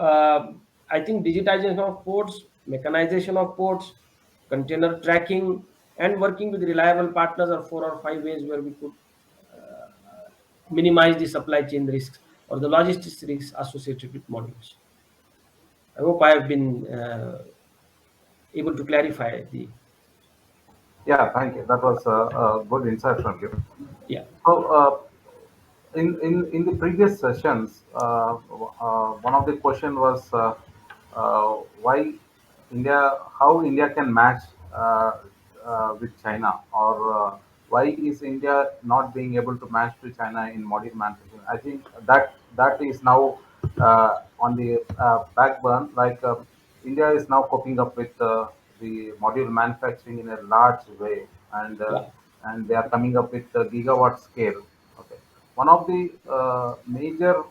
I think digitization of ports, mechanization of ports, container tracking, and working with reliable partners are 4 or 5 ways where we could minimize the supply chain risks or the logistics risks associated with modules. I hope I have been able to clarify the. Yeah, thank you. That was a good insight from you. Yeah. So, in the previous sessions, one of the question was why India, how India can match with China, or why is India not being able to match to China in module manufacturing? I think that is now on the back burn. Like India is now coping up with the module manufacturing in a large way, Yeah. and they are coming up with the gigawatt scale. Okay, one of the major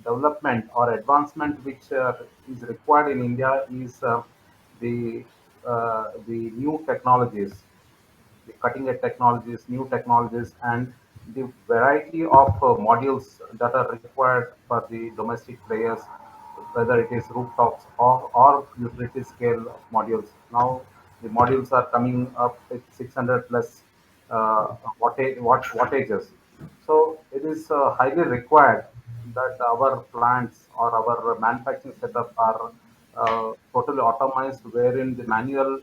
development or advancement which is required in India is the the new technologies, the cutting edge technologies, new technologies, and the variety of modules that are required for the domestic players, whether it is rooftops or utility scale modules. Now the modules are coming up with 600 plus wattages. So it is highly required that our plants or our manufacturing setup are totally automized, wherein the manual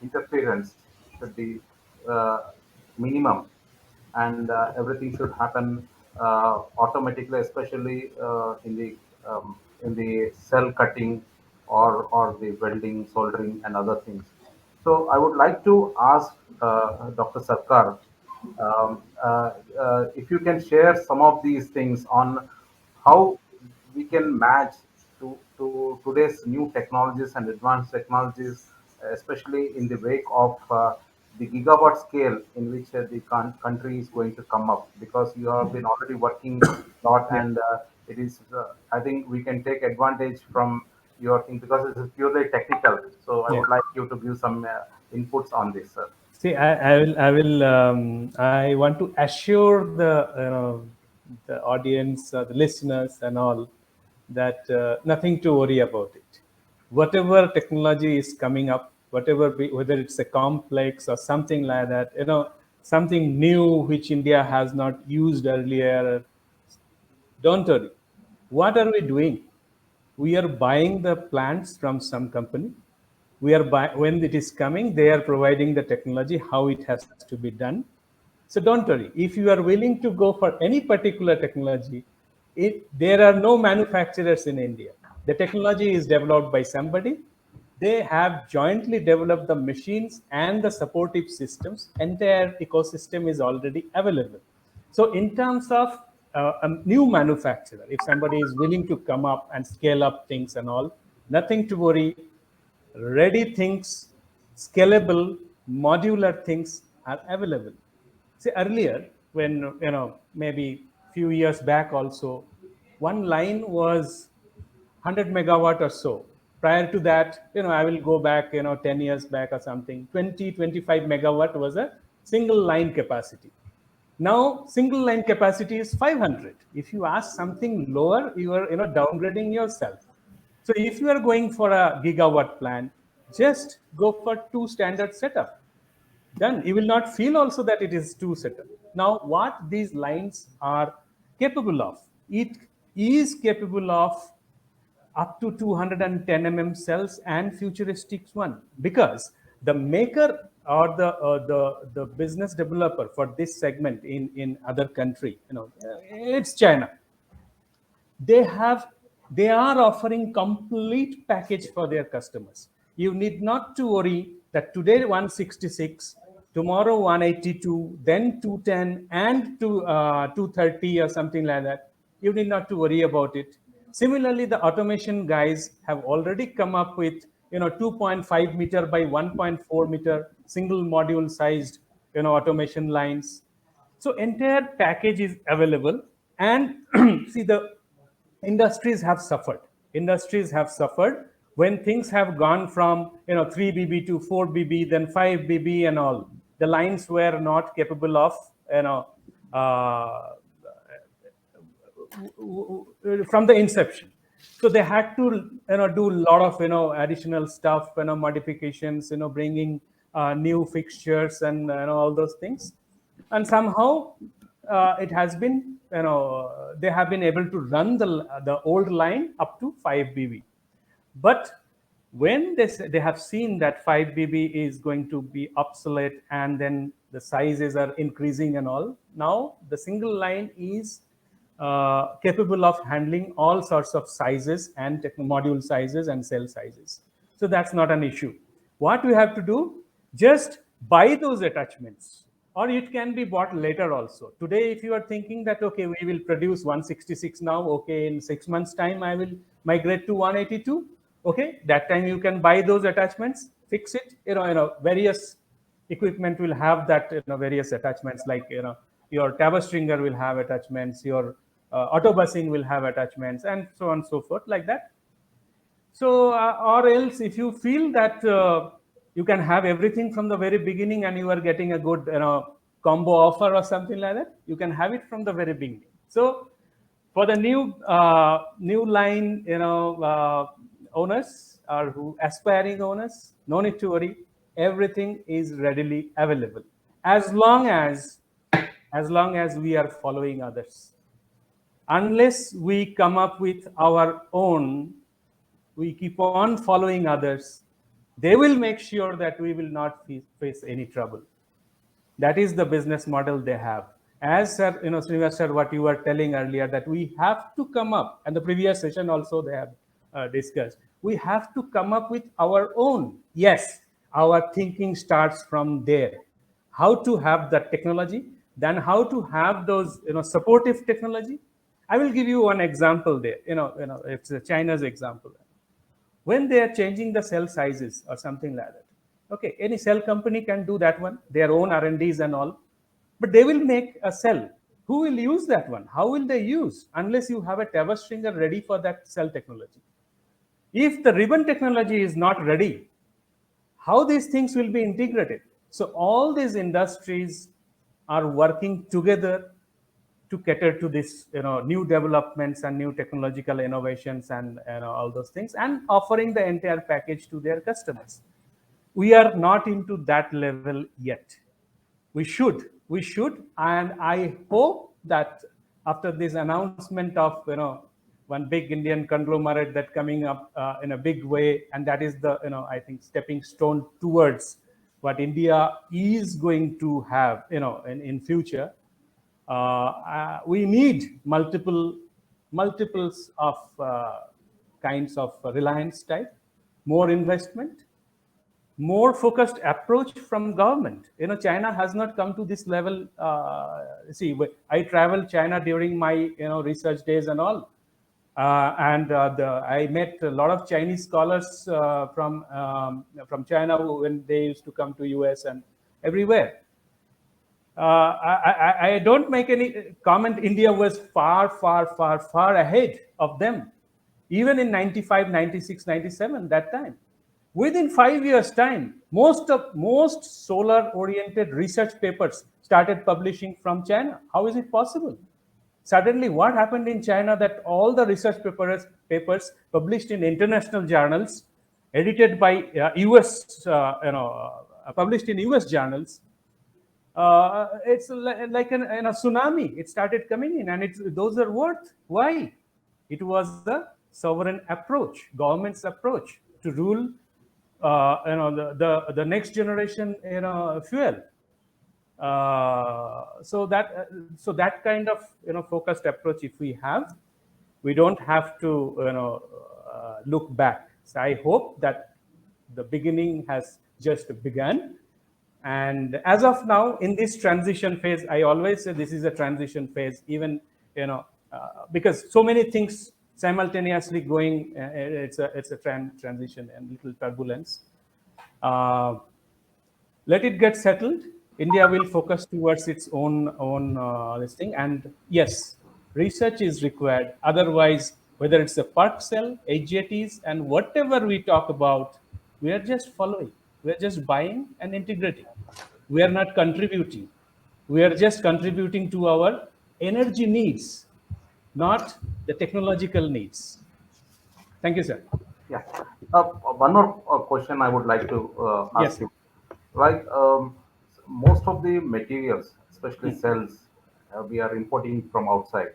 interference should be uh, minimum, and everything should happen automatically, especially in the cell cutting or the welding, soldering, and other things. So I would like to ask Dr. Sarkar, if you can share some of these things on how we can match to today's new technologies and advanced technologies, especially in the wake of the gigawatt scale in which the country is going to come up, because you have been already working a lot, Yeah. and it is I think we can take advantage from your thing because this is purely technical. So I Yeah. would like you to give some inputs on this, sir. See, I want to assure the audience, the listeners, and all that nothing to worry about it. Whatever technology is coming up, whether it's a complex or something like that, something new which India has not used earlier, don't worry. What are we doing? We are buying the plants from some company. When it is coming, they are providing the technology how it has to be done. So don't worry. If you are willing to go for any particular technology, there are no manufacturers in India. The technology is developed by somebody. They have jointly developed the machines and the supportive systems. Entire ecosystem is already available. So in terms of a new manufacturer, if somebody is willing to come up and scale up things and all, nothing to worry. Ready things, scalable, modular things are available. See, earlier, when, maybe few years back also, one line was 100 megawatt or so. Prior to that, I will go back, 10 years back or something, 20-25 megawatt was a single line capacity. Now, single line capacity is 500. If you ask something lower, you are, downgrading yourself. So if you are going for a gigawatt plant, just go for two standard setup. Done. You will not feel also that it is two setup. Now, what these lines are capable of, it is capable of up to 210 cells and futuristic one, because the maker or the business developer for this segment in other country, it's China. They are offering complete package for their customers. You need not to worry that today 166, tomorrow 182, then 210, and 230 or something like that. You need not to worry about it. Similarly, the automation guys have already come up with 2.5 meter by 1.4 meter single module sized automation lines. So entire package is available. And see, the industries have suffered. Industries have suffered when things have gone from 3 BB to 4 BB, then 5 BB, and all. The lines were not capable of from the inception. So they had to do a lot of additional stuff, modifications, bringing new fixtures and all those things. And somehow it has been they have been able to run the old line up to 5 BB. But when they have seen that 5 BB is going to be obsolete, and then the sizes are increasing and all, now the single line is capable of handling all sorts of sizes and module sizes and cell sizes. So that's not an issue. What we have to do, just buy those attachments, or it can be bought later also. Today, if you are thinking that, okay, we will produce 166 now, okay, in 6 months time, I will migrate to 182. Okay, that time you can buy those attachments, fix it. Various equipment will have that various attachments, like your tower stringer will have attachments, your auto busing will have attachments, and so on and so forth, like that. So or else, if you feel that you can have everything from the very beginning and you are getting a good combo offer or something like that, you can have it from the very beginning. So for the new line owners or aspiring owners, no need to worry. Everything is readily available as long as we are following others. Unless we come up with our own, we keep on following others, they will make sure that we will not face any trouble. That is the business model they have. As sir, Srinivas sir, what you were telling earlier, that we have to come up, and the previous session also they have discussed, we have to come up with our own. Yes, our thinking starts from there. How to have that technology, then how to have those supportive technology. I will give you one example there. It's China's example. When they are changing the cell sizes or something like that, okay, any cell company can do that one, their own R&Ds and all, but they will make a cell. Who will use that one? How will they use? Unless you have a tower stringer ready for that cell technology. If the ribbon technology is not ready, how these things will be integrated? So all these industries are working together to cater to this new developments and new technological innovations and all those things, and offering the entire package to their customers. We are not into that level yet. We should, and I hope that after this announcement of one big Indian conglomerate that coming up in a big way, and that is the I think stepping stone towards what India is going to have in future. We need multiples of kinds of Reliance type, more investment, more focused approach from government. China has not come to this level. See, I traveled China during my research days and all, and I met a lot of Chinese scholars from China when they used to come to US and everywhere. I don't make any comment. India was far ahead of them, even in 95, 96, 97, that time. Within 5 years' time, most solar-oriented research papers started publishing from China. How is it possible? Suddenly, what happened in China that all the research papers published in international journals, edited by US, published in US journals, it's like a tsunami. It started coming in, and those are worth. Why? It was the sovereign approach, government's approach to rule the next generation fuel. So that kind of focused approach, if we have, we don't have to look back. So I hope that the beginning has just begun. And as of now, in this transition phase, I always say this is a transition phase, even because so many things simultaneously going. It's a transition and little turbulence. Let it get settled. India will focus towards its own this thing. And yes, Research is required. Otherwise, whether it's a PERC cell, HJTs, and whatever we talk about, we are just following. We are just buying and integrating. We are not contributing. We are just contributing to our energy needs, not the technological needs. Thank you, sir. Yeah. One more question I would like to ask Yes. you. Like most of the materials, especially cells, we are importing from outside.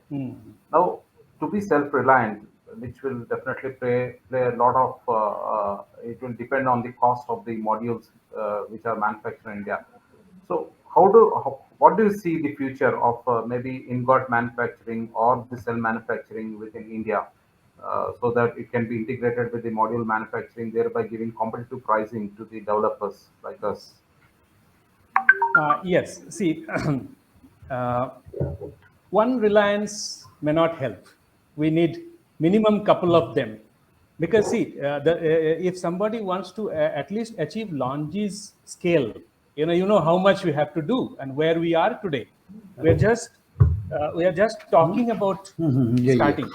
Now, to be self-reliant, which will definitely play a lot of, it will depend on the cost of the modules which are manufactured in India. So, what do you see the future of maybe ingot manufacturing or the cell manufacturing within India, so that it can be integrated with the module manufacturing, thereby giving competitive pricing to the developers like us? Yes. See, one reliance may not help. We need minimum couple of them, because see, if somebody wants to at least achieve Longi's scale, you know how much we have to do and where we are today. We are just talking about starting,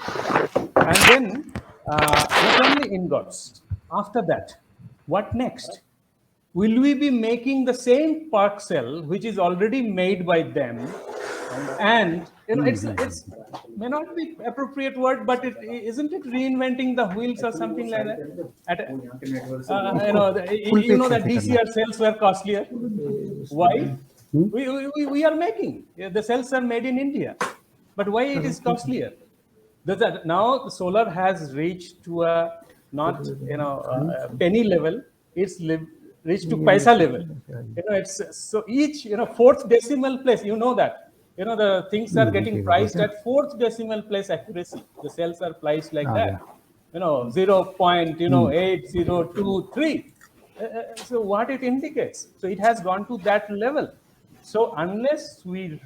and then not only ingots. After that, what next? Will we be making the same PERC cell which is already made by them? And it's may not be appropriate word, but isn't it reinventing the wheels or something like that? You know that DCR cells were costlier. Why? We are making the cells are made in India, but why it is costlier? Now the solar has reached to a not penny level. It's reached to paisa level. It's so each fourth decimal place. You know that the things are getting priced at fourth decimal place accuracy. The cells are priced like that. 0.8023. So what it indicates? So it has gone to that level. So unless we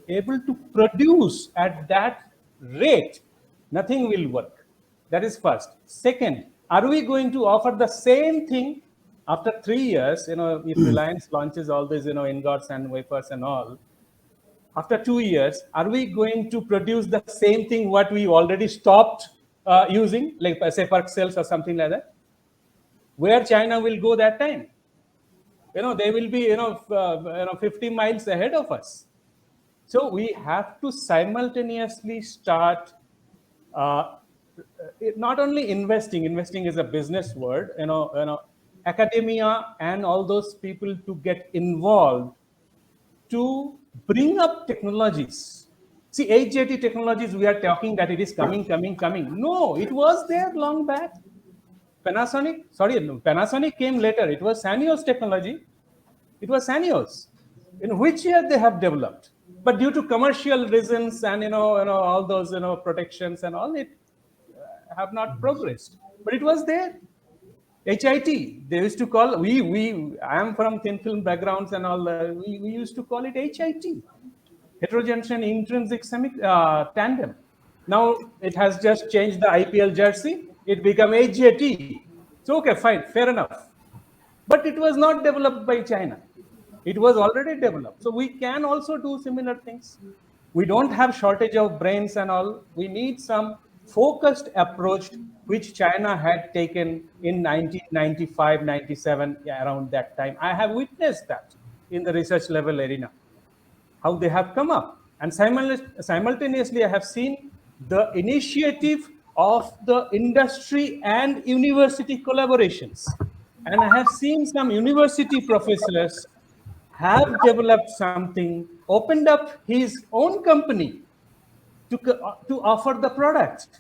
able to produce at that rate, nothing will work. That is first. Second, are we going to offer the same thing after 3 years? If Reliance launches all these ingots and wafers and all, after 2 years, are we going to produce the same thing what we already stopped using, like say PERC cells or something like that? Where China will go that time? They will be 50 miles ahead of us. So we have to simultaneously start not only investing is a business word, academia and all those people to get involved to bring up technologies. See, HJT technologies, we are talking that it is coming. No, it was there long back. Panasonic came later. It was Sanyo's technology. It was Sanyo's. In which year they have developed, but due to commercial reasons and all those protections and all, it have not progressed. But it was there. HIT, they used to call I am from thin film backgrounds and all. We used to call it HIT, heterojunction intrinsic tandem. Now it has just changed the IPL jersey. It became HJT. So okay, fine, fair enough. But it was not developed by China. It was already developed. So we can also do similar things. We don't have shortage of brains and all. We need some focused approach, which China had taken in 1995, 97, around that time. I have witnessed that in the research level arena, how they have come up. And simultaneously, I have seen the initiative of the industry and university collaborations. And I have seen some university professors have developed something, opened up his own company to offer the product.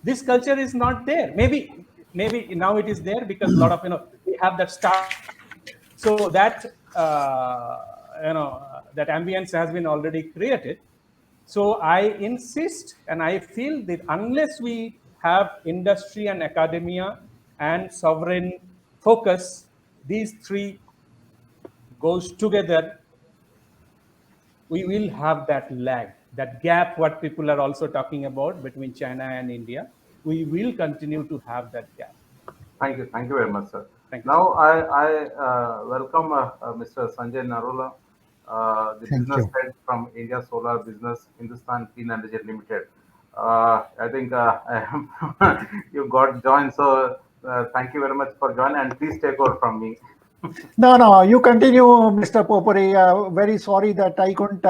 This culture is not there. Maybe now it is there because a lot of we have that start. So that that ambience has been already created. So I insist and I feel that unless we have industry and academia and sovereign focus, these three goes together, we will have that lag, that gap, what people are also talking about between China and India. We will continue to have that gap. Thank you very much, sir. Thank you. Now I welcome Mr. Sanjay Narula, the Thank business you. head from India Solar Business Hindustan Clean Energy Limited. I think you got joined, so thank you very much for joining, and please take over from me. No, you continue, Mr. Popuri. Very sorry that I couldn't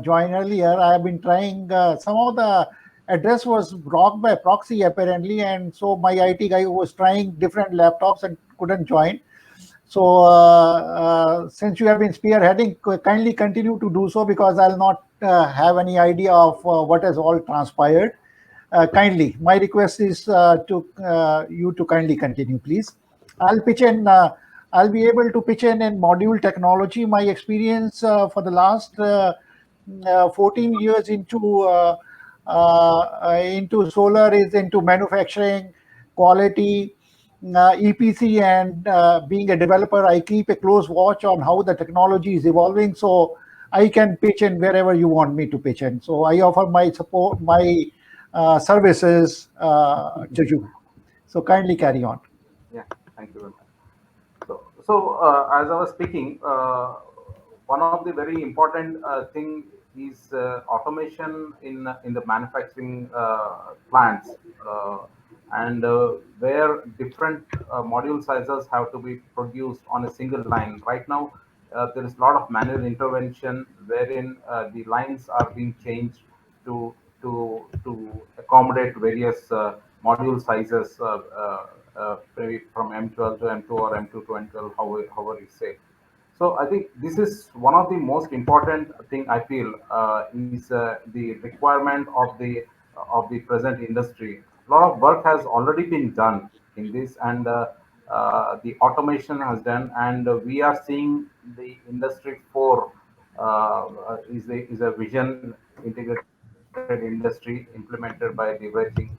join earlier. I have been trying. Some of the address was blocked by proxy apparently, and so my IT guy was trying different laptops and couldn't join. So since you have been spearheading, kindly continue to do so, because I'll not have any idea of what has all transpired. Kindly, my request is to you to kindly continue, please. I'll pitch in. I'll be able to pitch in module technology. My experience for the last 14 years into solar is into manufacturing, quality, EPC, and being a developer, I keep a close watch on how the technology is evolving, so I can pitch in wherever you want me to pitch in. So I offer my support, my services to you. So kindly carry on. Yeah, thank you very much. As I was speaking, one of the very important thing is automation in the manufacturing plants, and where different module sizes have to be produced on a single line. Right now, there is a lot of manual intervention wherein the lines are being changed to to accommodate various module sizes, maybe from M12 to M2 or M2 to M12, however you say. So I think this is one of the most important thing I feel is the requirement of the present industry. A lot of work has already been done in this, and the automation has done, and we are seeing the industry 4 is a vision integrated industry implemented by leveraging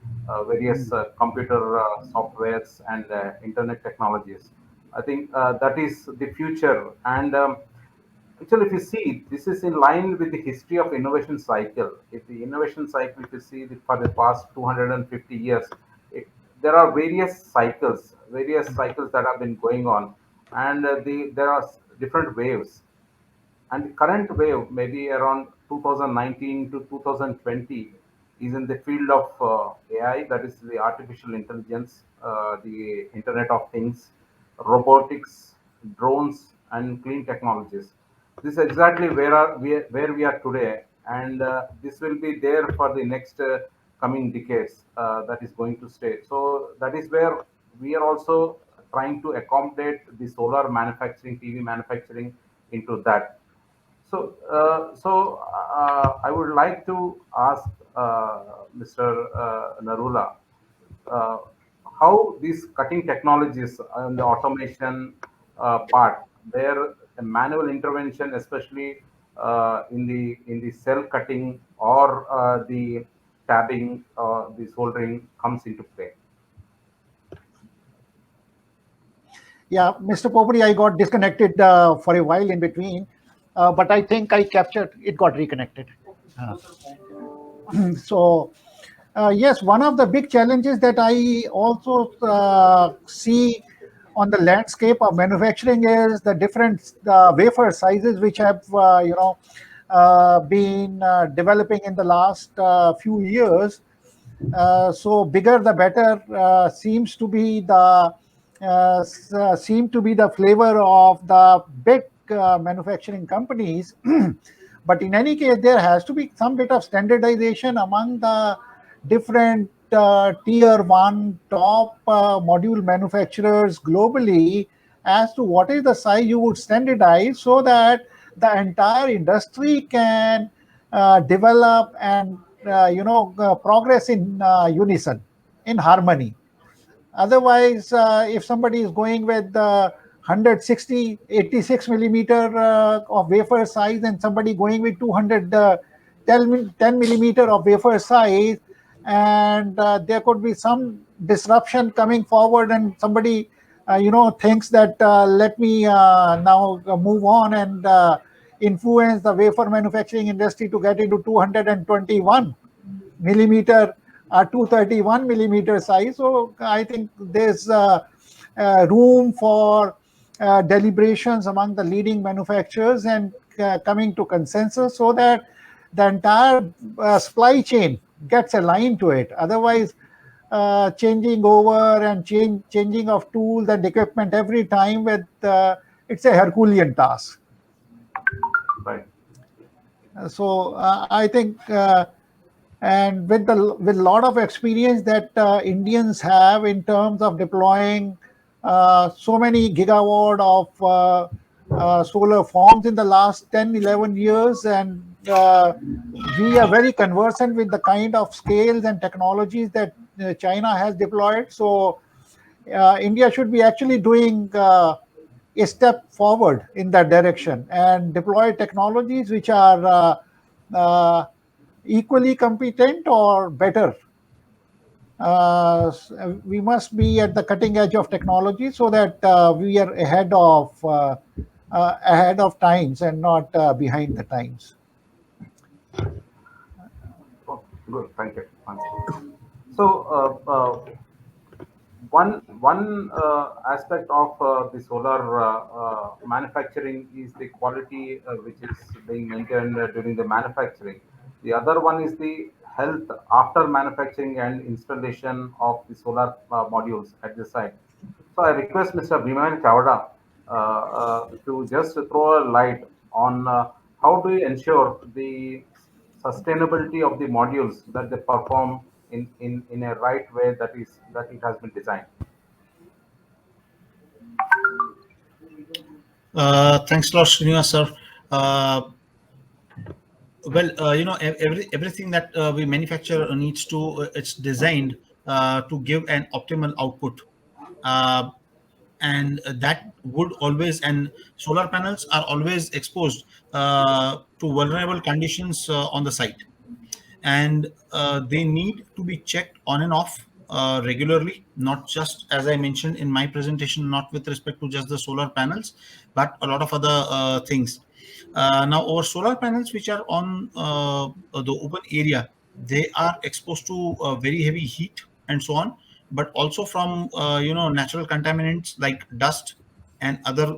various computer softwares and internet technologies. I think that is the future. And actually, if you see, this is in line with the history of innovation cycle. If the innovation cycle, if you see for the past 250 years, there are various cycles that have been going on, and there are different waves. And the current wave, maybe around 2019 to 2020, is in the field of AI, that is the artificial intelligence, the Internet of Things, robotics, drones, and clean technologies. This is exactly where we are today, and this will be there for the next coming decades. That is going to stay. So that is where we are also trying to accommodate the solar manufacturing, PV manufacturing into that. I would like to ask Mr. Narula uh, how these cutting technologies and the automation part, where the manual intervention, especially in the cell cutting or the tabbing, the soldering, comes into play. Yeah, Mr. Popuri, I got disconnected for a while in between, but I think I captured it, got reconnected. So, yes, one of the big challenges that I also see on the landscape of manufacturing is the different wafer sizes which have, been developing in the last few years. So bigger the better seem to be the flavor of the big manufacturing companies. But in any case, there has to be some bit of standardization among the different tier one top module manufacturers globally as to what is the size you would standardize, so that the entire industry can develop and progress in unison, in harmony. Otherwise, if somebody is going with 160, 86 millimeter of wafer size, and somebody going with 10 millimeter of wafer size, and there could be some disruption coming forward, and somebody thinks that let me now move on and influence the wafer manufacturing industry to get into 221 millimeter 231 millimeter size. So I think there's room for deliberations among the leading manufacturers, and coming to consensus so that the entire supply chain gets aligned to it. Otherwise, changing over and changing of tools and equipment every time with it's a Herculean task. Right. So I think, and with a lot of experience that Indians have in terms of deploying so many gigawatt of solar farms in the last 10, 11 years, and we are very conversant with the kind of scales and technologies that China has deployed. So India should be actually doing a step forward in that direction and deploy technologies which are equally competent or better. We must be at the cutting edge of technology so that we are ahead of times and not behind the times. Oh, good. Thank you. So, one aspect of the solar manufacturing is the quality which is being maintained during the manufacturing. The other one is the health after manufacturing and installation of the solar modules at the site. So I request Mr. Bhiman Chawda to just throw a light on how do you ensure the sustainability of the modules that they perform in a right way that it has been designed. Thanks a lot, Srinivas, sir. Everything that we manufacture needs to it's designed to give an optimal output, and that would always, and solar panels are always exposed to vulnerable conditions on the site, and they need to be checked on and off regularly, not just as I mentioned in my presentation, not with respect to just the solar panels, but a lot of other things. Now, our solar panels, which are on the open area, they are exposed to very heavy heat and so on, but also from natural contaminants like dust and other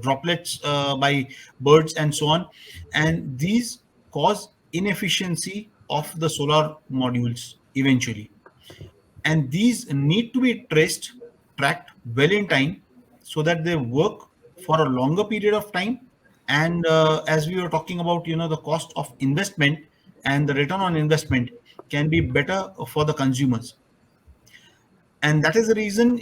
droplets by birds and so on, and these cause inefficiency of the solar modules eventually, and these need to be tracked well in time so that they work for a longer period of time. And as we were talking about, the cost of investment and the return on investment can be better for the consumers, and that is the reason.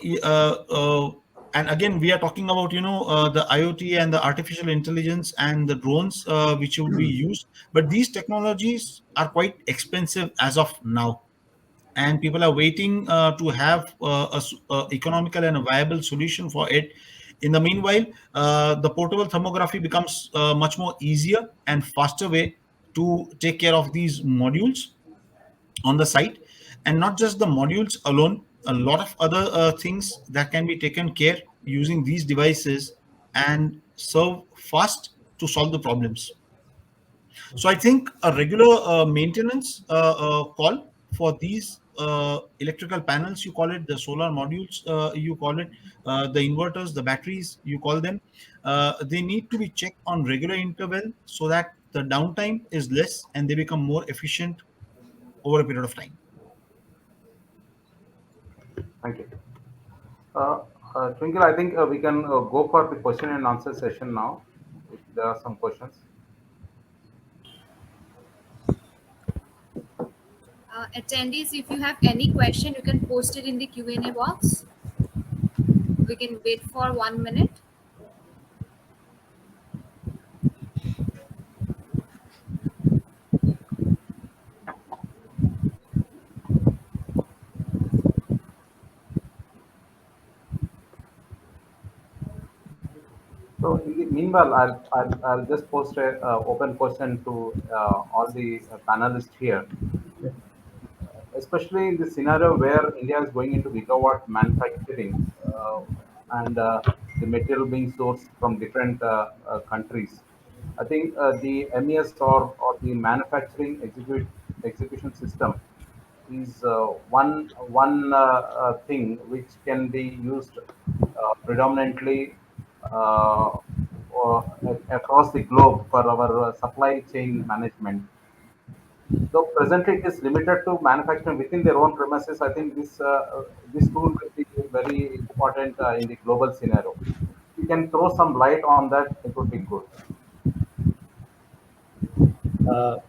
And again, we are talking about the IoT and the artificial intelligence and the drones which will be used, but these technologies are quite expensive as of now, and people are waiting to have a economical and a viable solution for it. In the meanwhile, the portable thermography becomes much more easier and faster way to take care of these modules on the site, and not just the modules alone, a lot of other things that can be taken care using these devices and serve fast to solve the problems. So I think a regular maintenance call for these electrical panels, you call it the solar modules, you call it the inverters, the batteries, you call them, they need to be checked on regular interval so that the downtime is less and they become more efficient over a period of time. Thank you. Twinkle, I think we can go for the question and answer session now, if there are some questions. Attendees, if you have any question, you can post it in the Q&A box. We can wait for 1 minute. So meanwhile, I'll just post a open question to all the panelists here. Especially in the scenario where India is going into gigawatt manufacturing and the material being sourced from different countries. I think the MES or the manufacturing execution system is one thing which can be used predominantly across the globe for our supply chain management. Though presently it is limited to manufacturing within their own premises, I think this tool will be very important in the global scenario. If you can throw some light on that, it would be good.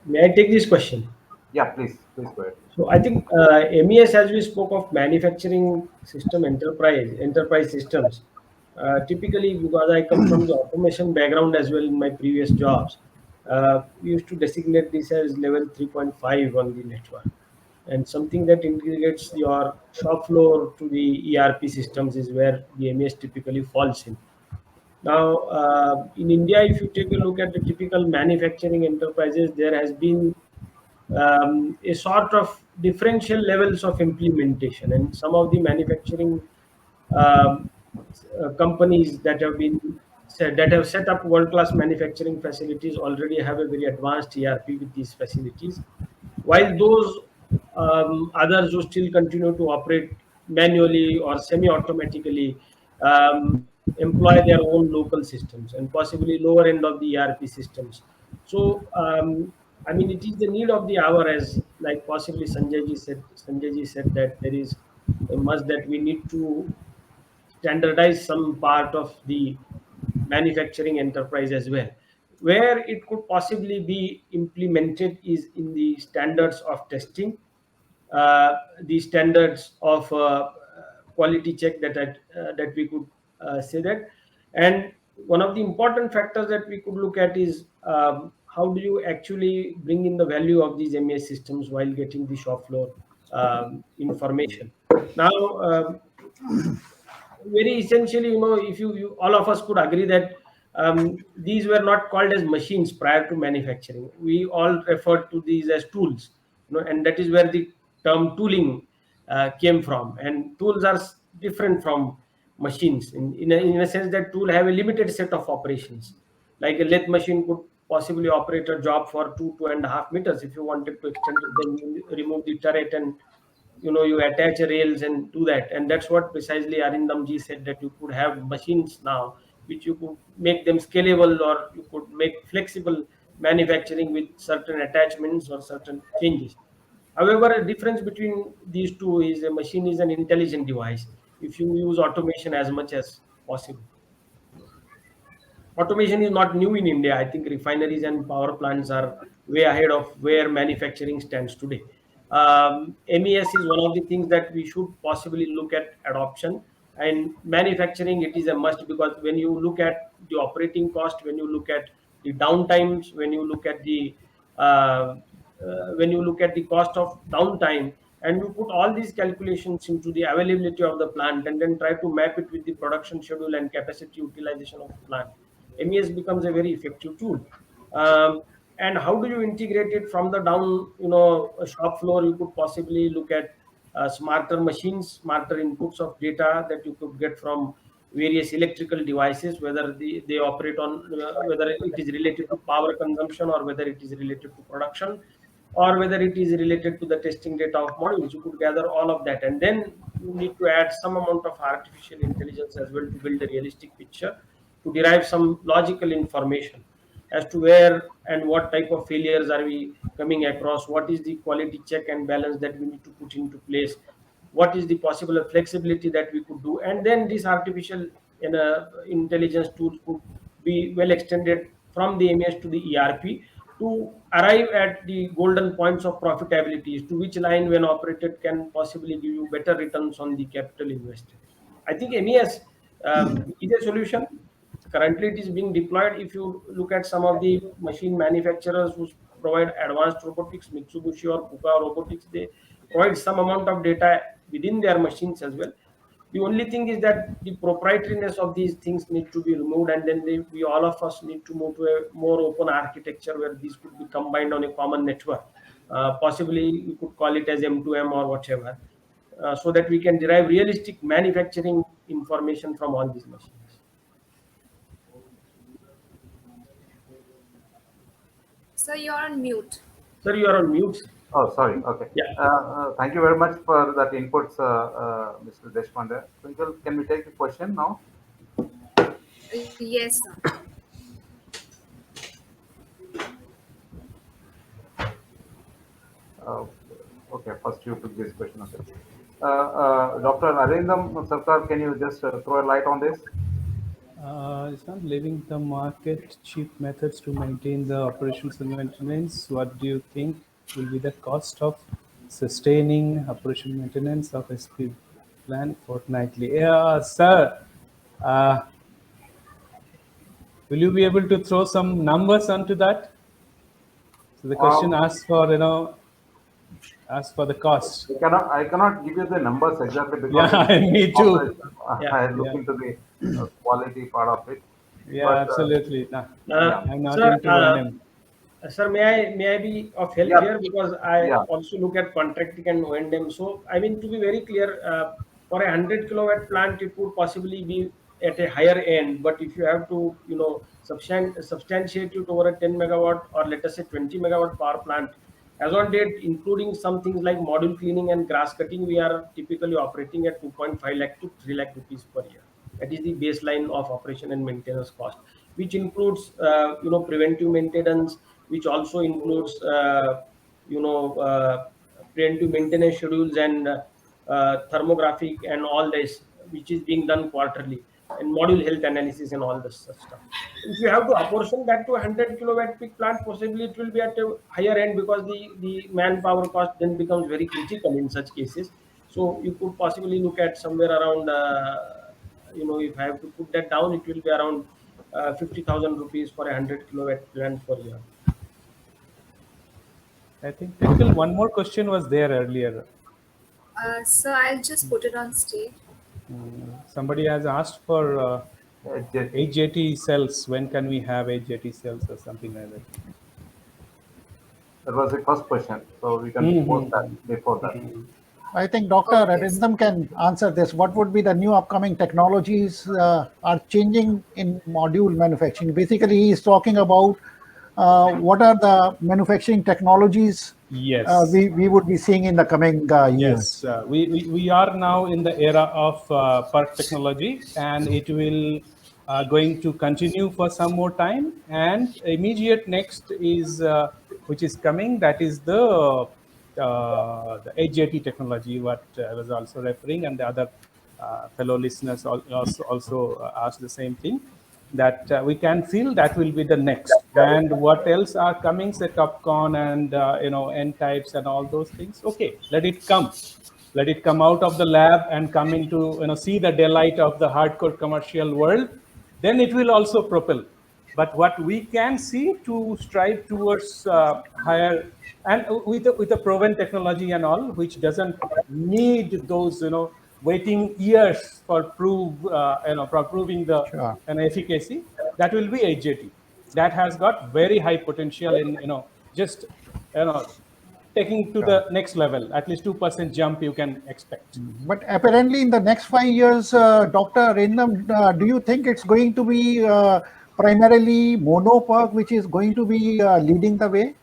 May I take this question? Yeah, please go ahead. So I think MES, as we spoke of manufacturing system enterprise systems, typically because I come from the automation background as well in my previous jobs, we used to designate this as level 3.5 on the network. And something that integrates your shop floor to the ERP systems is where the MES typically falls in. Now, in India, if you take a look at the typical manufacturing enterprises, there has been a sort of differential levels of implementation, and some of the manufacturing um, companies that have set up world-class manufacturing facilities already have a very advanced ERP with these facilities, while those others who still continue to operate manually or semi-automatically employ their own local systems and possibly lower end of the ERP systems. So, I mean, it is the need of the hour, as like possibly Sanjay ji said that there is a must that we need to standardize some part of the manufacturing enterprise as well. Where it could possibly be implemented is in the standards of testing, the standards of quality check that we could say that. And one of the important factors that we could look at is how do you actually bring in the value of these MES systems while getting the shop floor information. Now, very essentially, if you all of us could agree that these were not called as machines prior to manufacturing. We all referred to these as tools, and that is where the term tooling came from. And tools are different from machines in a sense that tool have a limited set of operations. Like a lathe machine could possibly operate a job for 2.5 meters. If you wanted to extend it, then you remove the turret and you attach rails and do that. And that's what precisely Arindam ji said, that you could have machines now which you could make them scalable, or you could make flexible manufacturing with certain attachments or certain changes. However, a difference between these two is a machine is an intelligent device if you use automation as much as possible. Automation is not new in India. I think refineries and power plants are way ahead of where manufacturing stands today. MES is one of the things that we should possibly look at adoption. And manufacturing, it is a must, because when you look at the operating cost, when you look at the downtimes, when you look at the cost of downtime, and you put all these calculations into the availability of the plant, and then try to map it with the production schedule and capacity utilization of the plant, MES becomes a very effective tool. And how do you integrate it from the down, shop floor? You could possibly look at smarter machines, smarter inputs of data that you could get from various electrical devices, whether they operate on, whether it is related to power consumption, or whether it is related to production, or whether it is related to the testing data of modules. You could gather all of that, and then you need to add some amount of artificial intelligence as well to build a realistic picture, to derive some logical information as to where and what type of failures are we coming across, what is the quality check and balance that we need to put into place, what is the possible flexibility that we could do. And then this artificial intelligence tools could be well extended from the MES to the ERP to arrive at the golden points of profitability, to which line when operated can possibly give you better returns on the capital invested. I think MES is a solution. Currently it is being deployed. If you look at some of the machine manufacturers who provide advanced robotics, Mitsubishi or Kuka Robotics, they provide some amount of data within their machines as well. The only thing is that the proprietariness of these things need to be removed, and then we all of us need to move to a more open architecture where these could be combined on a common network. Possibly we could call it as M2M or whatever, so that we can derive realistic manufacturing information from all these machines. So you're on mute. Sir, you are on mute. Oh, sorry. Okay. Yeah. Thank you very much for that inputs, Mr. Deshpande. Twinkle, can we take the question now? Yes, sir. Okay, first you took this question. Okay. Dr. Arindam Sarkar, can you just throw a light on this? It's not leaving the market, cheap methods to maintain the operations and maintenance. What do you think will be the cost of sustaining operation maintenance of SP plan fortnightly? Yeah, sir. Uh, will you be able to throw some numbers onto that? So the question asks for, asks for the cost. I cannot give you the numbers exactly because Yeah, me too. I look into the quality part of it. Yeah, But, absolutely. Nah, I'm not Sir, into O&M. Sir, may I be of help here, because I also look at contracting and O&M. So I mean, to be very clear, for a 100 kilowatt plant, it would possibly be at a higher end. But if you have to, substantiate it over a 10 megawatt or let us say 20 megawatt power plant, as on date, including some things like module cleaning and grass cutting, we are typically operating at 2.5 lakh to 3 lakh rupees per year. That is the baseline of operation and maintenance cost, which includes preventive maintenance, which also includes preventive maintenance schedules and thermographic and all this, which is being done quarterly, and module health analysis and all this stuff. If you have to apportion that to 100 kilowatt peak plant, possibly it will be at a higher end, because the manpower cost then becomes very critical in such cases. So you could possibly look at somewhere around, if I have to put that down, it will be around 50,000 rupees for a 100 kilowatt plant per year. I think Tinkle, one more question was there earlier. So I'll just put it on stage. Somebody has asked for HJT cells. When can we have HJT cells or something like that? That was the first question, so we can post that before that. I think Dr. Arindam can answer this. What would be the new upcoming technologies are changing in module manufacturing? Basically, he is talking about what are the manufacturing technologies we would be seeing in the coming years. Yes, we are now in the era of PERC technology, and it will going to continue for some more time. And immediate next is which is coming, that is the HJT technology, what I was also referring, and the other fellow listeners also asked the same thing, that we can feel that will be the next. And what else are coming, say Topcon and N types and all those things. Okay, let it come out of the lab and come into see the delight of the hardcore commercial world. Then it will also propel. But what we can see to strive towards higher, and with a proven technology and all, which doesn't need those waiting years for proving the efficacy, that will be HJT. That has got very high potential in just taking to the next level. At least 2% jump you can expect. But apparently in the next 5 years, Dr. Arindam, do you think it's going to be primarily mono PERC which is going to be leading the way?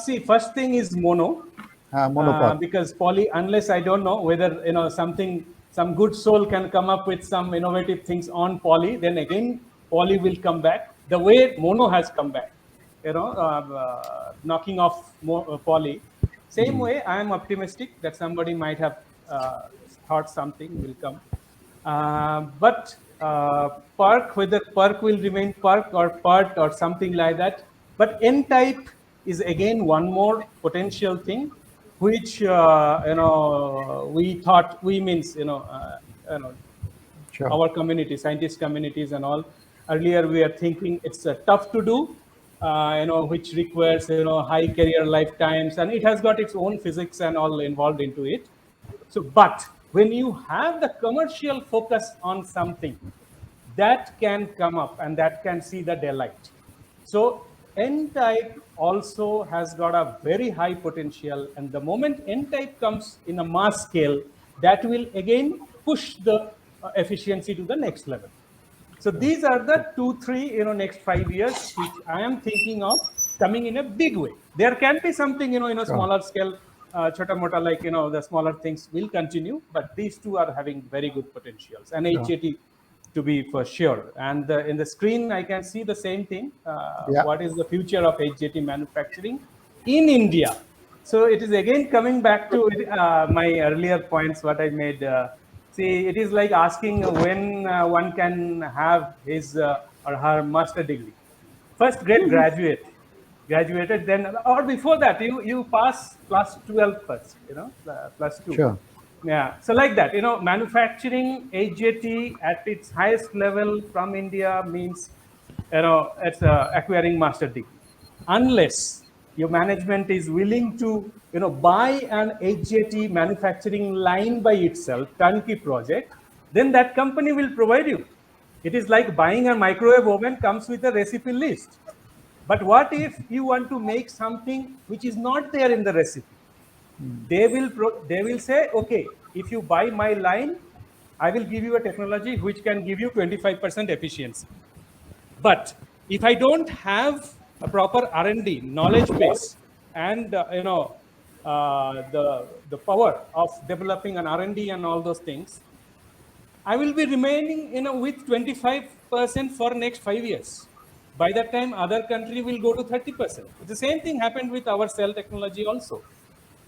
See, first thing is mono. Because poly, unless I don't know whether some good soul can come up with some innovative things on poly, then again poly will come back the way mono has come back, knocking off poly. Same way, I am optimistic that somebody might have thought something will come. But PERC, whether PERC will remain PERC or PERT or something like that. But N-type is again one more potential thing, which we thought our community, scientist communities and all. Earlier we are thinking it's tough to do, which requires high career lifetimes, and it has got its own physics and all involved into it. So, but when you have the commercial focus on something, that can come up and that can see the daylight. So N-type also has got a very high potential, and the moment N-type comes in a mass scale, that will again push the efficiency to the next level. So these are the 2-3 next 5 years which I am thinking of coming in a big way. There can be something in a smaller scale, chota mota, like the smaller things will continue, but these two are having very good potentials, and HJT to be for sure. And in the screen I can see the same thing. What is the future of HJT manufacturing in India? So it is again coming back to my earlier points, what I made. See, it is like asking when one can have his or her master degree. First, graduated, then, or before that, you pass plus 12 first, plus 2. Sure. Yeah, so like that, manufacturing HJT at its highest level from India means, it's acquiring master degree. Unless your management is willing to, buy an HJT manufacturing line by itself, turnkey project, then that company will provide you. It is like buying a microwave oven comes with a recipe list. But what if you want to make something which is not there in the recipe? They will say, okay, if you buy my line, I will give you a technology which can give you 25% efficiency. But if I don't have a proper R&D knowledge base and the power of developing an R&D and all those things, I will be remaining with 25% for next 5 years. By that time, other country will go to 30%. The same thing happened with our cell technology also.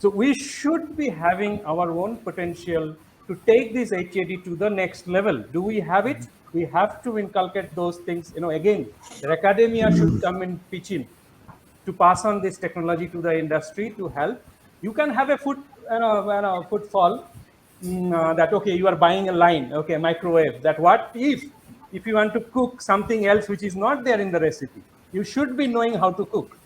So we should be having our own potential to take this HAD to the next level. Do we have it? We have to inculcate those things. Again, the academia should come and pitch in to pass on this technology to the industry to help. You can have a footfall that, okay, you are buying a line, okay, microwave. That what if you want to cook something else which is not there in the recipe, you should be knowing how to cook.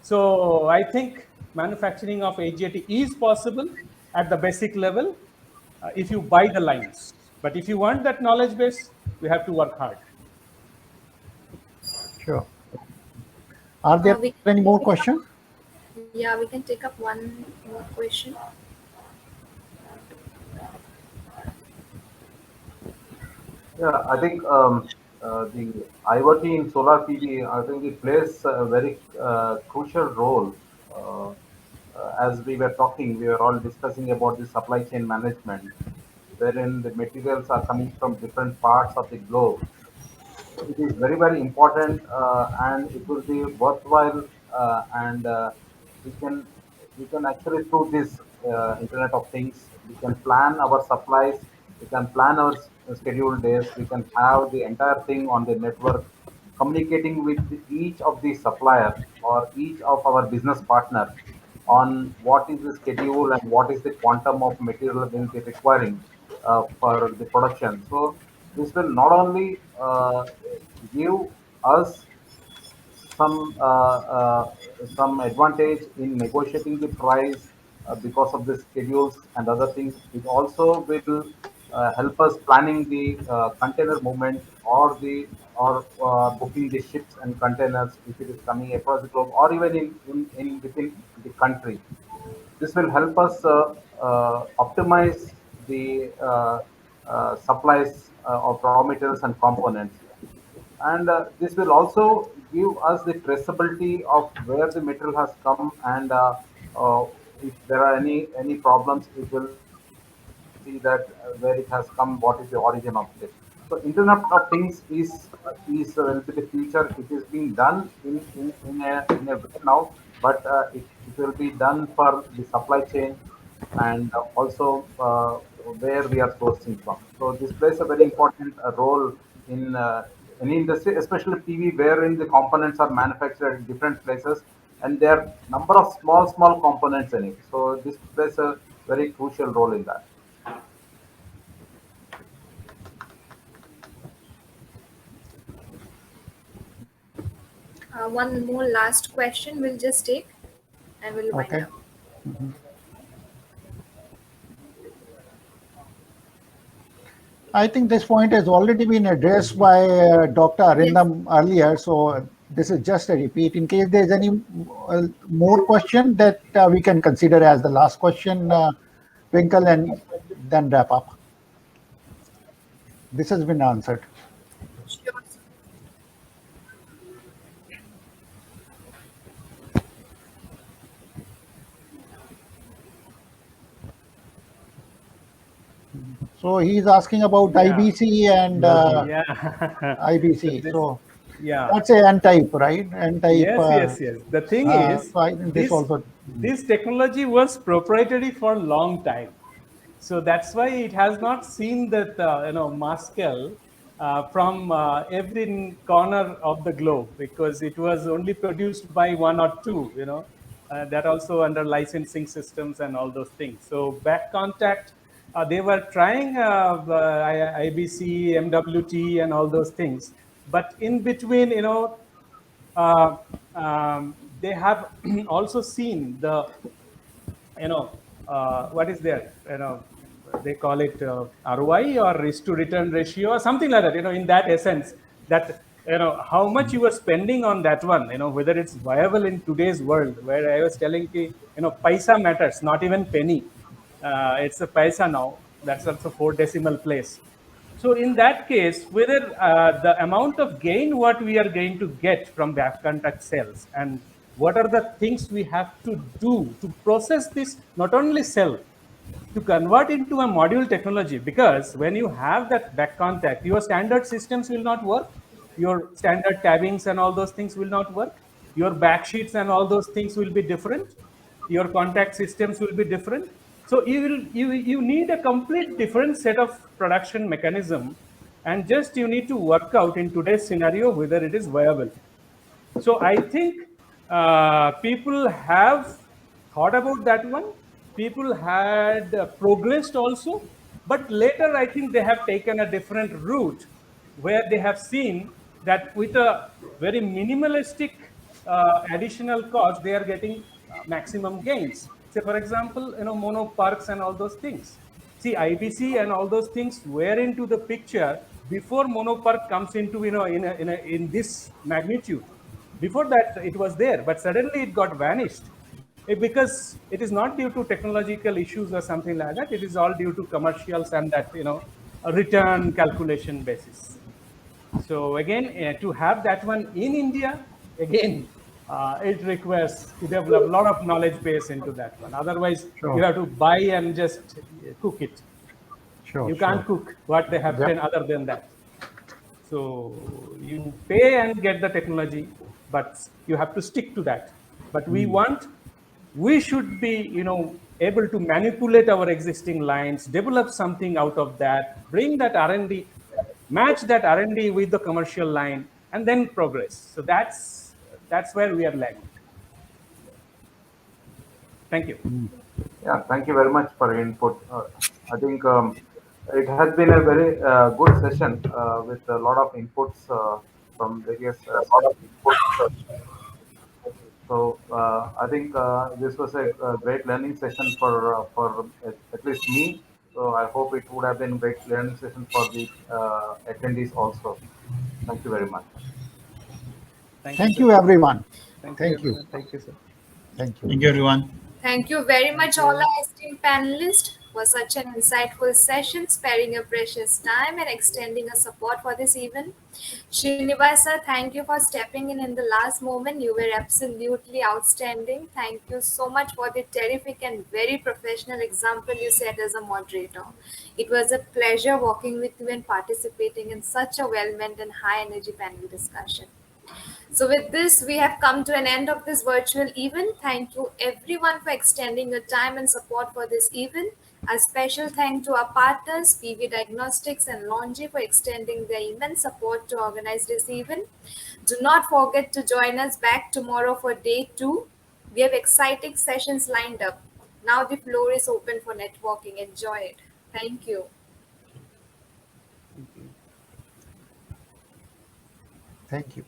So I think manufacturing of HJT is possible at the basic level if you buy the lines. But if you want that knowledge base, we have to work hard. Sure. Are there any more questions? Yeah, we can take up one more question. Yeah, I think the IoT in solar PV, I think it plays a very crucial role. As we were talking, we were all discussing about the supply chain management, wherein the materials are coming from different parts of the globe. It is very, very important, and it will be worthwhile, and we can we can actually through this Internet of Things, we can plan our supplies, we can plan our scheduled days, we can have the entire thing on the network, communicating with each of the supplier or each of our business partner on what is the schedule and what is the quantum of material we'll be requiring for the production. So this will not only give us some uh, uh, some advantage in negotiating the price because of the schedules and other things. It also will help us planning the container movement or the or booking the ships and containers if it is coming across the globe or even in within the country. This will help us optimize the supplies of raw materials and components. And this will also give us the traceability of where the material has come, and if there are any problems, it will see that where it has come, what is the origin of it. So Internet of Things is will be the future. It is being done in a way now, but it will be done for the supply chain and also where we are sourcing from. So this plays a very important role in any industry, especially PV, wherein the components are manufactured at different places, and there are number of small components in it. So this plays a very crucial role in that. One more last question we'll just take and we'll wind Okay. up. I think this point has already been addressed by Dr. Arindam earlier, so this is just a repeat. In case there is any more question that we can consider as the last question, Twinkle, and then wrap up. This has been answered. Sure. So he's asking about IBC and Yeah. IBC. So Yeah. That's a N type, right? N type. Yes. The thing is, so I think this technology was proprietary for a long time. So that's why it has not seen that mass scale from every corner of the globe, because it was only produced by one or two, that also under licensing systems and all those things. So back contact, they were trying IBC, MWT, and all those things, but in between, uh, they have also seen the what is there, they call it ROI, or risk to return ratio, or something like that, in that essence, that how much you are spending on that one, whether it's viable in today's world, where I was telling you, paisa matters, not even penny. It's a paisa now, that's also 4 decimal place. So in that case, whether the amount of gain what we are going to get from back contact sales, and what are the things we have to do to process this, not only sell, to convert into a module technology, because when you have that back contact, your standard systems will not work, your standard tabbings and all those things will not work, your back sheets and all those things will be different, your contact systems will be different. So you need a complete different set of production mechanism, and just you need to work out in today's scenario whether it is viable. So I think people have thought about that one. People had progressed also, but later I think they have taken a different route, where they have seen that with a very minimalistic additional cost, they are getting maximum gains. Say, for example, mono parks and all those things. See, IBC and all those things were into the picture before monopark comes into, in this magnitude. Before that, it was there, but suddenly it got vanished. Because it is not due to technological issues or something like that. It is all due to commercials and that, a return calculation basis. So again, to have that one in India, again, it requires to develop a lot of knowledge base into that one. Otherwise, you have to buy and just cook it. You can't cook what they have done other than that. So you pay and get the technology, but you have to stick to that. But we should be, able to manipulate our existing lines, develop something out of that, bring that R&D, match that R&D with the commercial line, and then progress. So that's where we are lagging. Thank you. Yeah, thank you very much for your input. I think it has been a very good session with a lot of inputs from various so I think this was a great learning session for at least me. So I hope it would have been a great learning session for the attendees also. Thank you very much. Thank you, everyone. Thank you. Thank you, sir. Thank you. Thank you, everyone. Thank you very much, all our esteemed panelists, for such an insightful session, sparing your precious time and extending your support for this event. Srinivasa, thank you for stepping in the last moment. You were absolutely outstanding. Thank you so much for the terrific and very professional example you set as a moderator. It was a pleasure working with you and participating in such a well-meant and high-energy panel discussion. So with this, we have come to an end of this virtual event. Thank you everyone for extending your time and support for this event. A special thank to our partners, PV Diagnostics and Longi, for extending their immense support to organize this event. Do not forget to join us back tomorrow for day 2. We have exciting sessions lined up. Now the floor is open for networking. Enjoy it. Thank you. Thank you.